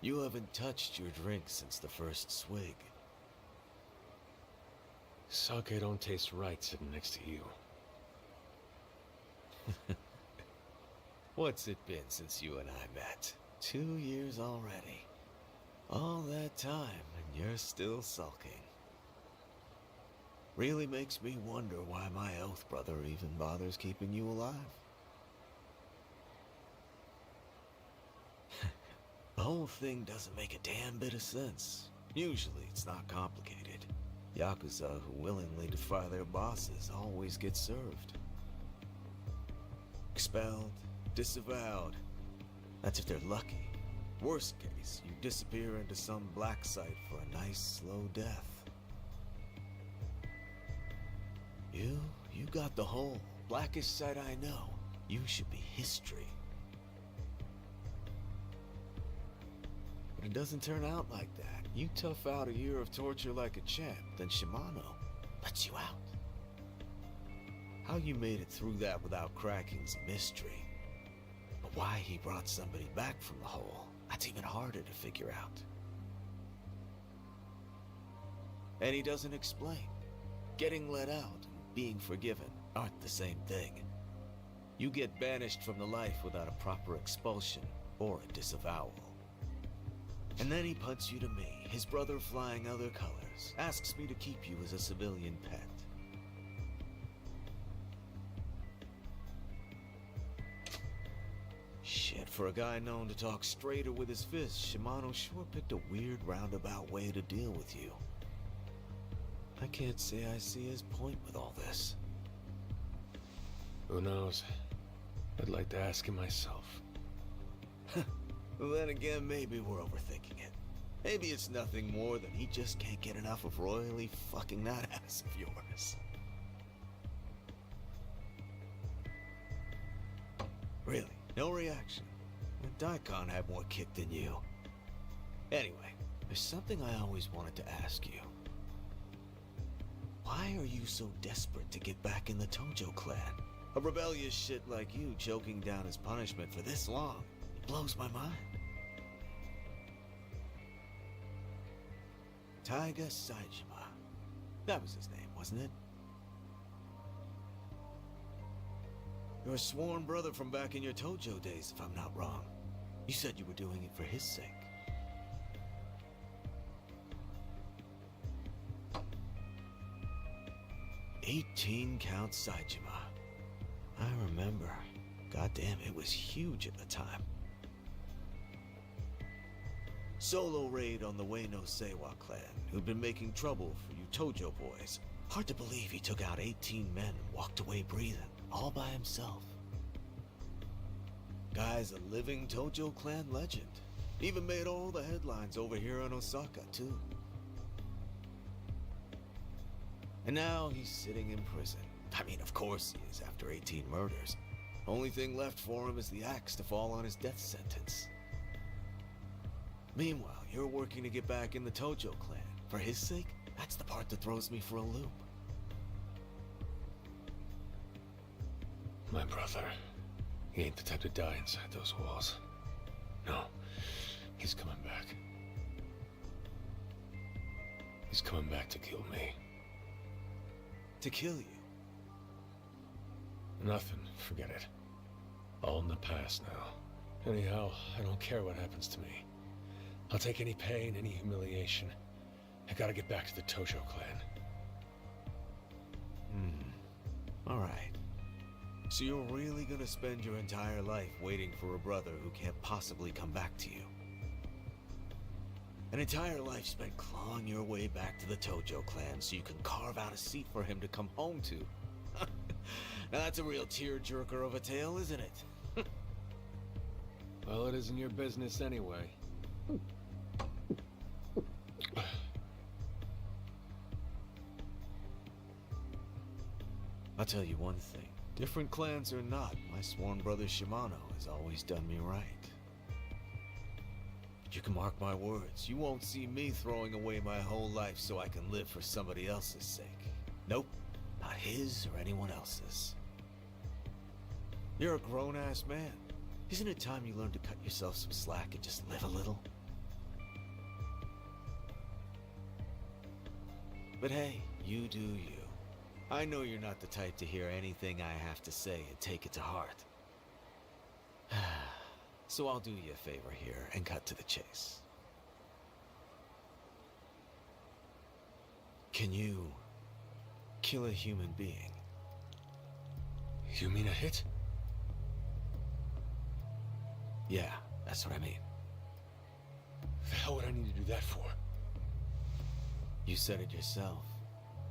You haven't touched your drink since the first swig. Sake don't taste right sitting next to you. What's it been since you and I met? 2 years already. All that time, and you're still sulking. Really makes me wonder why my oath brother even bothers keeping you alive. The whole thing doesn't make a damn bit of sense. Usually it's not complicated. Yakuza who willingly defy their bosses always get served. Expelled, disavowed. That's if they're lucky. Worst case, you disappear into some black site for a nice, slow death. You got the whole blackest site I know. You should be history. But it doesn't turn out like that. You tough out a year of torture like a champ, then Shimano lets you out. How you made it through that without cracking's a mystery. But why he brought somebody back from the hole, that's even harder to figure out. And he doesn't explain. Getting let out and being forgiven aren't the same thing. You get banished from the life without a proper expulsion or a disavowal. And then he punts you to me, his brother flying other colors, asks me to keep you as a civilian pet. Shit, for a guy known to talk straighter with his fists, Shimano sure picked a weird roundabout way to deal with you. I can't say I see his point with all this. Who knows? I'd like to ask him myself. Well, then again, maybe we're overthinking it. Maybe it's nothing more than he just can't get enough of royally fucking that ass of yours. Really, no reaction. The Daikon had more kick than you. Anyway, there's something I always wanted to ask you. Why are you so desperate to get back in the Tojo clan? A rebellious shit like you choking down his punishment for this long. It blows my mind. Taiga Saijima. That was his name, wasn't it? You're a sworn brother from back in your Tojo days, if I'm not wrong. You said you were doing it for his sake. "18-count Saijima. I remember. Goddamn, it was huge at the time. Solo raid on the Ueno Seiwa clan, who'd been making trouble for you Tojo boys. Hard to believe he took out 18 men and walked away breathing, all by himself. Guy's a living Tojo clan legend. Even made all the headlines over here in Osaka, too. And now he's sitting in prison. I mean, of course he is after 18 murders. Only thing left for him is the axe to fall on his death sentence. Meanwhile, you're working to get back in the Tojo clan, For his sake, that's the part that throws me for a loop. My brother. He ain't the type to die inside those walls. No. He's coming back. He's coming back to kill me. To kill you? Nothing. Forget it. All in the past now. Anyhow, I don't care what happens to me. I'll take any pain, any humiliation. I gotta get back to the Tojo clan. Alright. So you're really gonna spend your entire life waiting for a brother who can't possibly come back to you? An entire life spent clawing your way back to the Tojo clan so you can carve out a seat for him to come home to. Now that's a real tearjerker of a tale, isn't it? Well, it isn't your business anyway. I'll tell you one thing. Different clans or not, my sworn brother Shimano has always done me right. But you can mark my words, you won't see me throwing away my whole life so I can live for somebody else's sake. Nope, not his or anyone else's. You're a grown-ass man. Isn't it time you learned to cut yourself some slack and just live a little? But hey, you do you. I know you're not the type to hear anything I have to say and take it to heart. So I'll do you a favor here and cut to the chase. Can you kill a human being? You mean a hit? Yeah, that's what I mean. The hell would I need to do that for? You said it yourself.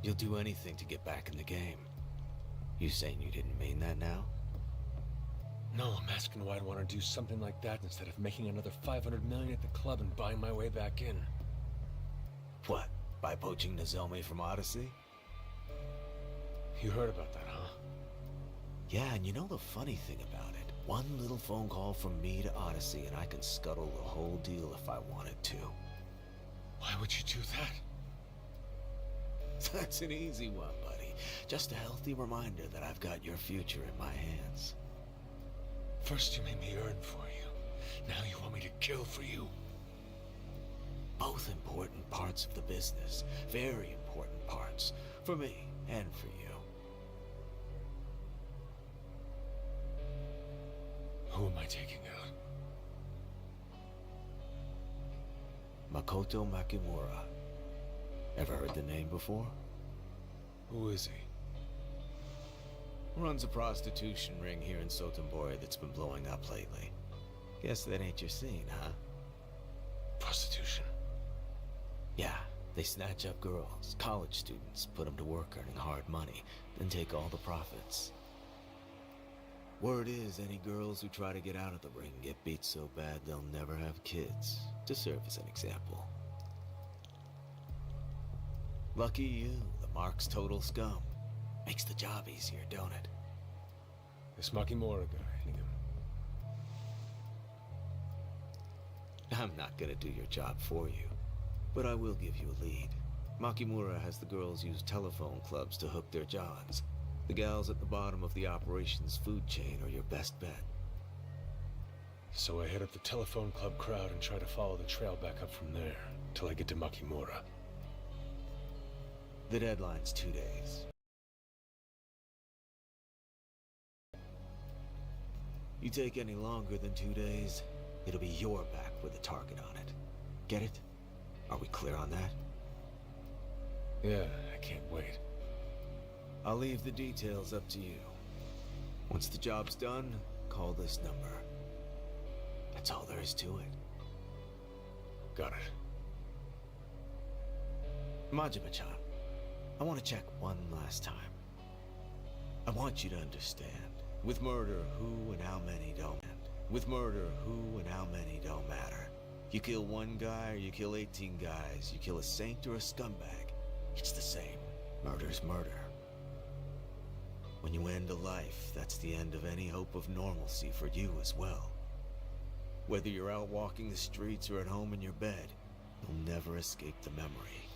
You'll do anything to get back in the game. You saying you didn't mean that now? No, I'm asking why I'd want to do something like that instead of making another 500 million at the club and buying my way back in. What, by poaching Nozomi from Odyssey? You heard about that, huh? Yeah, and you know the funny thing about it? One little phone call from me to Odyssey and I can scuttle the whole deal if I wanted to. Why would you do that? That's an easy one, buddy. Just a healthy reminder that I've got your future in my hands. First you made me earn for you. Now you want me to kill for you. Both important parts of the business. Very important parts. For me and for you. Who am I taking out? Makoto Makimura. Ever heard the name before? Who is he? Runs a prostitution ring here in Sotenbori that's been blowing up lately. Guess that ain't your scene, huh? Prostitution? Yeah, they snatch up girls, college students, put them to work earning hard money, then take all the profits. Word is any girls who try to get out of the ring get beat so bad they'll never have kids, to serve as an example. Lucky you, the mark's total scum. Makes the job easier, don't it? This Makimura guy, I'm not gonna do your job for you, but I will give you a lead. Makimura has the girls use telephone clubs to hook their johns. The gals at the bottom of the operations food chain are your best bet. So I head up the telephone club crowd and try to follow the trail back up from there, till I get to Makimura. The deadline's 2 days. You take any longer than 2 days, it'll be your back with a target on it. Get it? Are we clear on that? Yeah, I can't wait. I'll leave the details up to you. Once the job's done, call this number. That's all there is to it. Got it. Majima-chan, I want to check one last time. I want you to understand. With murder, who and how many don't end. With murder, who and how many don't matter. You kill one guy or you kill 18 guys, you kill a saint or a scumbag. It's the same. Murder's murder. When you end a life, that's the end of any hope of normalcy for you as well. Whether you're out walking the streets or at home in your bed, you'll never escape the memory.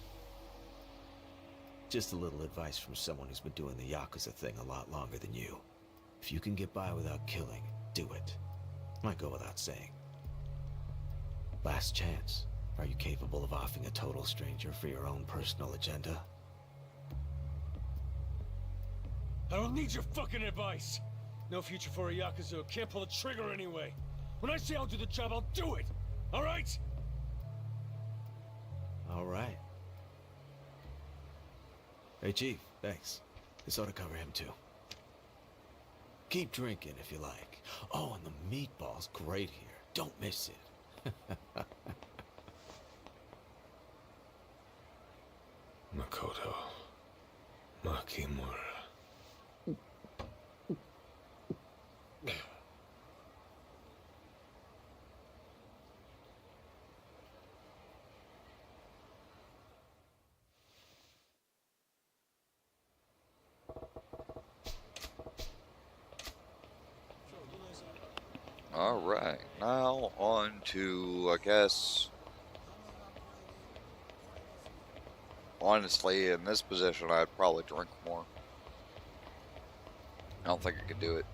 Just a little advice from someone who's been doing the Yakuza thing a lot longer than you. If you can get by without killing, do it. Might go without saying. Last chance. Are you capable of offing a total stranger for your own personal agenda? I don't need your fucking advice. No future for a Yakuza. Can't pull the trigger anyway. When I say I'll do the job, I'll do it. All right? All right. Hey, Chief. Thanks. This ought to cover him, too. Keep drinking if you like. Oh, and the meatball's great here. Don't miss it. Makoto Makimura. Alright, now on to, I guess, honestly, in this position, I'd probably drink more. I don't think I could do it.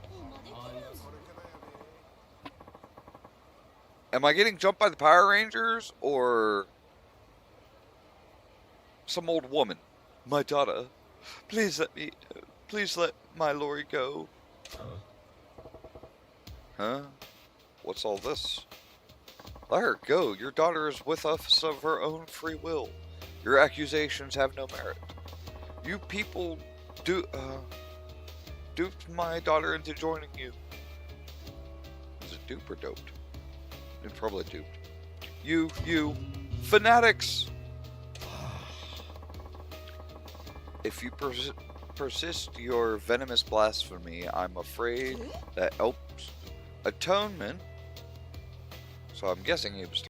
Am I getting jumped by the Power Rangers, or some old woman? My daughter, please let my Lori go. Huh? What's all this? Let her go. Your daughter is with us of her own free will. Your accusations have no merit. You people duped my daughter into joining you. Is it dupe or doped? It's probably duped. You fanatics! If you persist your venomous blasphemy, I'm afraid that atonement. So I'm guessing he was